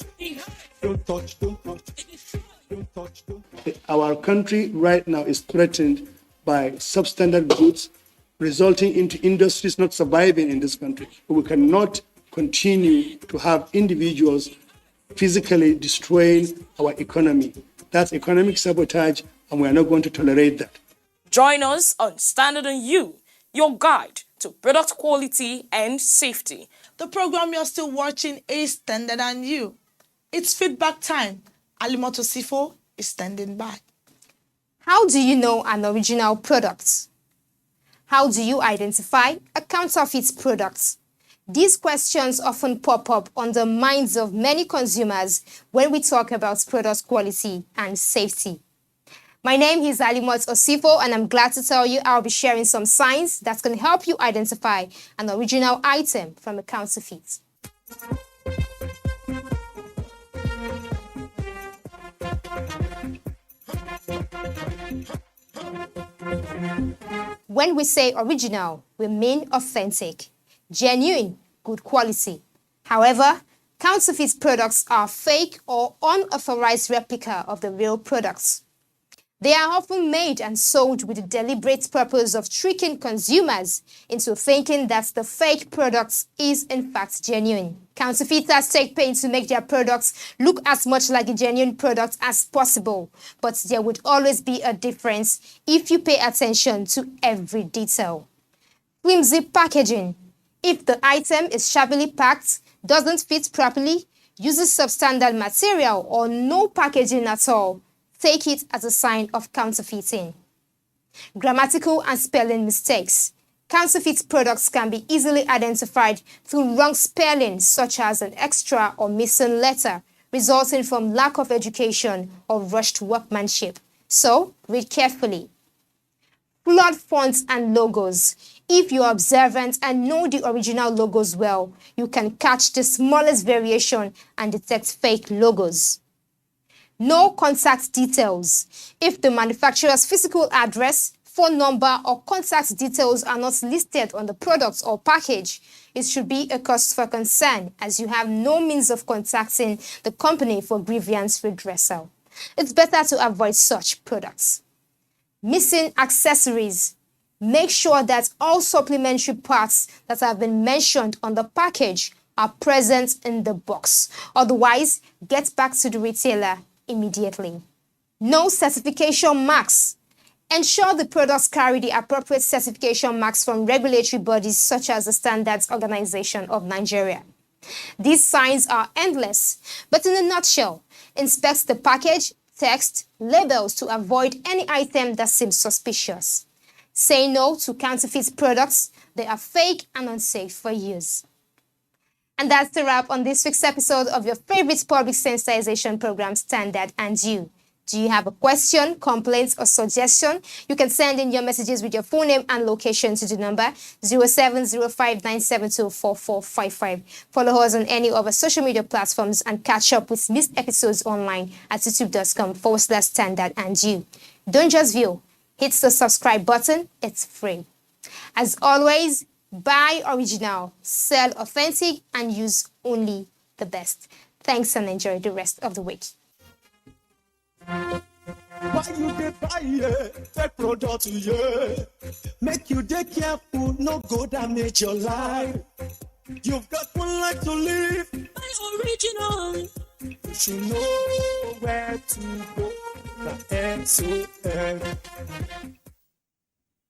Don't touch, don't touch. Don't touch, don't touch. Our country right now is threatened by substandard goods, resulting into industries not surviving in this country. We cannot continue to have individuals physically destroying our economy. That's economic sabotage, and we are not going to tolerate that. Join us on Standard on You, your guide to product quality and safety. The program you're still watching is Standard on You. It's feedback time. Alimoto Sifo is standing by. How do you know an original product? How do you identify a counterfeit product? These questions often pop up on the minds of many consumers when we talk about product quality and safety. My name is Alimot Osifo, and I'm glad to tell you I'll be sharing some signs that can help you identify an original item from a counterfeit. When we say original, we mean authentic, genuine, good quality. However, counterfeit products are fake or unauthorized replica of the real products. They are often made and sold with the deliberate purpose of tricking consumers into thinking that the fake product is in fact genuine. Counterfeiters take pains to make their products look as much like a genuine product as possible, but there would always be a difference if you pay attention to every detail. Flimsy packaging. If the item is shabbily packed, doesn't fit properly, uses substandard material, or no packaging at all, take it as a sign of counterfeiting. Grammatical and spelling mistakes. Counterfeit products can be easily identified through wrong spelling, such as an extra or missing letter, resulting from lack of education or rushed workmanship. So, read carefully. Flawed fonts and logos. If you are observant and know the original logos well, you can catch the smallest variation and detect fake logos. No contact details. If the manufacturer's physical address, phone number, or contact details are not listed on the product or package, it should be a cause for concern, as you have no means of contacting the company for grievance redressal. It's better to avoid such products. Missing accessories. Make sure that all supplementary parts that have been mentioned on the package are present in the box. Otherwise, get back to the retailer immediately. No certification marks. Ensure the products carry the appropriate certification marks from regulatory bodies such as the Standards Organization of Nigeria. These signs are endless, but in a nutshell, inspect the package, text, labels to avoid any item that seems suspicious. Say no to counterfeit products. They are fake and unsafe for use. And that's the wrap on this week's episode of your favorite public sensitization program, Standard and You. Do you have a question, complaint, or suggestion? You can send in your messages with your full name and location to the number 0705-972-4455. Follow us on any of our social media platforms and catch up with missed episodes online at youtube.com/Standard and You. Don't just view, hit the subscribe button, it's free. As always, buy original, sell authentic, and use only the best. Thanks and enjoy the rest of the week. Why you dey buy take product make you dey careful, no go damage your life. You've got one life to live. Buy original. You should know where to go.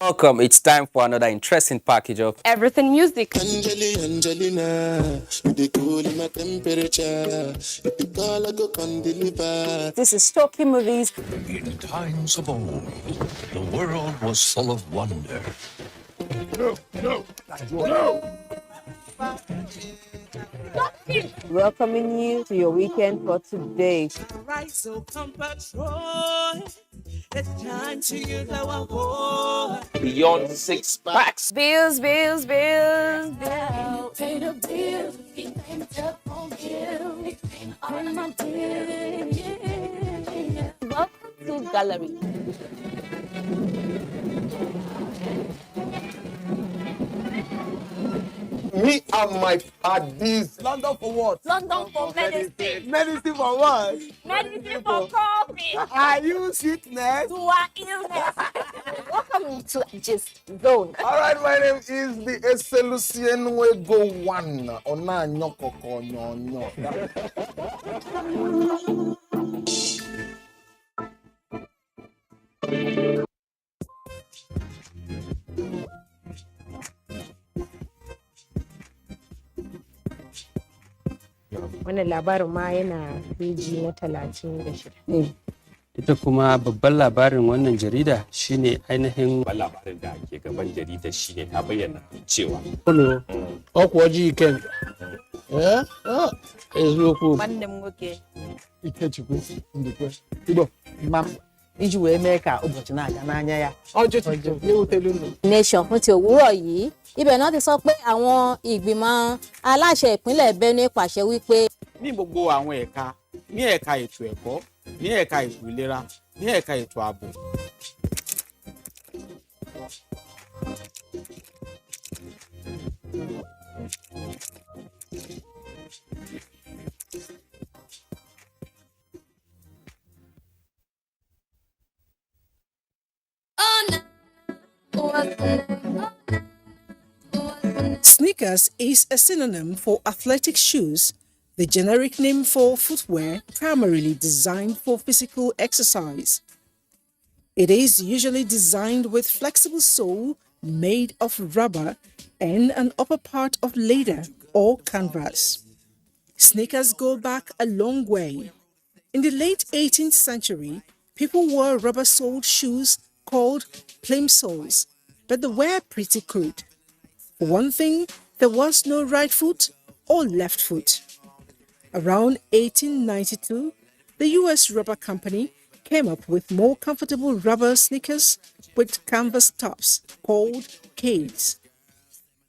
Welcome. It's time for another interesting package of Everything Music. Angelina, you dey cool in my temperature. If you call, I go come deliver. This is Stocky Movies. In times of old, the world was full of wonder. No. Welcoming you to your weekend for today. Right, so come patrol. It's time to use our boy. Beyond 6 packs. Bills. Pay the bills. Keep things up on you. On my bill. Welcome to Gallery. Me and my paddies. London for what? London for medicine. Medicine for what? Medicine for coffee. Are you sickness? To our illness. Welcome to Gist Zone. All right, my name is the Eselusien Wego One. Ona nyokoko nyonyo. Wannan labarin ma yana peji na 36. Ita kuma babban labarin wannan jarida shine ainihin labarin da ke gaban jarida shine ta bayyana cewa Hello. Ọkwa ọjị ikem. Eziokwu. Nwanne m nwoke. Ikechukwu ndukwe. Igbo. Mam. Iji wee mee ka ụbọchị na-aga n'anya ya. Ọjọ́ ewutelu unu. Nation fún ti òwúrọ̀ yìí ibẹ̀ náà ti sọ pé àwọn ìgbìmọ̀ aláṣẹ ìpínlẹ̀ Benue pàṣẹ wípé. Ní gbogbo àwọn ẹ̀ka, ní ẹ̀ka ètò ẹ̀kọ́, ní ẹ̀ka ètò ìlera, ní ẹ̀ka ètò ààbò. Sneakers is a synonym for athletic shoes, the generic name for footwear primarily designed for physical exercise. It is usually designed with flexible sole made of rubber and an upper part of leather or canvas. Sneakers go back a long way. In the late 18th century, people wore rubber-soled shoes called plimsolls, but they were pretty crude. For one thing, there was no right foot or left foot. Around 1892, the US Rubber Company came up with more comfortable rubber sneakers with canvas tops called K's.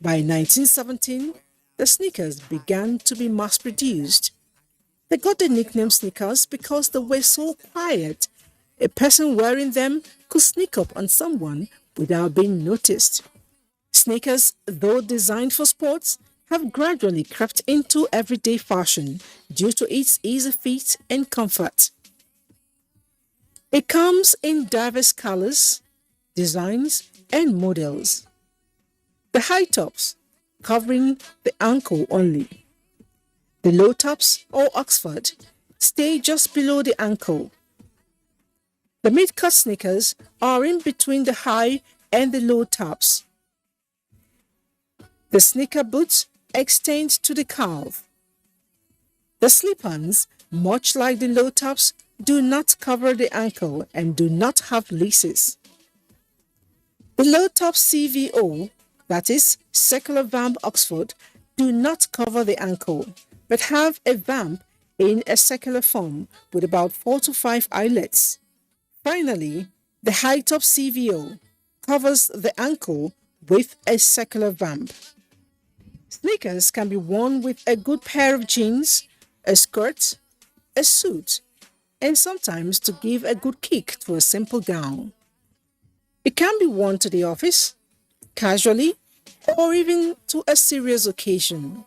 By 1917, the sneakers began to be mass-produced. They got the nickname sneakers because they were so quiet. A person wearing them could sneak up on someone without being noticed. Sneakers, though designed for sports, have gradually crept into everyday fashion due to its easy fit and comfort. It comes in diverse colors, designs, and models. The high tops, covering the ankle only. The low tops, or Oxford, stay just below the ankle. The mid-cut sneakers are in between the high and the low tops. The sneaker boots extend to the calf. The slip-ons, much like the low tops, do not cover the ankle and do not have laces. The low top CVO, that is, circular vamp Oxford, do not cover the ankle, but have a vamp in a circular form with about 4 to 5 eyelets. Finally, the high top CVO covers the ankle with a circular vamp. Sneakers can be worn with a good pair of jeans, a skirt, a suit, and sometimes to give a good kick to a simple gown. It can be worn to the office, casually, or even to a serious occasion.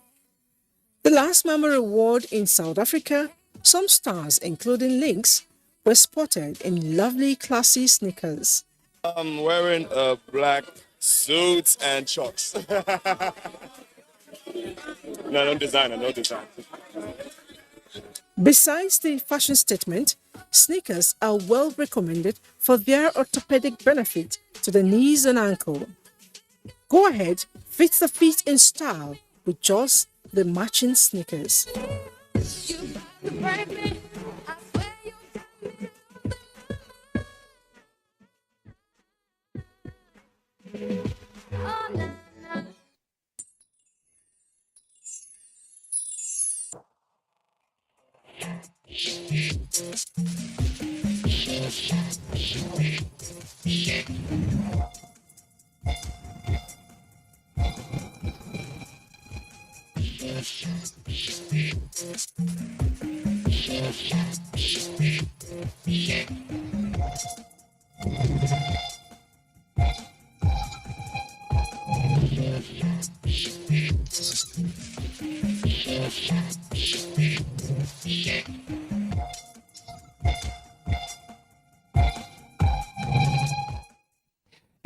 The last Mama Award in South Africa, some stars, including Lynx, were spotted in lovely, classy sneakers. I'm wearing a black suit and shorts. No design. Besides the fashion statement, sneakers are well recommended for their orthopedic benefit to the knees and ankle. Go ahead, fit the feet in style with just the matching sneakers.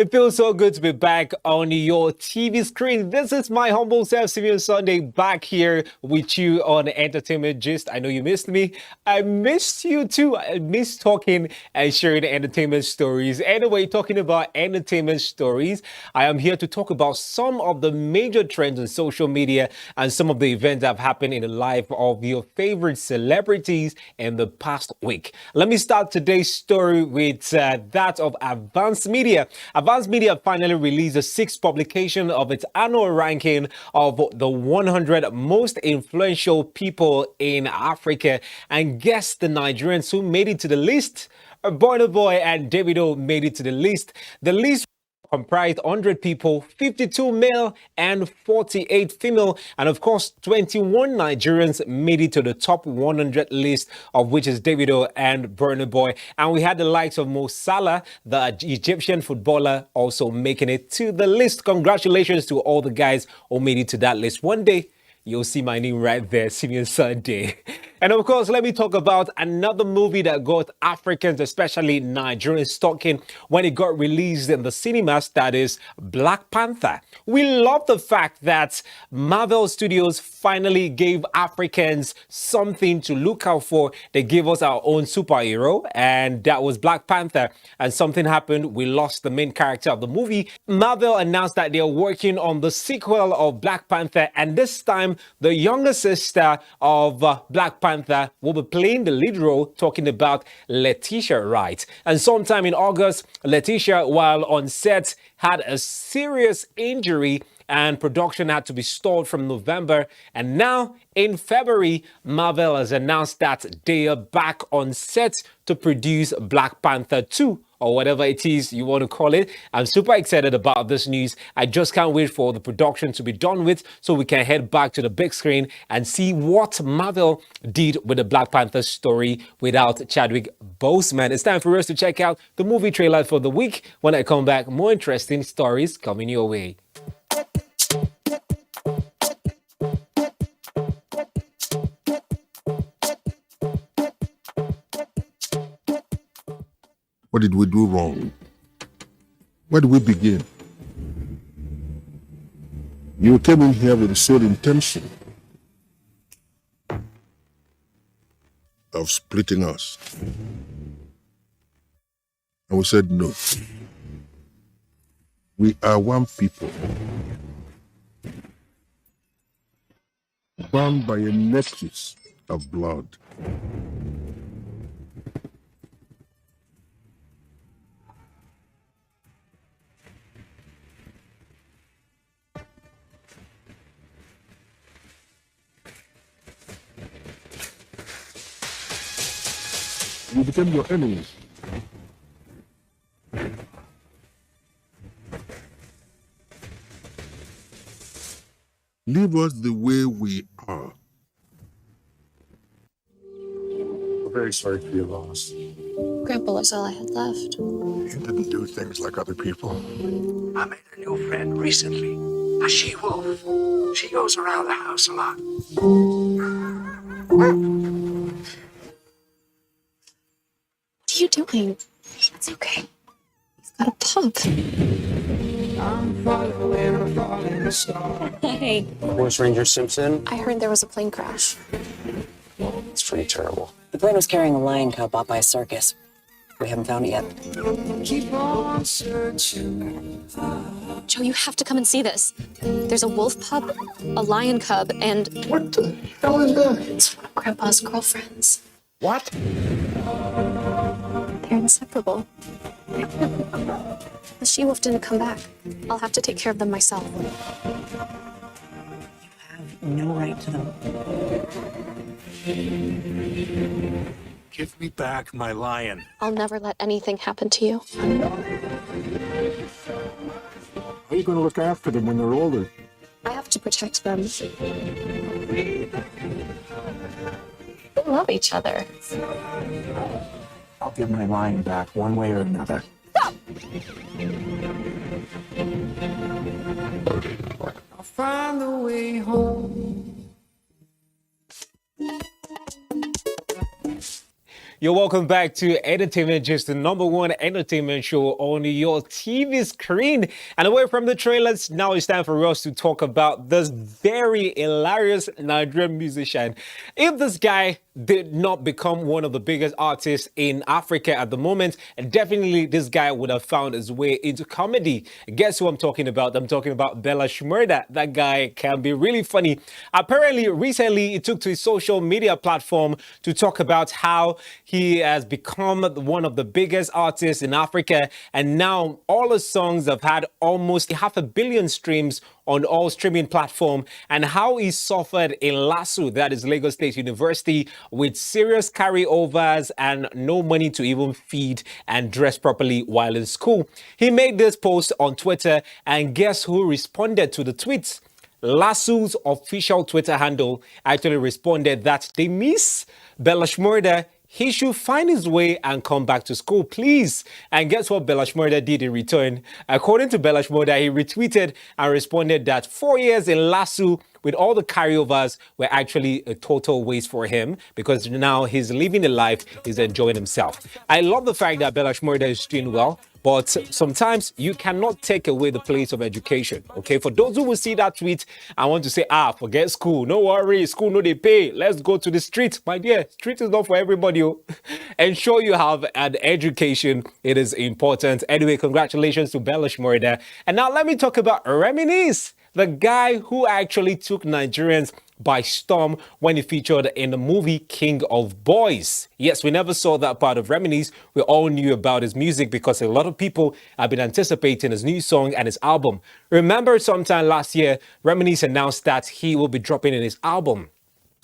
It feels so good to be back on your TV screen. This is my humble self, Simeon Sunday, back here with you on Entertainment Gist. I know you missed me. I missed you too. I missed talking and sharing entertainment stories. Anyway, talking about entertainment stories, I am here to talk about some of the major trends on social media and some of the events that have happened in the life of your favorite celebrities in the past week. Let me start today's story with that of Advanced Media. Advanced Media finally released the sixth publication of its annual ranking of the 100 most influential people in Africa. And guess the Nigerians who made it to the list? Burna Boy and Davido made it to the list. The list comprised 100 people, 52 male and 48 female, and of course 21 Nigerians made it to the top 100 list, of which is Davido and Burna Boy. And we had the likes of Mo Salah, the Egyptian footballer, also making it to the list. Congratulations to all the guys who made it to that list. One day you'll see my name right there, Simeon Sunday. And of course, let me talk about another movie that got Africans, especially Nigerians, talking when it got released in the cinemas, that is Black Panther. We love the fact that Marvel Studios finally gave Africans something to look out for. They gave us our own superhero, and that was Black Panther. And something happened. We lost the main character of the movie. Marvel announced that they are working on the sequel of Black Panther, and this time the younger sister of Black Panther will be playing the lead role, talking about Letitia Wright. And sometime in August, Letitia, while on set, had a serious injury and production had to be stalled from November. And now in February, Marvel has announced that they are back on set to produce Black Panther 2, or whatever it is you want to call it. I'm super excited about this news. I just can't wait for the production to be done with so we can head back to the big screen and see what Marvel did with the Black Panther story without Chadwick Boseman. It's time for us to check out the movie trailer for the week. When I come back, more interesting stories coming your way. What did we do wrong? Where do we begin? You came in here with the sole intention of splitting us. And we said no. We are one people, bound by a nexus of blood. We became your enemies. Leave us the way we are. We're very sorry for your loss. Grandpa was all I had left. You didn't do things like other people. I made a new friend recently, a she-wolf. She goes around the house a lot. What are you doing? It's okay. He's got a pup. I'm falling astar. Hey. Forest Ranger Simpson. I heard there was a plane crash. It's pretty terrible. The plane was carrying a lion cub bought by a circus. We haven't found it yet. Keep on searching. Joe, you have to come and see this. There's a wolf pup, a lion cub, and... What the hell is that? It's one of Grandpa's girlfriends. What? They're inseparable. The she-wolf didn't come back. I'll have to take care of them myself. No right to them. Give me back my lion. I'll never let anything happen to you. How are you going to look after them when they're older? I have to protect them. They love each other. I'll give my lion back one way or another. Stop! I'll find the way home. You're welcome back to Entertainment Gist, the number one entertainment show on your TV screen. And away from the trailers, now it's time for us to talk about this very hilarious Nigerian musician. If this guy did not become one of the biggest artists in Africa at the moment, definitely this guy would have found his way into comedy. Guess who I'm talking about? I'm talking about Bella Shmurda. That guy can be really funny. Apparently, recently, he took to his social media platform to talk about how he has become one of the biggest artists in Africa, and now all his songs have had almost 500 million streams on all streaming platforms, and how he suffered in LASU, that is Lagos State University, with serious carryovers and no money to even feed and dress properly while in school. He made this post on Twitter, and guess who responded to the tweets? LASU's official Twitter handle actually responded that they miss Bella Shmurda. He should find his way and come back to school, please. And guess what Bella Shmurda did in return? According to Bella Shmurda, he retweeted and responded that 4 years in LASU with all the carryovers were actually a total waste for him, because now he's living the life, he's enjoying himself. I love the fact that Bella Shmurda is doing well, but sometimes you cannot take away the place of education. Okay, for those who will see that tweet, I want to say, forget school. No worry, school no they pay. Let's go to the street. My dear, street is not for everybody. Ensure you have an education. It is important. Anyway, congratulations to Bella Shmurda. And now let me talk about Reminisce, the guy who actually took Nigerians by storm when he featured in the movie King of Boys. Yes, we never saw that part of Reminisce. We all knew about his music because a lot of people have been anticipating his new song and his album. Remember, sometime last year, Reminisce announced that he will be dropping in his album.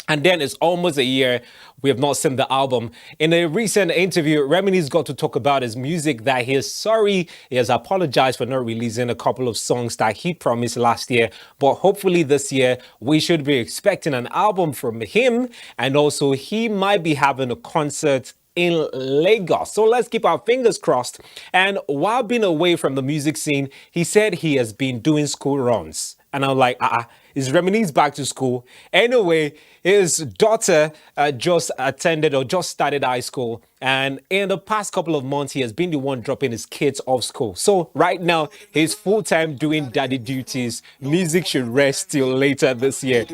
And then it's almost a year we have not seen the album. In a recent interview, Reminisce got to talk about his music, that he is sorry. He has apologized for not releasing a couple of songs that he promised last year. But hopefully this year, we should be expecting an album from him. And also, he might be having a concert in Lagos. So let's keep our fingers crossed. And while being away from the music scene, he said he has been doing school runs. And I'm like, is Reminisce back to school? Anyway, his daughter just attended or just started high school. And in the past couple of months, he has been the one dropping his kids off school. So right now, he's full-time doing daddy duties. Music should rest till later this year.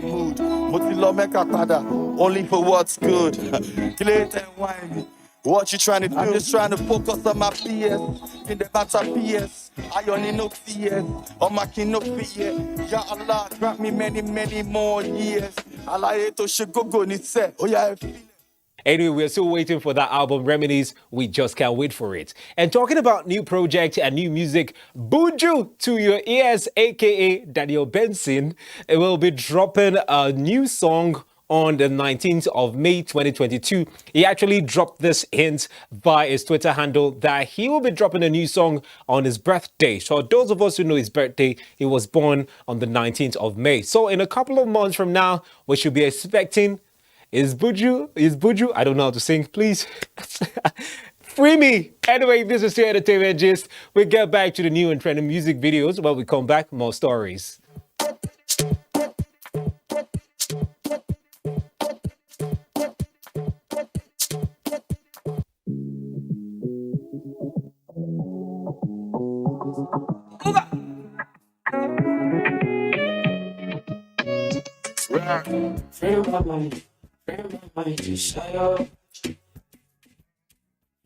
Only for what's good. What you trying to do? I'm just trying to focus on my PS. In the matter PS. I only know PS. On my king no fear. Ya Allah, grant me many more years. Allah to shigogo ni se. Oh yeah. Anyway, we're still waiting for that album, Reminisce. We just can't wait for it. And talking about new project and new music, Buju to your ears, aka Daniel Benson, it will be dropping a new song on the 19th of May 2022. He actually dropped this hint via his Twitter handle that he will be dropping a new song on his birthday. So those of us who know his birthday, he was born on the 19th of May. So in a couple of months from now, we should be expecting Is Buju? I don't know how to sing, please. Free me. Anyway, this is the Entertainment Gist. We'll get back to the new and trending music videos. When we come back, more stories. Free my mind, desire.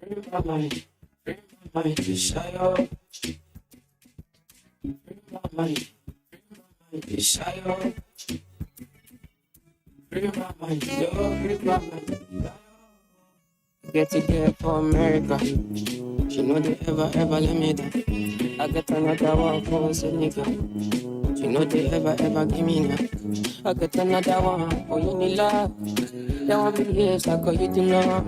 Free my mind, desire. Free my mind, desire. Free my mind, free my mind. Get it there for America. She know they ever let me down. I get another one for Senegal. She know they ever give me now. I get another one for you need love. That one be years I call you to love.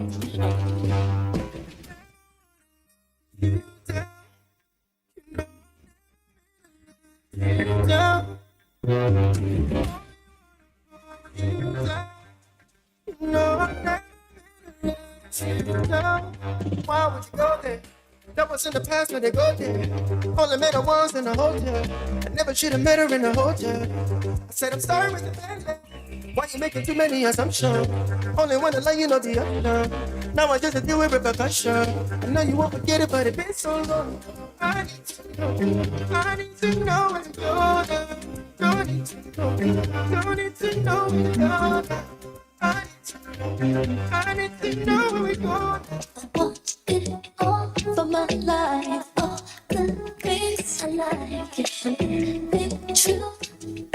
Why would you go there? That was in the past when they go there. Only met her once in a hotel. I never should have met her in a hotel. I said I'm sorry with the family. Why you making too many assumptions? Only one to let you know the other. Now I just deal with repercussion. I know you won't forget it, but it's been so long. I need to know. I need to know where you're at. Don't need to know. Don't need to know where you're at. I need to know where we're going. I want it all for my life. All the things I like. It be true.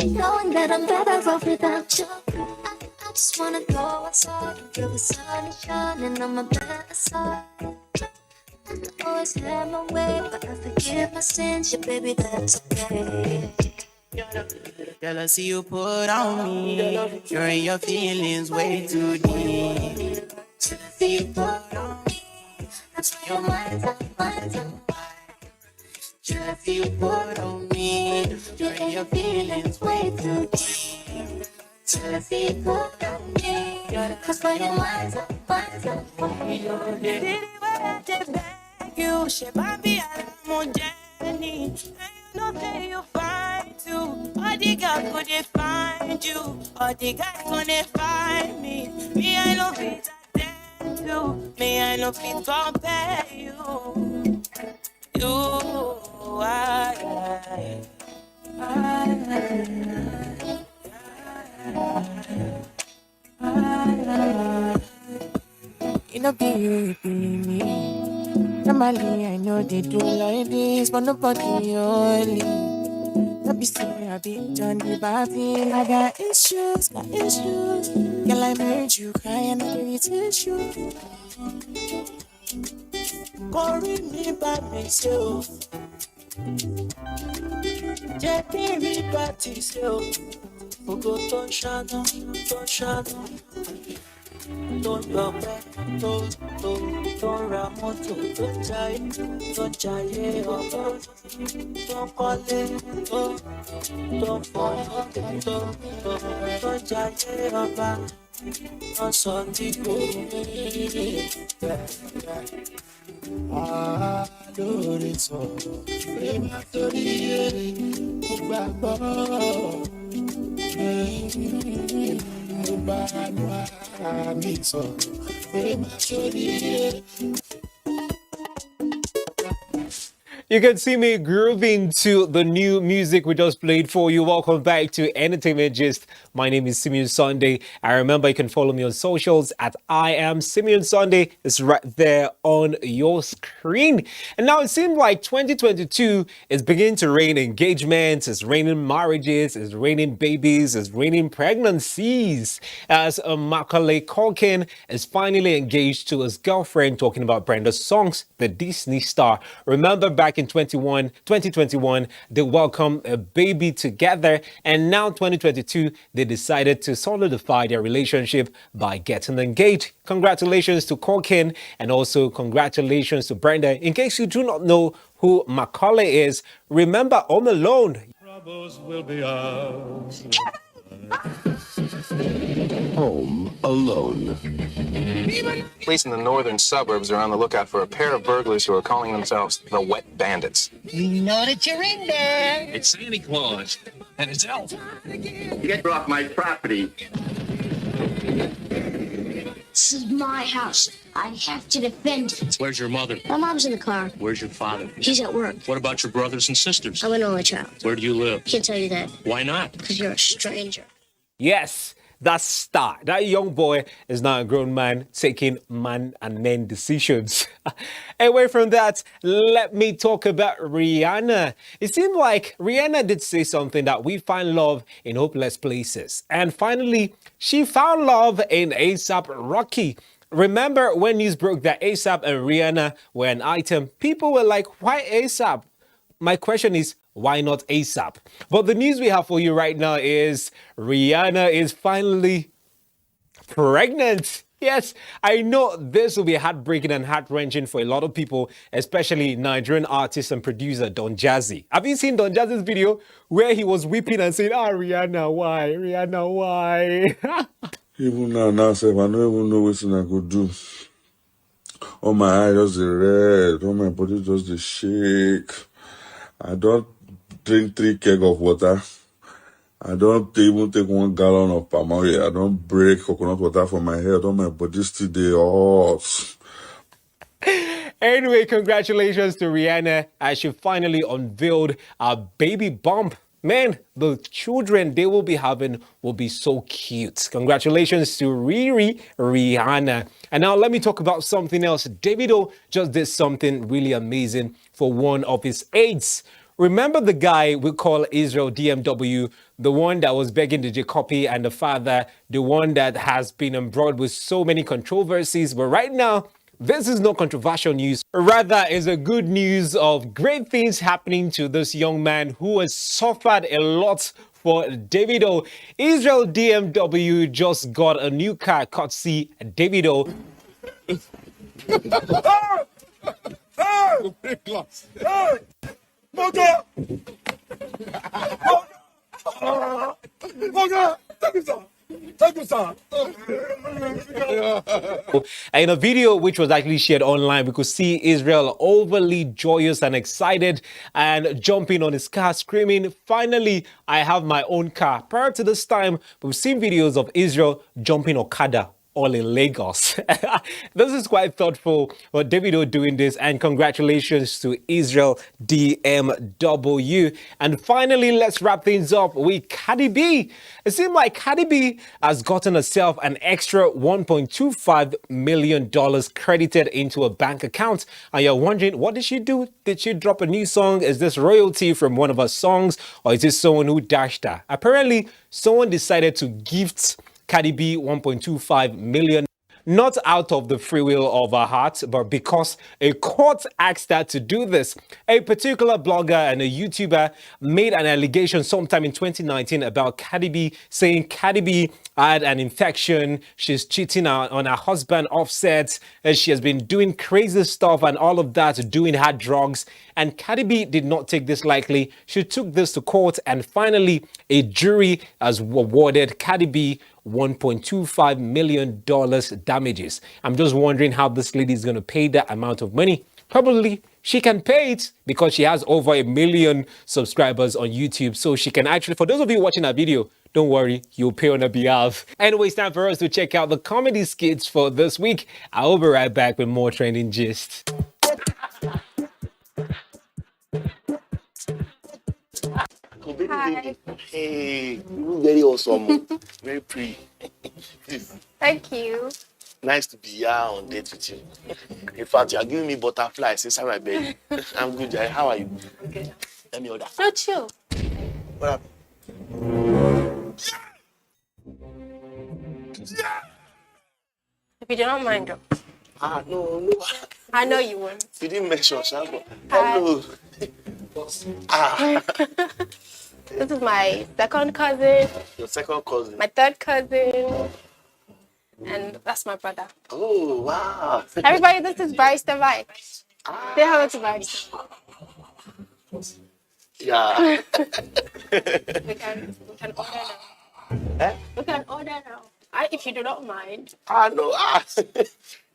Knowing that I'm better off without you. I just wanna go outside and feel the sun is shining on my better side. I always had my way, but I forgive my sins. Yeah, baby, that's okay. Girl, I see you put on me. You're in your feelings way too deep. See you put on me. That's why your mind's up. Just you put on me. You're in your feelings way too deep. Just you put on me. That's why your mind's up. You should be a journey. And you know that you find too. All the girls gonna find you. All the guys gonna find me. Me, I love it attend to. Me, I love it compare you. You know, be me. Normally, I know they do like this, but nobody only. Don't be sorry, I be Johnny Bobby. I got issues. Girl, I made you cry and I gave you tissue. Calling me by myself. Jerry party self. Ogo to shadow. Don't go back, don't ramoto, don't jay, don't call it, don't fall, don't jay, don't something. Adoreso, prematoriye, gbàgbọ́, gbàgbọ́ mi sọ, prematoriye. You can see me grooving to the new music we just played for you. Welcome back to Entertainment Gist. My name is Simeon Sunday. I remember you can follow me on socials at I am Simeon Sunday. It's right there on your screen. And now it seems like 2022 is beginning to rain engagements, it's raining marriages, it's raining babies, it's raining pregnancies. As Macaulay Culkin is finally engaged to his girlfriend, talking about Brenda Songs, the Disney star. Remember back in 2021, they welcomed a baby together, and now 2022, they decided to solidify their relationship by getting engaged. Congratulations to Culkin, and also congratulations to Brenda. In case you do not know who Macaulay is, remember Home Alone. Troubles will be ours. Home Alone. Police in the northern suburbs are on the lookout for a pair of burglars who are calling themselves the Wet Bandits. We know that you're in there. It's Santa Claus and his elf. Get off my property. This is my house. I have to defend it. Where's your mother? My mom's in the car. Where's your father? He's at work. What about your brothers and sisters? I'm an only child. Where do you live? Can't tell you that. Why not? Because you're a stranger. Yes, that's Star. That young boy is now a grown man taking man and men decisions. Away from that, let me talk about Rihanna. It seemed like Rihanna did say something that we find love in hopeless places. And finally, she found love in A$AP Rocky. Remember when news broke that A$AP and Rihanna were an item? People were like, why A$AP? My question is, why not A$AP? But the news we have for you right now is Rihanna is finally pregnant. Yes, I know this will be heartbreaking and heart-wrenching for a lot of people, especially Nigerian artist and producer Don Jazzy. Have you seen Don Jazzy's video where he was weeping and saying, Rihanna, why? Rihanna, why? Even now, sef, I don't even know what I could do. All my eyes just dey red, all my body just dey shake. I don't drink 3 keg of water. I don't even take 1 gallon of palm oil. I don't break coconut water for my head. On my body still dey hot. Anyway, congratulations to Rihanna as she finally unveiled a baby bump. Man, the children they will be having will be so cute. Congratulations to Rihanna. And now let me talk about something else. Davido just did something really amazing for one of his aides. Remember the guy we call Israel DMW, the one that was begging DJ Copy and the father, the one that has been embroiled with so many controversies. But right now, this is not controversial news. Rather, it's a good news of great things happening to this young man who has suffered a lot for Davido. Israel DMW just got a new car, courtesy Davido. In a video which was actually shared online, we could see Israel overly joyous and excited and jumping on his car, screaming, "Finally, I have my own car." Prior to this time, we've seen videos of Israel jumping Okada all in Lagos. This is quite thoughtful for Davido doing this, and congratulations to Israel DMW. And finally, let's wrap things up with Cardi B. It seems like Cardi B has gotten herself an extra $1.25 million credited into a bank account. And you're wondering, what did she do? Did she drop a new song? Is this royalty from one of her songs? Or is this someone who dashed her? Apparently, someone decided to gift Cardi B 1.25 million, not out of the free will of her heart, but because a court asked her to do this. A particular blogger and a YouTuber made an allegation sometime in 2019 about Cardi B, saying Cardi B had an infection, she's cheating on her husband Offset, and she has been doing crazy stuff and all of that, doing hard drugs. And Cardi B did not take this lightly. She took this to court, and finally a jury has awarded Cardi B $1.25 million damages. I'm just wondering how this lady is going to pay that amount of money. Probably she can pay it because she has over 1 million subscribers on YouTube. So she can actually, for those of you watching that video, don't worry, you'll pay on her behalf. Anyway, it's time for us to check out the comedy skits for this week. I'll be right back with more trending gist. Hi. Hey, you look very awesome. Very pretty. Thank you. Nice to be here on date with you. In fact, you are giving me butterflies inside my belly. I'm good, Jai. How are you? Okay. Let me order. No, chill. What happened? If you do not mind, though. No. I know you won't. You didn't mention, Shabo. Hi. Hello. This is my second cousin. Your second cousin. My third cousin. And that's my brother. Oh, wow. Everybody, this is Barrister Mike. Say hello to Barrister. Yeah. We can order now. Eh? We can order now. If you do not mind. No.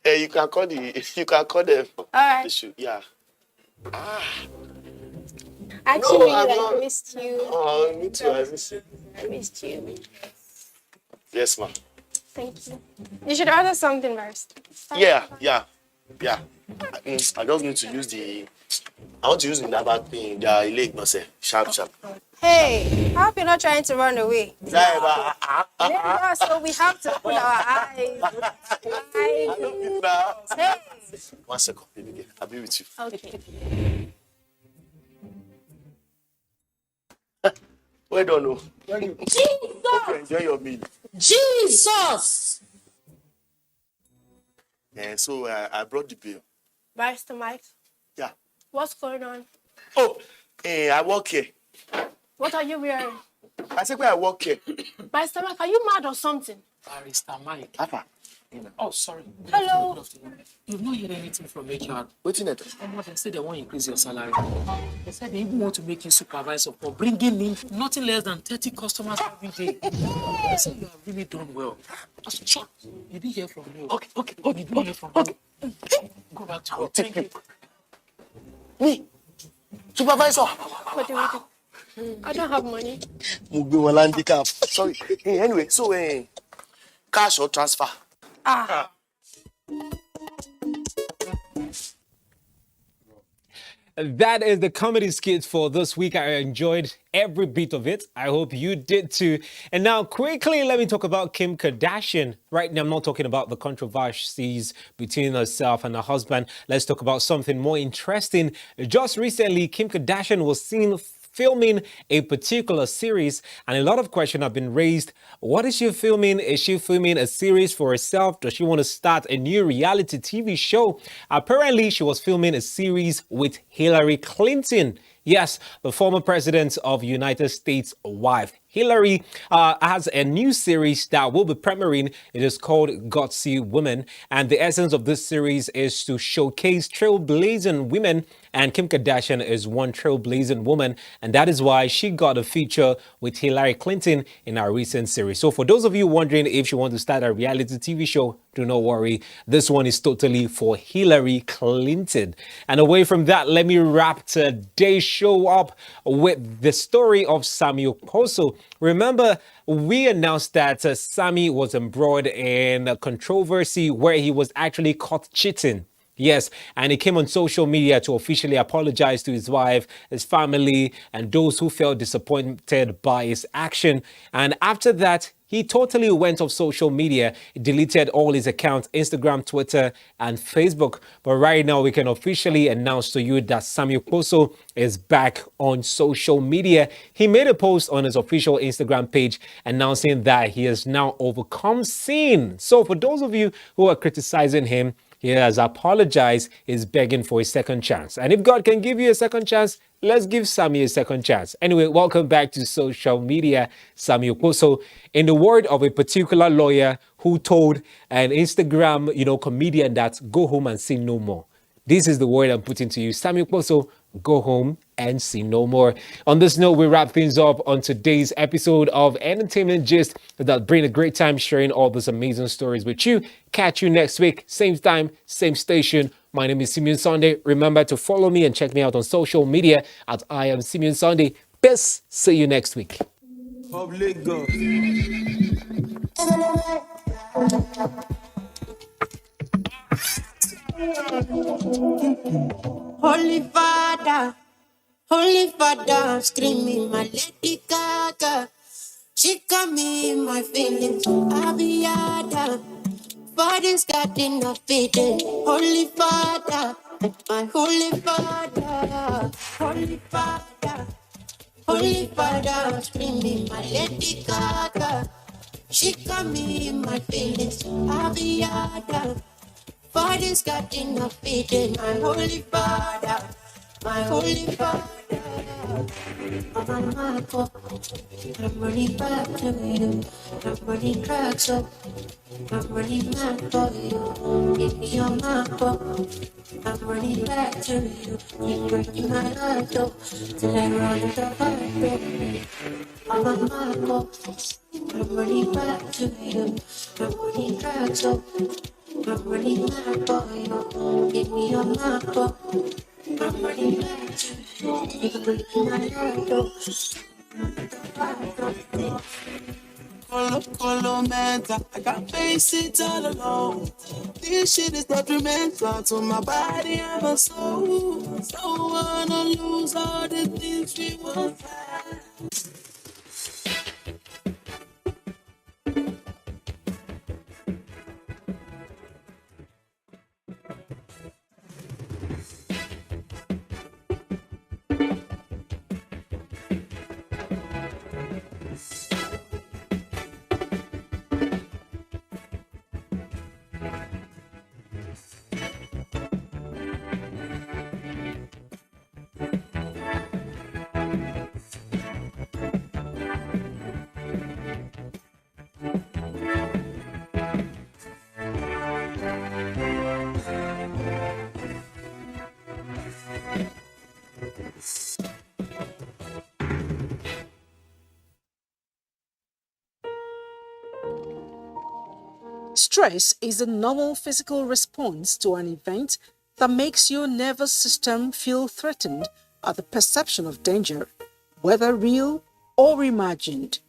Hey, you can call them. All right. Yeah. Actually, No, I missed you. Oh, me too. I missed you. I missed you. Yes, ma'am. Thank you. You should order something first. Yeah. I just need to use I want to use the Naba thing, the leg, no say. Sharp. Hey, I hope you're not trying to run away. Driver. Yeah, so we have to put our eyes. Hey. 1 second, baby. I'll be with you. Okay. Well done, no. Jesus! Enjoy your meal. Jesus! Yeah, so I brought the bill. Barrister Mike, Yeah. what's going on? Oh, hey, I work here. What are you wearing? I said where I work here. Barrister Mike, are you mad or something? Barrister Mike. Papa. Oh, sorry. Hello. You've not heard anything from HR. What's in it? They said they want to increase your salary. They said they even want to make you supervisor for bringing in nothing less than 30 customers every day. They said you have really done well. I was shocked. You didn't hear from me. Okay. You didn't hear from me. Go back to work. Thank you. Me? Supervisor? What do we do? I don't have money. mo gbé wọn handicap. Sorry. Anyway, so cash or transfer? That is the comedy skit for this week. I enjoyed every bit of it. I hope you did too. And now, quickly, let me talk about Kim Kardashian. Right now, I'm not talking about the controversies between herself and her husband. Let's talk about something more interesting. Just recently, Kim Kardashian was seen filming a particular series, and a lot of questions have been raised. What is she filming? Is she filming a series for herself? Does she want to start a new reality TV show? Apparently, she was filming a series with Hillary Clinton. Yes, the former president of United States wife. Hillary has a new series that will be premiering. It is called Gutsy Women. And the essence of this series is to showcase trailblazing women. And Kim Kardashian is one trailblazing woman. And that is why she got a feature with Hillary Clinton in our recent series. So for those of you wondering if she wants to start a reality TV show, do not worry. This one is totally for Hillary Clinton. And away from that, let me wrap today's show up with the story of Samuel Poso. Remember, we announced that Sammy was embroiled in a controversy where he was actually caught cheating. Yes, and he came on social media to officially apologize to his wife, his family, and those who felt disappointed by his action. And after that, he totally went off social media, deleted all his accounts, Instagram, Twitter, and Facebook. But right now, we can officially announce to you that Samuel Poso is back on social media. He made a post on his official Instagram page announcing that he has now overcome sin. So for those of you who are criticizing him, he has apologized, is begging for a second chance. And if God can give you a second chance, let's give Sammy a second chance. Anyway, welcome back to social media, Samuel Poso. In the word of a particular lawyer who told an Instagram, comedian that go home and sin no more. This is the word I'm putting to you. Samuel Poso, go home and sin no more. On this note, we wrap things up on today's episode of Entertainment Gist that bring a great time sharing all those amazing stories with you. Catch you next week, same time, same station. My name is Simeon Sunday. Remember to follow me and check me out on social media at I am Simeon Sunday. Peace. See you next week. Holy Father, screaming my Lady Gaga. She got me in my feelings, Abuja. Father's got enough feeding. Holy Father, my Holy Father, Holy Father, Holy Father, screaming my Lady Gaga. She got me in my feelings, Abuja. Father's got enough feeding. My Holy Father, my Holy Father. I'm on my book. I'm running back to you. I'm running cracks up. I'm running mad for you. Give me your map up. I'm running back to you. Keep breaking my heart up till I run out of heart. I'm on my book. I'm running back to you. I'm running cracks up. I'm running mad for you. Give me your map up. I'm running back to you. Keep breaking my heart up. Colo mental, I can't face it all alone. This shit is detrimental to my body and my soul. Don't wanna lose all the things we once had. Stress is a normal physical response to an event that makes your nervous system feel threatened at the perception of danger, whether real or imagined,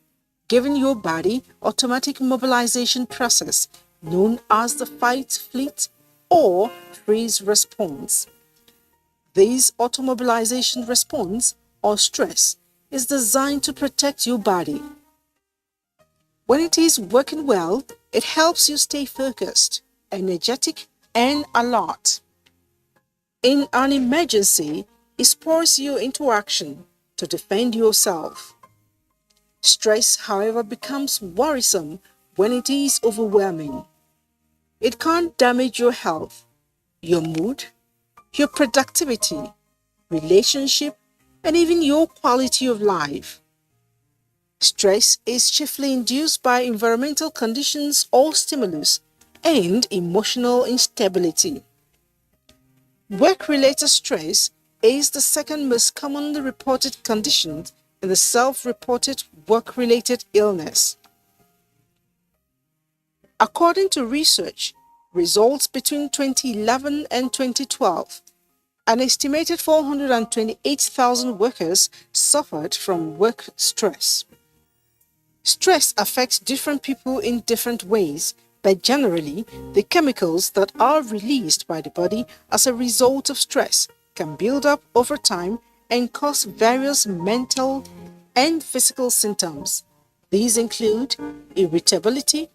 giving your body automatic mobilization process known as the fight, fleet, or freeze response. This automobilization response or stress is designed to protect your body. When it is working well, it helps you stay focused, energetic, and alert. In an emergency, it spurs you into action to defend yourself. Stress, however, becomes worrisome when it is overwhelming. It can damage your health, your mood, your productivity, relationship, and even your quality of life. Stress is chiefly induced by environmental conditions or stimulus and emotional instability. Work-related stress is the second most commonly reported condition in the self-reported work-related illness. According to research results between 2011 and 2012, an estimated 428,000 workers suffered from work stress. Stress affects different people in different ways, but generally, the chemicals that are released by the body as a result of stress can build up over time and cause various mental and physical symptoms. These include irritability,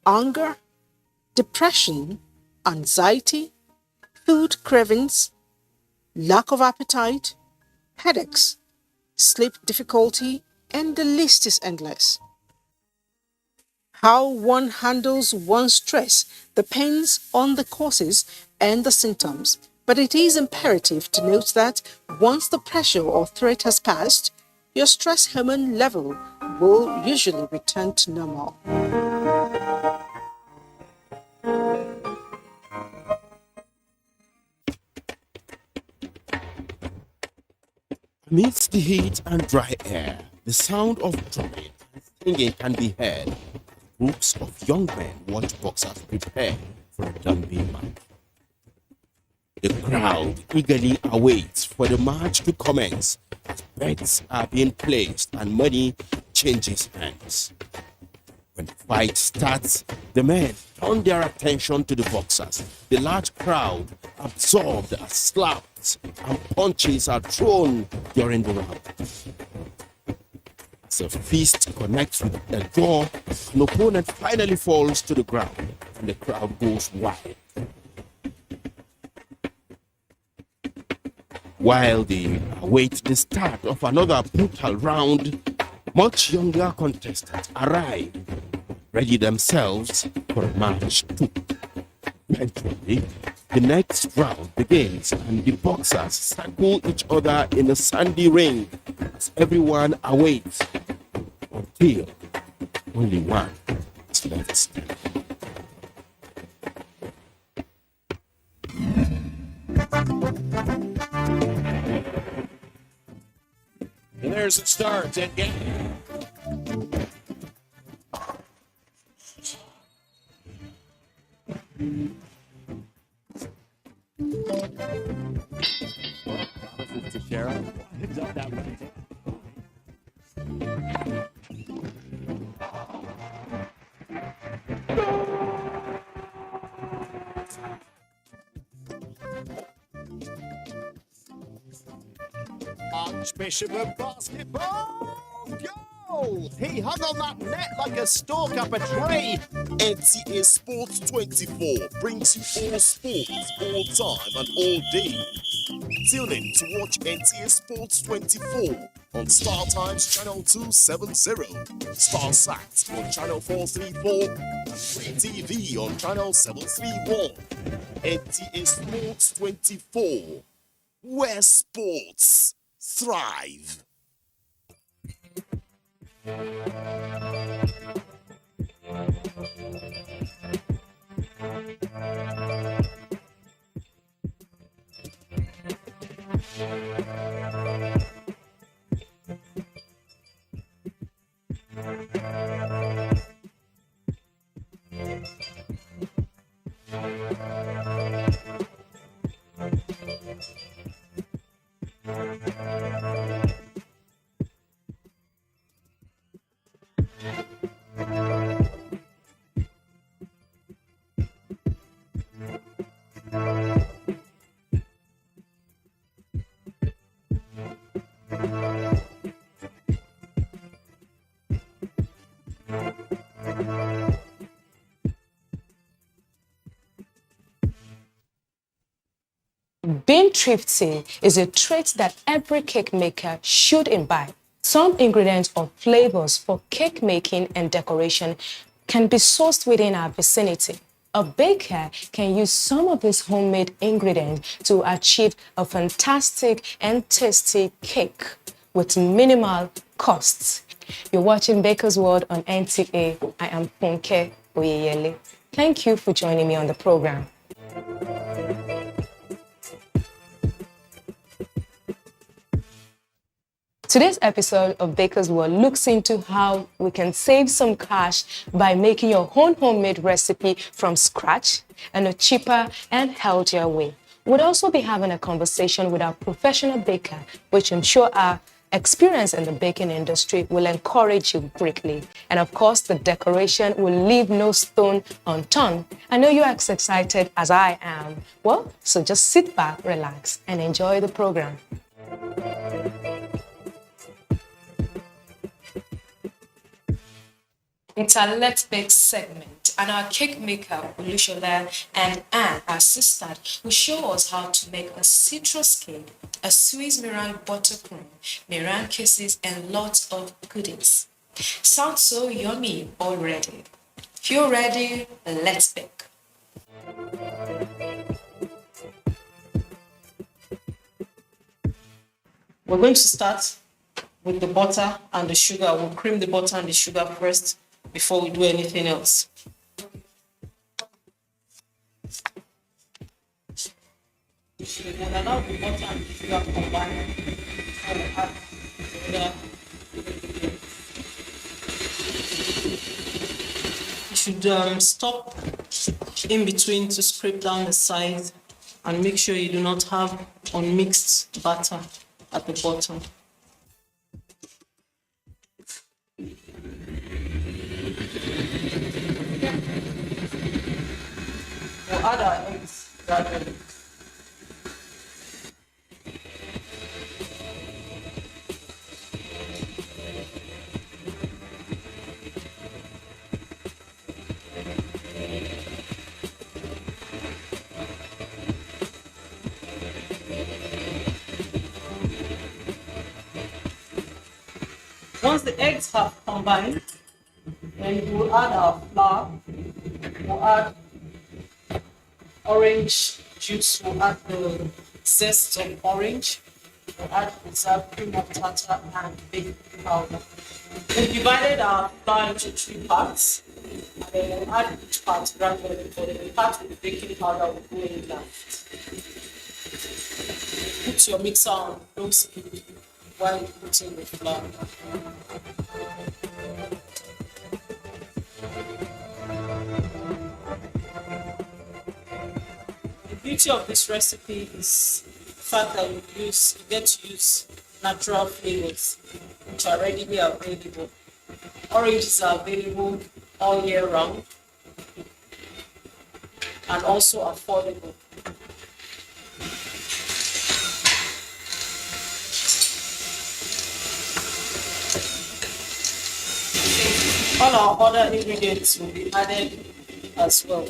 anger, depression, anxiety, food cravings, lack of appetite, headaches, sleep difficulty, and the list is endless. How one handles one's stress depends on the causes and the symptoms, but it is imperative to note that once the pressure or threat has passed, your stress hormone level will usually return to normal. Amidst the heat and dry air, the sound of drumming and singing can be heard. Groups of young men watch boxers prepare for a Dundee match. The crowd eagerly awaits for the match to commence as bets are being placed and money changes hands. When the fight starts, the men turn their attention to the boxers. The large crowd absorbed as slaps and punches are thrown during the round. As a fist connects with the jaw, an opponent finally falls to the ground and the crowd goes wild. While they await the start of another brutal round, much younger contestants arrive, ready themselves for a match too. Eventually, the next round begins and the boxers circle each other in a sandy ring as everyone awaits until only one is left standing. And there's the start and game. Archbishop of basketball, go! He hung on that net like a stalk up a tree. NTA Sports 24 brings you all sports, all time and all day. Tune in to watch NTA Sports 24 on Star Times Channel 270, Star Sat on Channel 434, and Free TV on Channel 731. NTA Sports 24, where sports thrive. Being thrifty is a trait that every cake maker should imbibe. Some ingredients or flavors for cake making and decoration can be sourced within our vicinity. A baker can use some of these homemade ingredients to achieve a fantastic and tasty cake with minimal costs. You're watching Baker's World on NTA. I am Funke Oyeyele. Thank you for joining me on the program. Today's episode of Baker's World looks into how we can save some cash by making your own homemade recipe from scratch in a cheaper and healthier way. We'll also be having a conversation with our professional baker, which I'm sure our experience in the baking industry will encourage you greatly. And of course, the decoration will leave no stone unturned. I know you're as excited as I am. Well, so just sit back, relax, and enjoy the program. It's our Let's Bake segment, and our cake maker, Olushola and Anne, our sister, will show us how to make a citrus cake, a Swiss meringue buttercream, meringue kisses, and lots of goodies. Sounds so yummy already. If you're ready, let's bake. We're going to start with the butter and the sugar. We'll cream the butter and the sugar first before we do anything else. We'll allow the butter and the sugar to combine before we add the other ingredients. You should stop in between to scrape down the sides and make sure you do not have unmixed butter at the bottom. We'll add our eggs gradually. Once the eggs have combined, then we'll add our flour. We'll add orange juice, we'll add the zest of orange, we'll add preserved cream of tartar and baking powder. We've divided our flour into 3 parts, and then we'll add each part gradually, but the part with the baking powder will go in last. Put your mixer on low speed while you put in the flour. The beauty of this recipe is the fact that you get to use natural flavors which are readily available. Oranges are available all year round and also affordable. All our other ingredients will be added as well.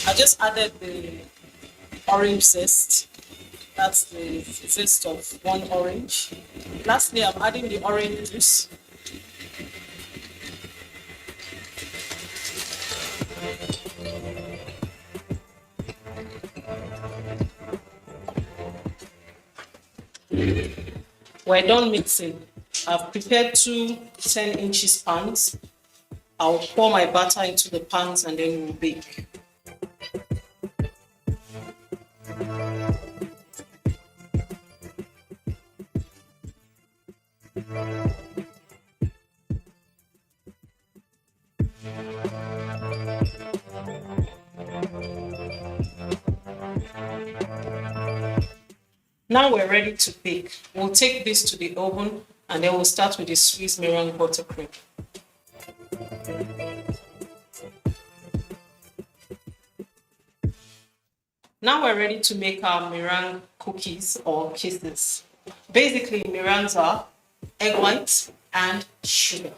I just added the orange zest. That's the zest of 1 orange. Lastly, I'm adding the orange juice. We're done mixing. I've prepared 2 10-inch pans. I'll pour my butter into the pans and then we'll bake. Now we're ready to bake. We'll take this to the oven and then we'll start with the Swiss meringue buttercream. Now we're ready to make our meringue cookies or kisses. Basically, meringues are egg whites and sugar.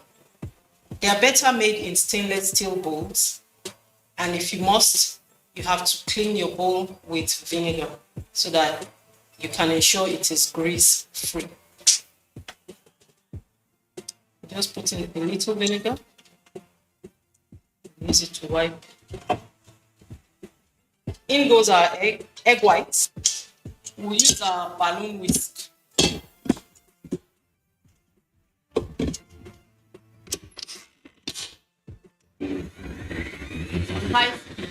They are better made in stainless steel bowls, and if you must, you have to clean your bowl with vinegar so that you can ensure it is grease free. Just put in a little vinegar, use it to wipe. In goes our egg whites. We'll use our balloon whisk. High speed.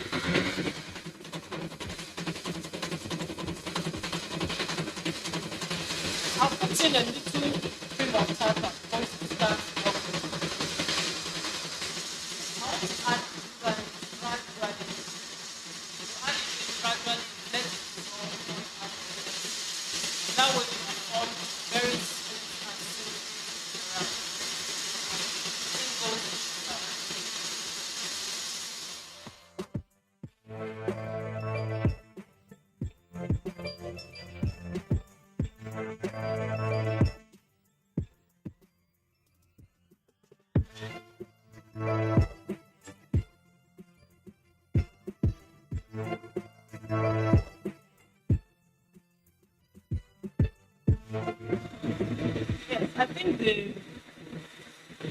I'll put in a little cream of tartar once it starts working. I'll add sugar gradually. Add it gradually, let it dissolve. That way it will form very smooth and silky. Yes, I think it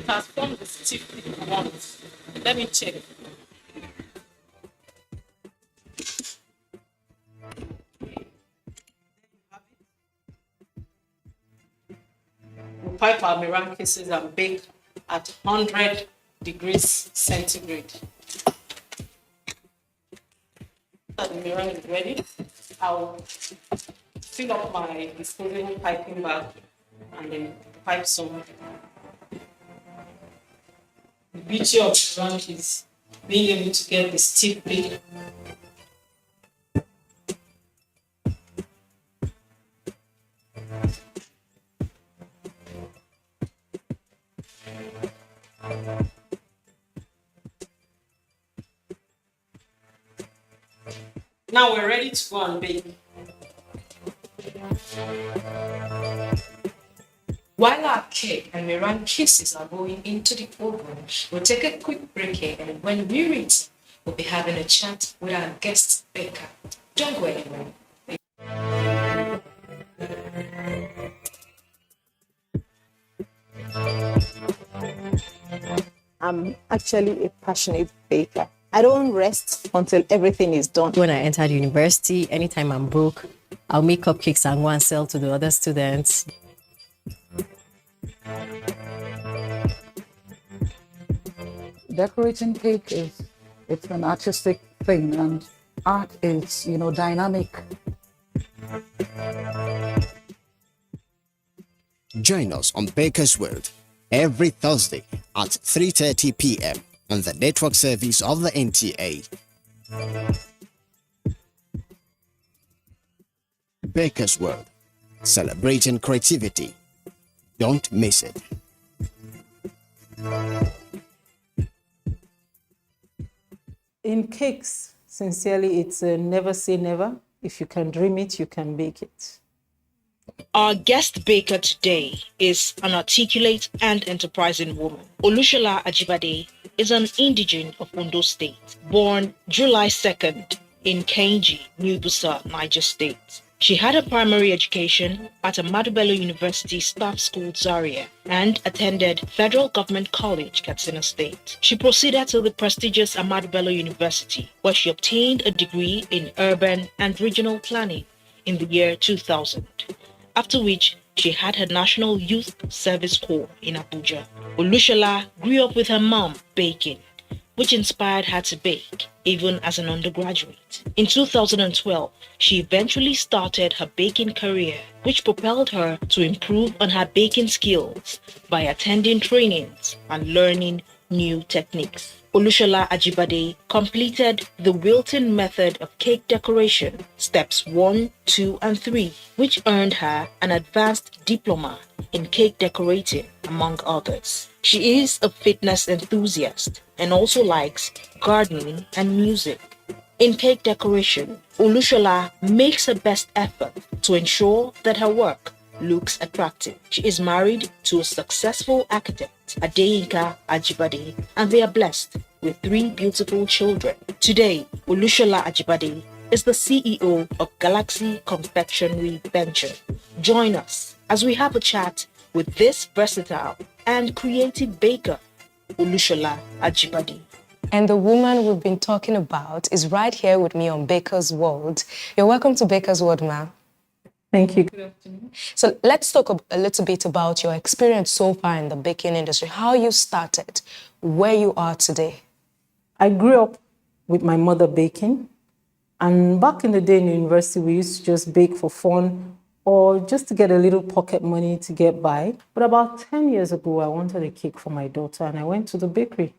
has formed the stiff it wants. Let me check. We'll pipe our meringue kisses and bake at 100 degrees centigrade. The meringue is ready. I'll fill up my disposable piping bag and then pipe some. The beauty of meringue is being able to get the stiff bake. Now we're ready to go and bake. While our cake and meringue kisses are going into the oven, we'll take a quick break here, and when we return, we'll be having a chat with our guest baker. Don't go anywhere. I'm actually a passionate baker. I don't rest until everything is done. When I entered university, anytime I'm broke, I'll make cupcakes and go and sell to the other students. Decorating cake it's an artistic thing, and art is, dynamic. Join us on Baker's World every Thursday at 3:30 p.m. on the network service of the NTA. Baker's World, celebrating creativity. Don't miss it. In cakes, sincerely, it's a never say never. If you can dream it, you can bake it. Our guest baker today is an articulate and enterprising woman. Olushola Ajibade is an indigene of Ondo State, born July 2nd in Kainji, New Busa, Niger State. She had a primary education at Ahmadu Bello University Staff School Zaria and attended Federal Government College, Katsina State. She proceeded to the prestigious Ahmadu Bello University, where she obtained a degree in urban and regional planning in the year 2000, after which she had her National Youth Service Corps in Abuja. Olushola grew up with her mom baking, which inspired her to bake, even as an undergraduate. In 2012, she eventually started her baking career, which propelled her to improve on her baking skills by attending trainings and learning new techniques. Olushola Ajibade completed the Wilton method of cake decoration, steps 1, 2, and 3, which earned her an advanced diploma in cake decorating, among others. She is a fitness enthusiast and also likes gardening and music. In cake decoration, Olushola makes her best effort to ensure that her work looks attractive. She is married to a successful architect, Adeyinka Ajibade, and they are blessed with 3 beautiful children. Today, Olushola Ajibade is the CEO of Galaxy Confectionery Venture. Join us as we have a chat with this versatile and creative baker, Olushola Ajibade. And the woman we've been talking about is right here with me on Baker's World. You're welcome to Baker's World, ma'am. Thank you. Good afternoon. So let's talk a little bit about your experience so far in the baking industry, how you started, where you are today. I grew up with my mother baking. And back in the day in university, we used to just bake for fun or just to get a little pocket money to get by. But about 10 years ago, I wanted a cake for my daughter and I went to the bakery.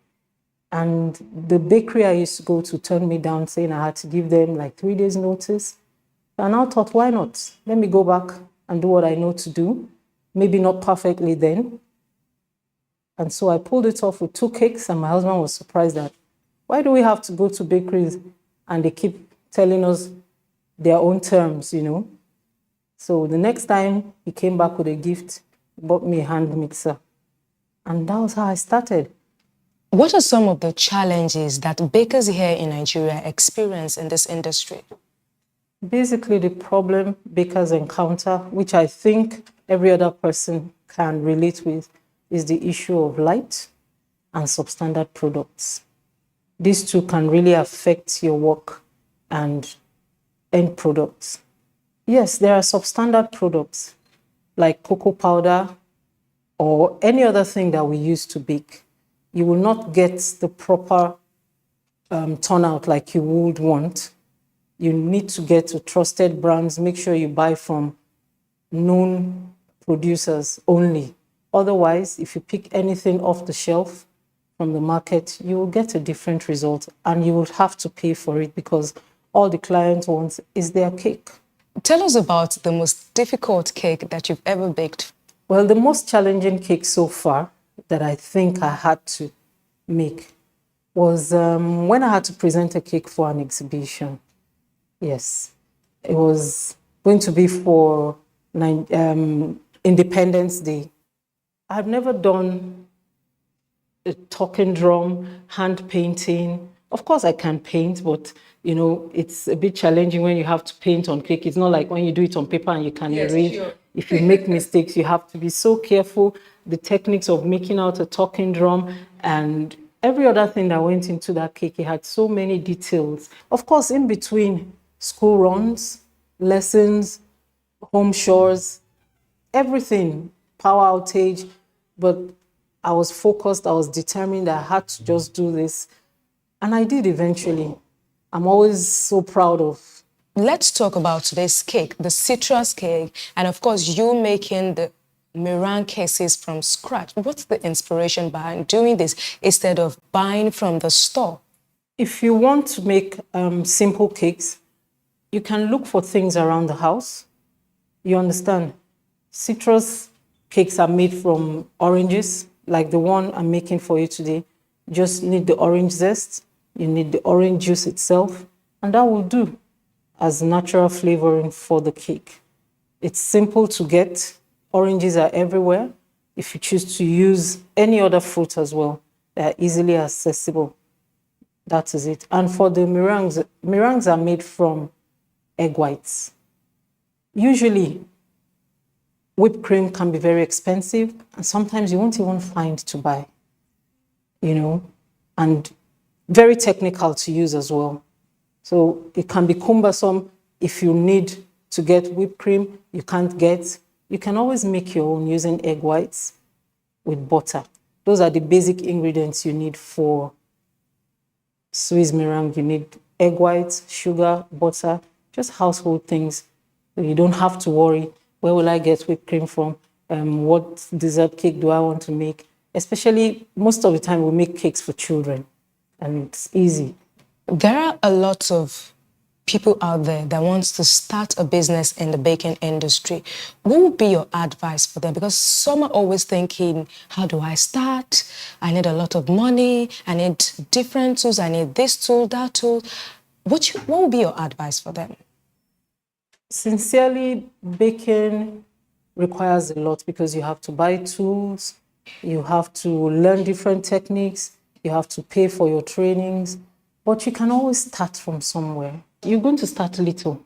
And the bakery I used to go to turned me down, saying I had to give them like 3 days notice. And I thought, why not? Let me go back and do what I know to do. Maybe not perfectly then. And so I pulled it off with 2 cakes, and my husband was surprised that, why do we have to go to bakeries and they keep telling us their own terms, you know? So the next time he came back with a gift, he bought me a hand mixer. And that was how I started. What are some of the challenges that bakers here in Nigeria experience in this industry? Basically, the problem bakers encounter, which I think every other person can relate with, is the issue of light and substandard products. These two can really affect your work and end products. Yes, there are substandard products like cocoa powder or any other thing that we use to bake. You will not get the proper turnout like you would want. You need to get to trusted brands. Make sure you buy from known producers only. Otherwise, if you pick anything off the shelf from the market, you will get a different result and you will have to pay for it because all the client wants is their cake. Tell us about the most difficult cake that you've ever baked. Well, the most challenging cake so far that I think I had to make was when I had to present a cake for an exhibition. Yes, it was going to be for Independence Day. I've never done a talking drum, hand painting. Of course, I can paint, but you know, it's a bit challenging when you have to paint on cake. It's not like when you do it on paper and you can erase. Sure. If you make mistakes, you have to be so careful. The techniques of making out a talking drum and every other thing that went into that cake, it had so many details. Of course, in between school runs, lessons, home chores, everything, power outage, but I was focused, I was determined, I had to just do this. And I did eventually. I'm always so proud of. Let's talk about today's cake, the citrus cake, and of course, you making the meringue cases from scratch. What's the inspiration behind doing this instead of buying from the store? If you want to make simple cakes, you can look for things around the house. You understand? Citrus cakes are made from oranges, like the one I'm making for you today. You just need the orange zest, you need the orange juice itself, and that will do as natural flavoring for the cake. It's simple to get. Oranges are everywhere. If you choose to use any other fruit as well, they are easily accessible. That is it. And for the meringues are made from egg whites. Usually, whipped cream can be very expensive, and sometimes you won't even find to buy, you know, and very technical to use as well. So it can be cumbersome if you need to get whipped cream, you can't get. You can always make your own using egg whites with butter. Those are the basic ingredients you need for Swiss meringue. You need egg whites, sugar, butter, just household things. You don't have to worry, where will I get whipped cream from? What dessert cake do I want to make? Especially, most of the time, we make cakes for children, and it's easy. There are a lot of people out there that wants to start a business in the baking industry. What would be your advice for them? Because some are always thinking, how do I start? I need a lot of money. I need different tools. I need this tool, that tool. What would be your advice for them? Sincerely, baking requires a lot because you have to buy tools, you have to learn different techniques, you have to pay for your trainings, but you can always start from somewhere. You're going to start little.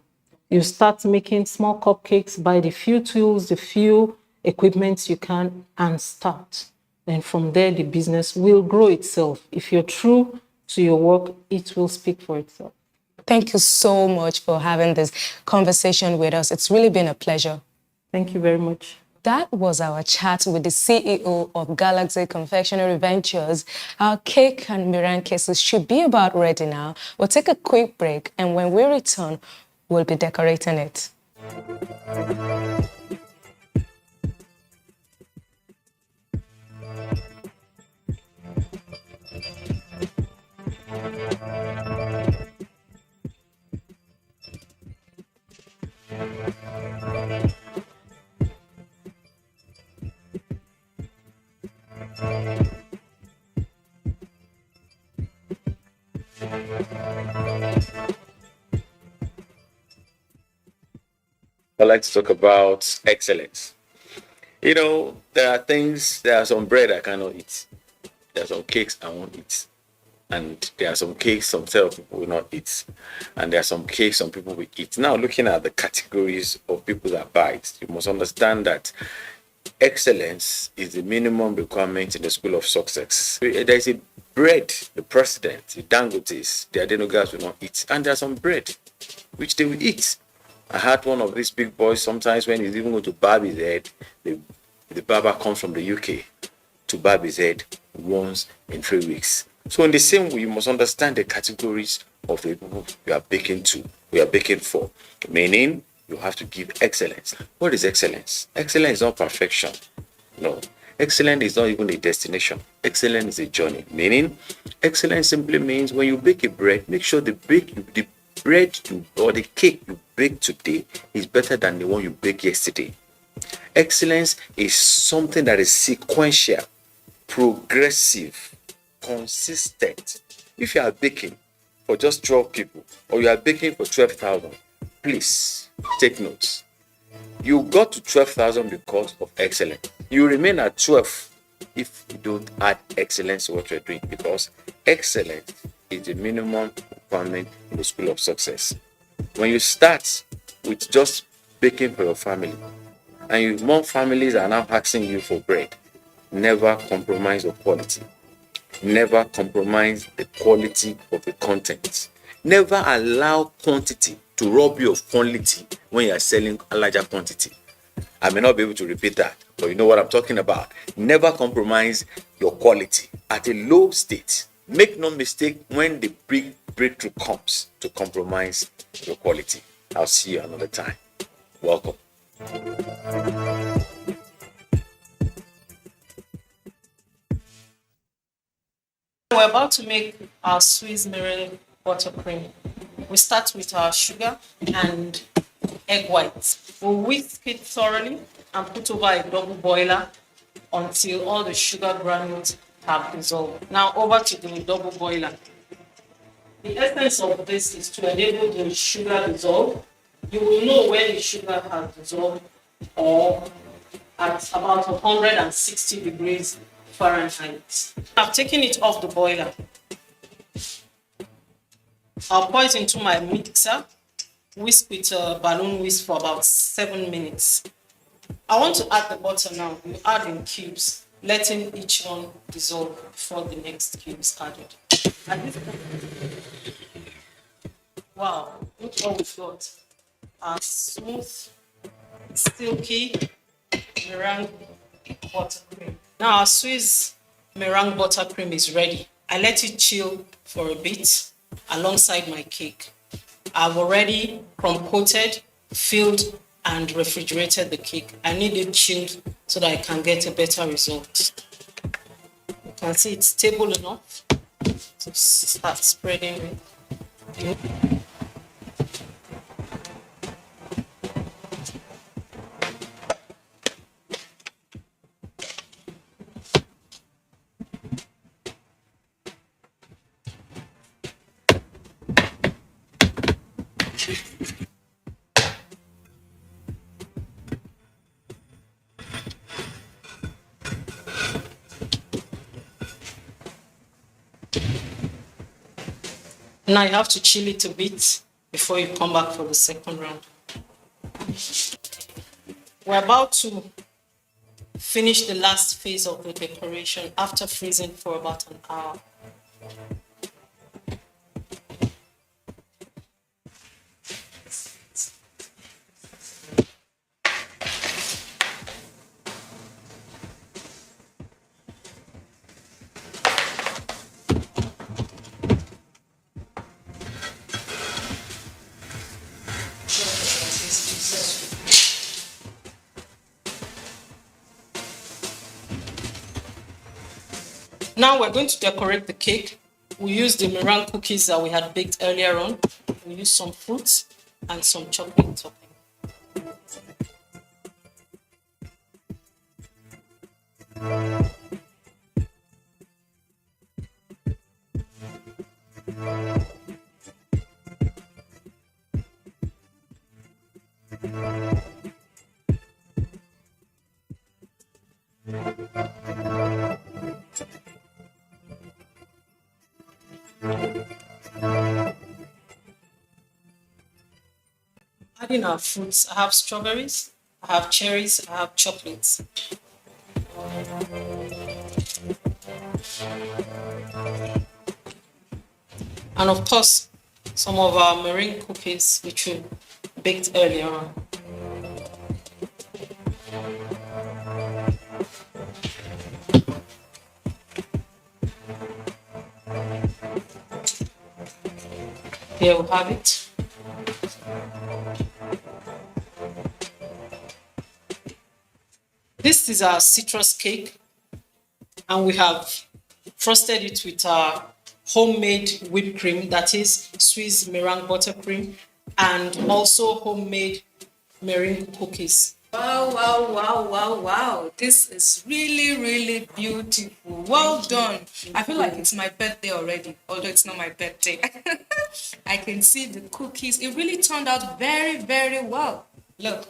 You start making small cupcakes, buy the few tools, the few equipments you can, and start. And from there, the business will grow itself. If you're true to your work, it will speak for itself. Thank you so much for having this conversation with us. It's really been a pleasure. Thank you very much. That was our chat with the CEO of Galaxy Confectionery Ventures. Our cake and meringue cases should be about ready now. We'll take a quick break, and when we return, we'll be decorating it. I'd like to talk about excellence. You know, there are some bread I cannot eat. There are some cakes I won't eat. And there are some cakes some set of people will not eat. And there are some cakes some people will eat. Now, looking at the categories of people that buy it, you must understand that excellence is the minimum requirement in the school of success. There is a bread, the president, the Dangotes, the Adenogas will not eat. And there's some bread which they will eat. I had one of these big boys sometimes when he's even going to barb his head, the barber comes from the UK to barb his head once in 3 weeks. So in the same way, you must understand the categories of the people you are baking to, we are baking for. Meaning, you have to give excellence. What is excellence? Excellence is not perfection. No. Excellence is not even a destination. Excellence is a journey. Meaning, excellence simply means when you bake a bread, make sure the bread or the cake you bake today is better than the one you baked yesterday. Excellence is something that is sequential, progressive, consistent. If you are baking for just 12 people or you are baking for 12,000, please take notes. You got to 12,000 because of excellence. You remain at 12 if you don't add excellence to what you're doing, because excellence is the minimum requirement in the school of success. When you start with just baking for your family, and more families are now asking you for bread, never compromise your quality. Never compromise the quality of the content. Never allow quantity to rob you of quality when you are selling a larger quantity. I may not be able to repeat that, but you know what I'm talking about. Never compromise your quality at a low state. Make no mistake when the breakthrough comes to compromise your quality. I'll see you another time. Welcome. We're about to make our Swiss meringue buttercream. We start with our sugar and egg whites. We'll whisk it thoroughly and put over a double boiler until all the sugar granules have dissolved. Now over to the double boiler. The essence of this is to enable the sugar dissolve. You will know when the sugar has dissolved or at about 160 degrees Fahrenheit. I've taken it off the boiler. I'll pour it into my mixer, whisk with a balloon whisk for about 7 minutes. I want to add the butter now. We add in cubes, letting each one dissolve before the next cube is added. And this, wow, look what we've got. A smooth, silky meringue buttercream. Now our Swiss meringue buttercream is ready. I let it chill for a bit alongside my cake. I've already crumb-coated, filled, and refrigerated the cake. I need it chilled so that I can get a better result. You can see it's stable enough to start spreading it. Now you have to chill it a bit before you come back for the second round. We're about to finish the last phase of the decoration after freezing for about an hour. Now we're going to decorate the cake. We use the meringue cookies that we had baked earlier on. We use some fruits and some chocolate topping. Adding our fruits, I have strawberries, I have cherries, I have chocolates. And of course, some of our meringue cookies, which we baked earlier on. Here we have it. This is our citrus cake, and we have frosted it with our homemade whipped cream, that is Swiss meringue buttercream, and also homemade meringue cookies. Wow, wow, wow, wow, wow. This is really, really beautiful. Well done. I feel like it's my birthday already, although it's not my birthday. I can see the cookies. It really turned out very, very well. Look.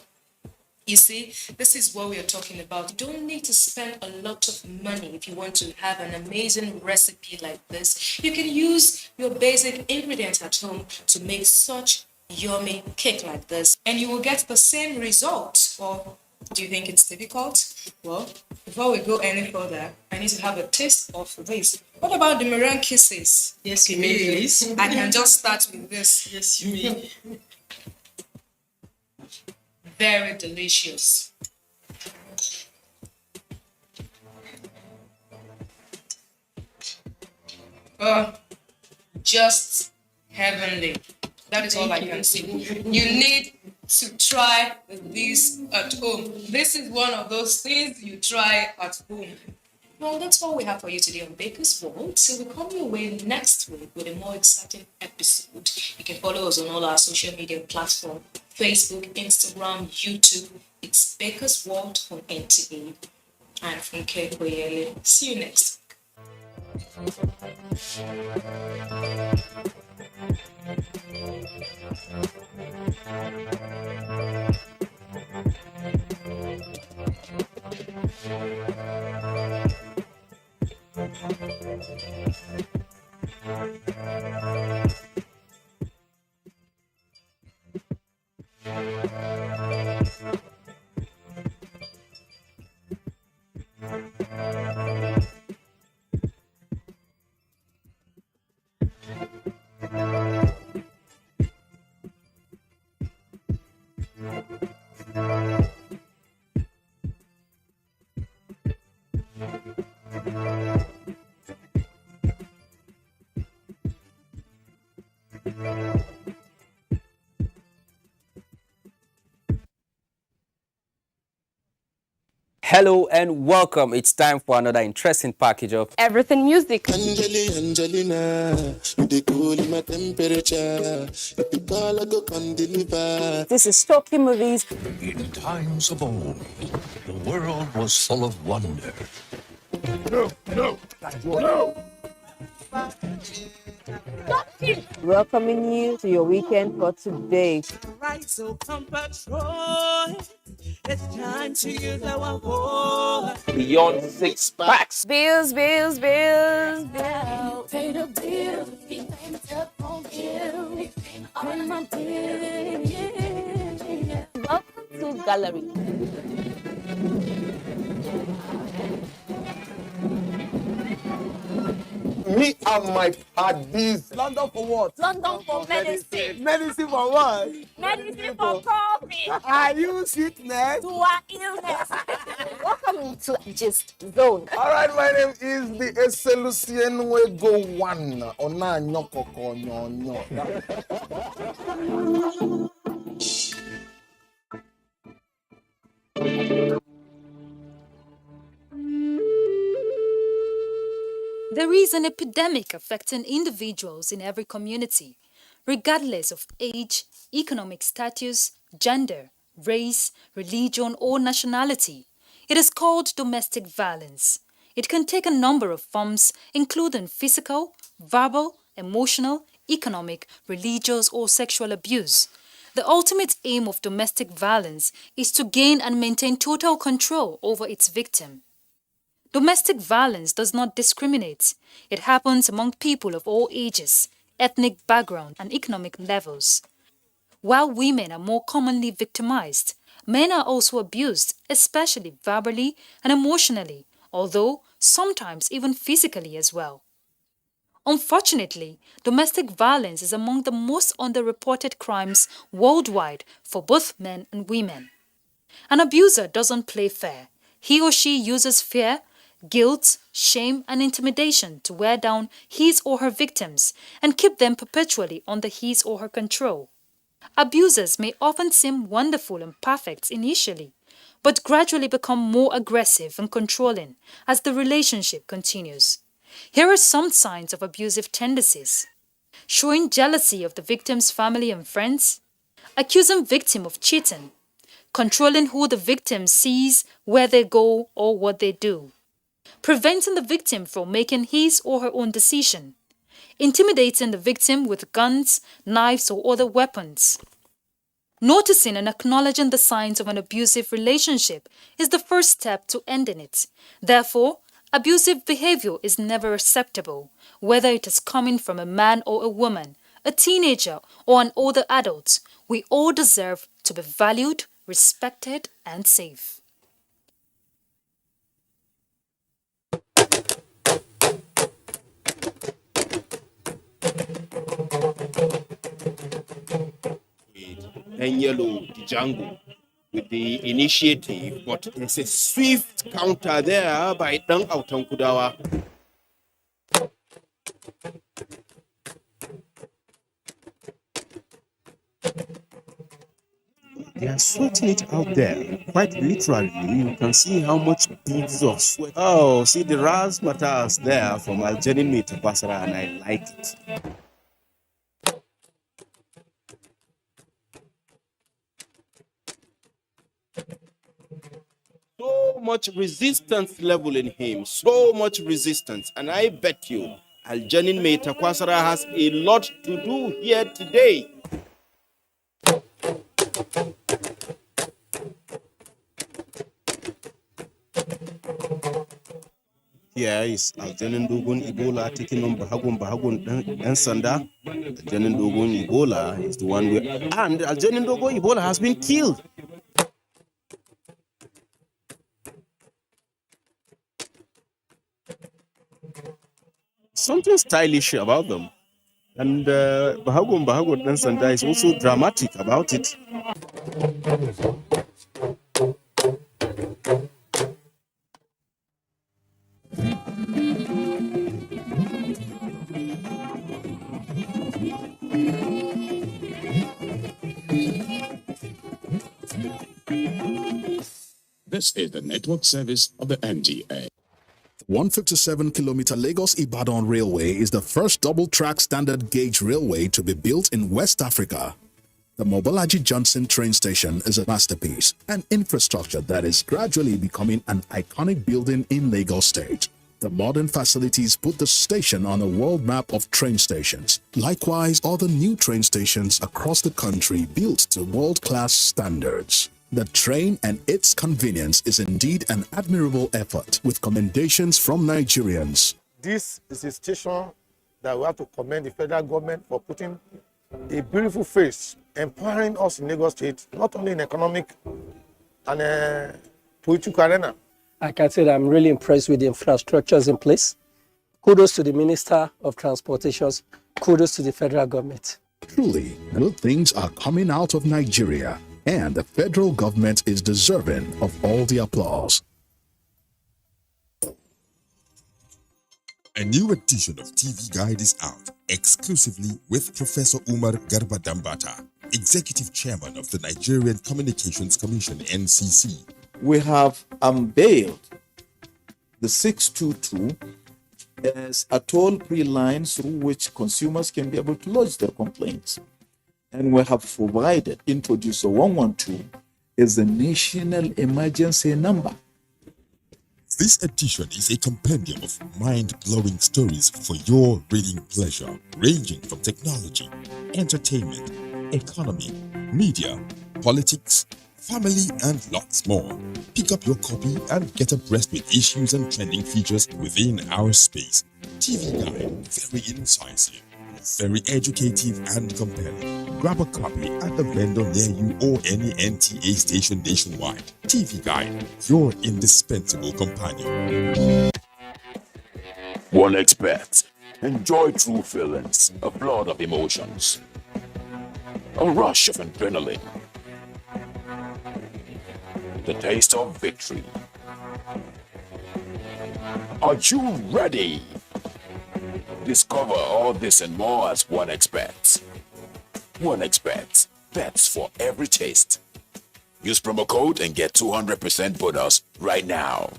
You see, this is what we are talking about. You don't need to spend a lot of money if you want to have an amazing recipe like this. You can use your basic ingredients at home to make such yummy cake like this, and you will get the same result. Or do you think it's difficult? Well, before we go any further, I need to have a taste of this. What about the meringue kisses? Yes, you may, please. I can just start with this. Yes, you may. Very delicious. Just heavenly. That is all I can say. You need to try this at home. This is one of those things you try at home. Well, that's all we have for you today on Baker's World. So we come your way next week with a more exciting episode. You can follow us on all our social media platforms: Facebook, Instagram, YouTube. It's Baker's World on NTA. I'm from Koyele. See you next Hello and welcome. It's time for another interesting package of Everything Music. Angelina, you dey cool in my temperature. If you call, I go come deliver. This is Talking Movies. In times of old, the world was full of wonder. No. Welcoming you to your weekend for today. Right, so come patrol. It's time to use our voice. Beyond Six Packs. Bills. Pay the bill. gallery. Me and my paddies. London for what? London for medicine. Medicine for what? Medicine for profit. Are you sickness? To our illness. Welcome to Gist Zone. All right, my name is the Eselucien Wego One. Ona nyokoko nyonyo. There is an epidemic affecting individuals in every community, regardless of age, economic status, gender, race, religion, or nationality. It is called domestic violence. It can take a number of forms, including physical, verbal, emotional, economic, religious, or sexual abuse. The ultimate aim of domestic violence is to gain and maintain total control over its victim. Domestic violence does not discriminate. It happens among people of all ages, ethnic background, and economic levels. While women are more commonly victimized, men are also abused, especially verbally and emotionally, although sometimes even physically as well. Unfortunately, domestic violence is among the most underreported crimes worldwide for both men and women. An abuser doesn't play fair. He or she uses fear, guilt, shame, and intimidation to wear down his or her victims and keep them perpetually under his or her control. Abusers may often seem wonderful and perfect initially, but gradually become more aggressive and controlling as the relationship continues. Here are some signs of abusive tendencies: showing jealousy of the victim's family and friends, accusing victim of cheating, controlling who the victim sees, where they go, or what they do, preventing the victim from making his or her own decision, intimidating the victim with guns, knives, or other weapons. Noticing and acknowledging the signs of an abusive relationship is the first step to ending it. Therefore, abusive behavior is never acceptable, whether it is coming from a man or a woman, a teenager or an older adult. We all deserve to be valued, respected, and safe. And yellow, the jungle, with the initiative, but there's a swift counter there by Dang Autankudawa. They are sweating it out there. Quite literally, you can see how much beads of sweat. Oh, see the razzmatazz there from Algerin meat Basra, and I like it. So much resistance level in him, so much resistance, and I bet you Algerin Meta Kwasara has a lot to do here today. Here is Algerin Dogon Ebola taking on Bahagun and Sanda. Algerin Dogon Ebola is the one where, and Algerin Dogon Ebola has been killed. Something stylish about them. And Bahagun and Sanda is also dramatic about it. This is the network service of the NTA. 157-kilometer Lagos-Ibadan Railway is the first double-track standard gauge railway to be built in West Africa. The Mobolaji Johnson train station is a masterpiece, an infrastructure that is gradually becoming an iconic building in Lagos State. The modern facilities put the station on a world map of train stations. Likewise, other new train stations across the country built to world-class standards. The train and its convenience is indeed an admirable effort, with commendations from Nigerians. This is a station that we have to commend the federal government for putting a beautiful face, empowering us in Lagos State, not only in economic And Puchu Arena. I can say that I'm really impressed with the infrastructures in place. Kudos to the Minister of Transportations. Kudos to the federal government. Truly, good things are coming out of Nigeria, and the federal government is deserving of all the applause. A new edition of TV Guide is out, exclusively with Professor Umar Garba Dambata, Executive Chairman of the Nigerian Communications Commission, NCC. We have unveiled the 622 as a toll-free line through which consumers can be able to lodge their complaints. And we have introduced the 112 as a national emergency number. This edition is a compendium of mind-blowing stories for your reading pleasure, ranging from technology, entertainment, economy, media, politics, family, and lots more. Pick up your copy and get abreast with issues and trending features within our space. TV Guide, very incisive, very educative and compelling. Grab a copy at the vendor near you or any NTA station nationwide. TV Guide, your indispensable companion. One expert. Enjoy true feelings, a flood of emotions, a rush of adrenaline, the taste of victory. Are you ready? Discover all this and more as One Expert. One Expert, bets for every taste. Use promo code and get 200% bonus right now.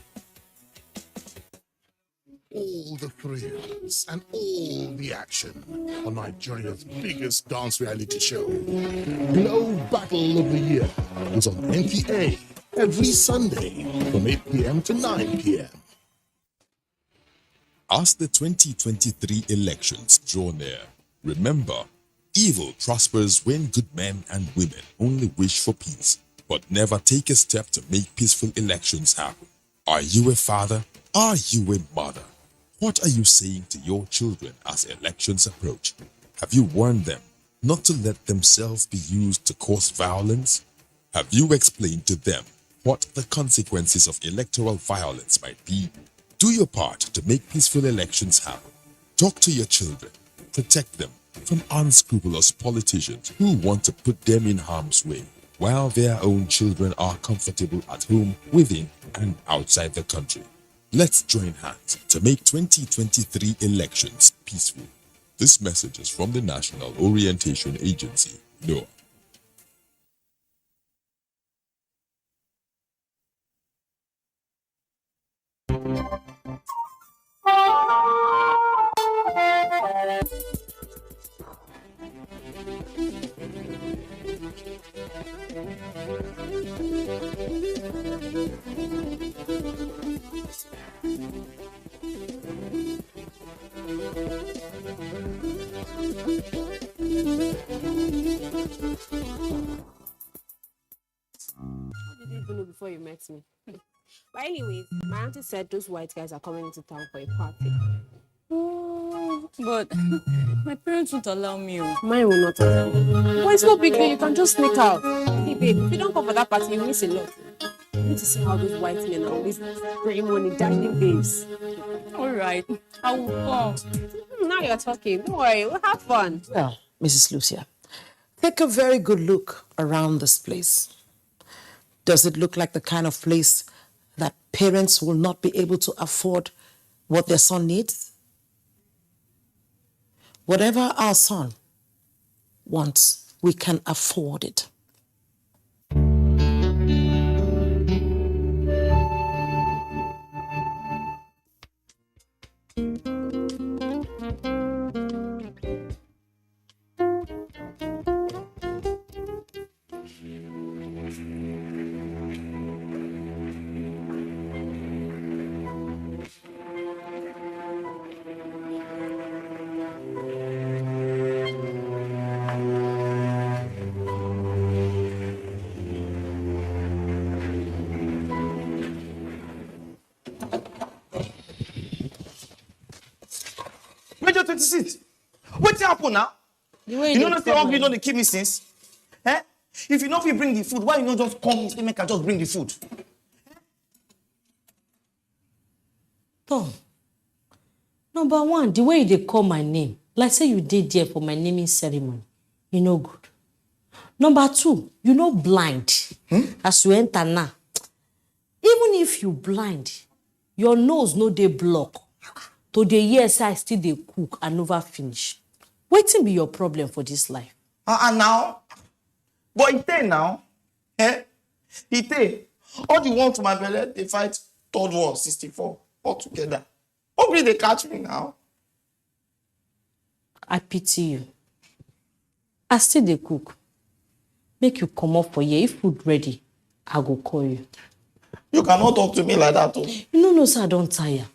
All the thrills and all the action on Nigeria's biggest dance reality show. Glow Battle of the Year is on NTA every Sunday from 8 p.m. to 9 p.m. As the 2023 elections draw near, remember, evil prospers when good men and women only wish for peace, but never take a step to make peaceful elections happen. Are you a father? Are you a mother? What are you saying to your children as elections approach? Have you warned them not to let themselves be used to cause violence? Have you explained to them what the consequences of electoral violence might be? Do your part to make peaceful elections happen. Talk to your children. Protect them from unscrupulous politicians who want to put them in harm's way, while their own children are comfortable at home, within, and outside the country. Let's join hands to make 2023 elections peaceful. This message is from the National Orientation Agency, NOAA. Did you even know before you met me? But anyways, my auntie said those white guys are coming into town for a party. Oh, but my parents won't allow me. Mine will not allow you. But it's no big deal, you can just sneak out. Hey babe, if you don't come for that party, you miss a lot. You need to see how those white men are always spraying money, dashing babes. Alright, I will come. Now you're talking. Don't worry, we'll have fun. Well, Mrs. Lucia, take a very good look around this place. Does it look like the kind of place that parents will not be able to afford what their son needs? Whatever our son wants, we can afford it. Major 26. What happened now? You know not say hungry don't dey kill me since. Eh? If you know if you bring the food, why you not just come and say make I just bring the food? Tom, number one, the way they call my name, like say you did there for my naming ceremony, you know good. Number two, you know blind. As you enter now, even if you blind, your nose no dey block. To the years I still dey cook and never finish. Wetin be your problem for this life? Now, but it now, it all the one to my belly, they fight third war 64 all together. Hopefully they catch me now. I pity you. I still dey cook. Make you come up for here. If food ready, I go call you. You cannot talk to me like that. Oh. You know, sir, I don't tire.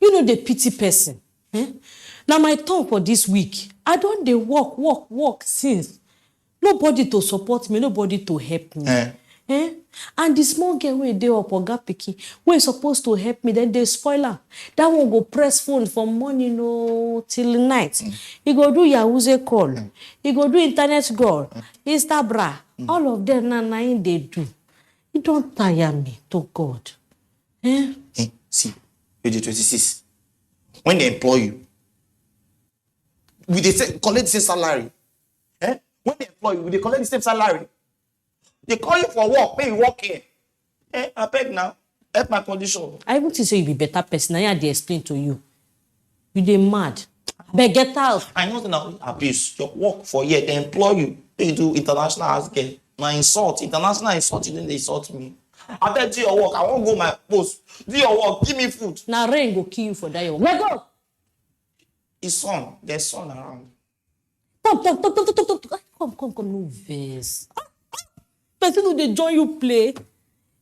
You know the pity person. Now my turn for this week. I don't dey work since. Nobody to support me, nobody to help me. And the small girl wey dey up oga pikin, wey supposed to help me, then they spoil her. That one go press phone from morning till night. He go do Yahoo call. He go do internet call. Instabra. All of them na him dey do. You don't tire me, to God. See, you're 26. When they employ you, will they collect the same salary? When they employ you, will they collect the same salary? They call you for work, pay you work here. I beg now. Help my condition. I even think say you be better person. I dey explain to you. You dey mad. But get out. I know now abuse. Your work for here, they employ you. They do international house girl. My insult, international insult, you didn't insult me. I beg do your work. I won't go my post. Do your work. Give me food. Now rain go kill you for that. Let go. His son. There's son around. Talk. Come, no verse. Person who they join you play,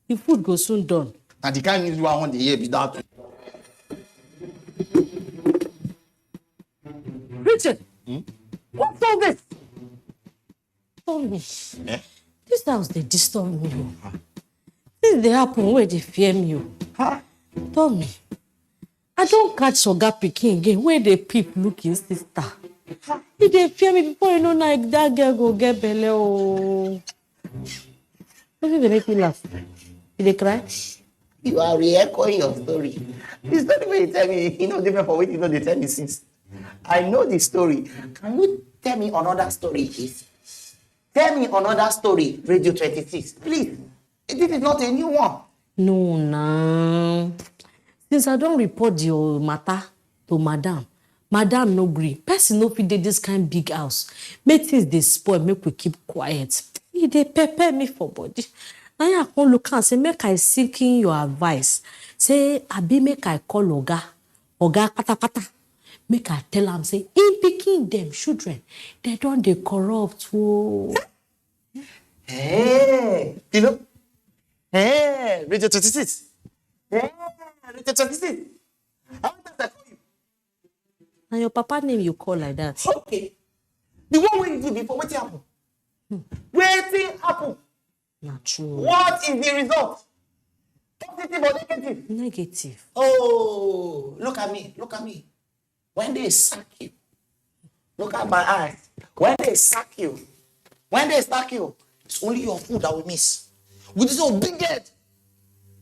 the food go soon done. And the kind of you want the year be that. Richard, what's all this? Tell me. This house they disturb me. This they happen where they fear me. Tell me. I don't catch Oga Pikin again where they peep looking sister. If they fear me before you know like that girl go get belly. Oh. Why they make me laugh? Did they cry? You are re-echoing your story. The story where you tell me, you know, different for what you know they tell me since. I know the story. Can you tell me another story, please? Tell me another story, Radio 26. Please. This is not a new one. No, nah. Since I don't report your matter to madam no gree. Person no fit dey this kind big house. Make things dey spoil, make we keep quiet. He dey pepper me for body. Now I come look and say, make I seeking your advice. Say, abi make I call Oga pata. Make I tell am say, in picking them children, they don't dey corrupt. Oh. You know? Radio 26. Radio 26. How many times I call you? And your papa name you call like that. Okay. The one way you do before, what happened? What happened? Not true. What is the result? Positive or negative? Negative. Oh, look at me. When they sack you, look at my eyes. When they sack you, it's only your food that will miss. With this old big head,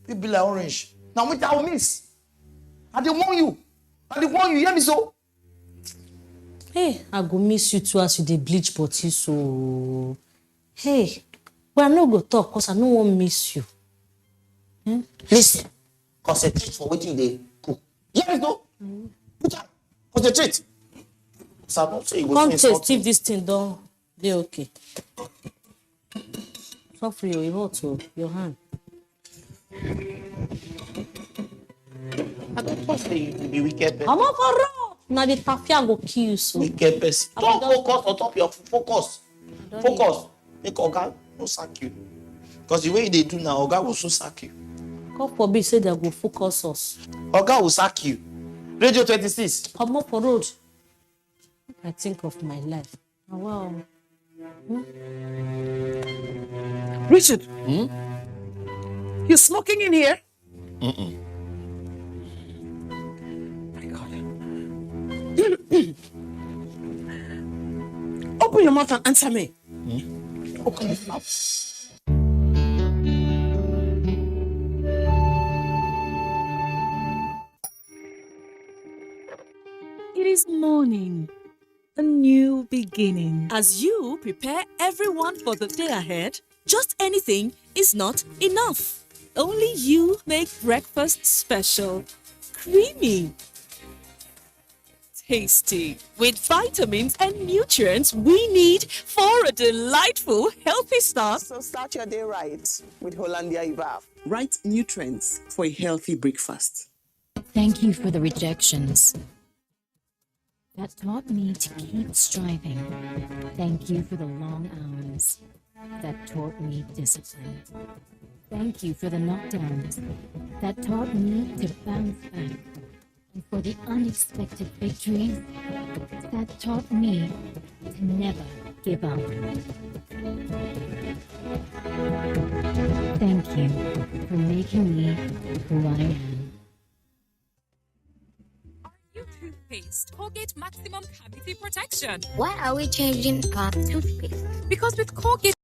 it be like orange. Now which I will miss. I dey warn you. You hear me so? Hey, I go miss you too as you dey bleach body so. Hey, but I no go talk because I no wan miss you. Listen, concentrate for wetin you dey cook. Hear me so? Put am, concentrate. So I don't say you go come insult taste if this thing don dey okay. Suffer you hot o, your hand. I don't trust you to be wicked person. I'm not for road. Now the tafia go kill you so. Wicked person. Don't focus on top your focus. Focus. Make Oga no sack you. Because the way they do now, Oga will soon sack you. God forbid say they go focus us. Oga will sack you. Radio 26. I'm not for road. I think of my life. Oh, wow. Richard, you smoking in here? Open your mouth and answer me. open his mouth. It is morning, a new beginning. As you prepare everyone for the day ahead, just anything is not enough. Only you make breakfast special, creamy, tasty, with vitamins and nutrients we need for a delightful, healthy start. So start your day right with Hollandia Evolve. Right nutrients for a healthy breakfast. Thank you for the rejections that taught me to keep striving. Thank you for the long hours that taught me discipline. Thank you for the knockdowns that taught me to bounce back. And for the unexpected victories that taught me to never give up. Thank you for making me who I am. New toothpaste, Colgate Maximum Cavity Protection. Why are we changing our toothpaste? Because with Colgate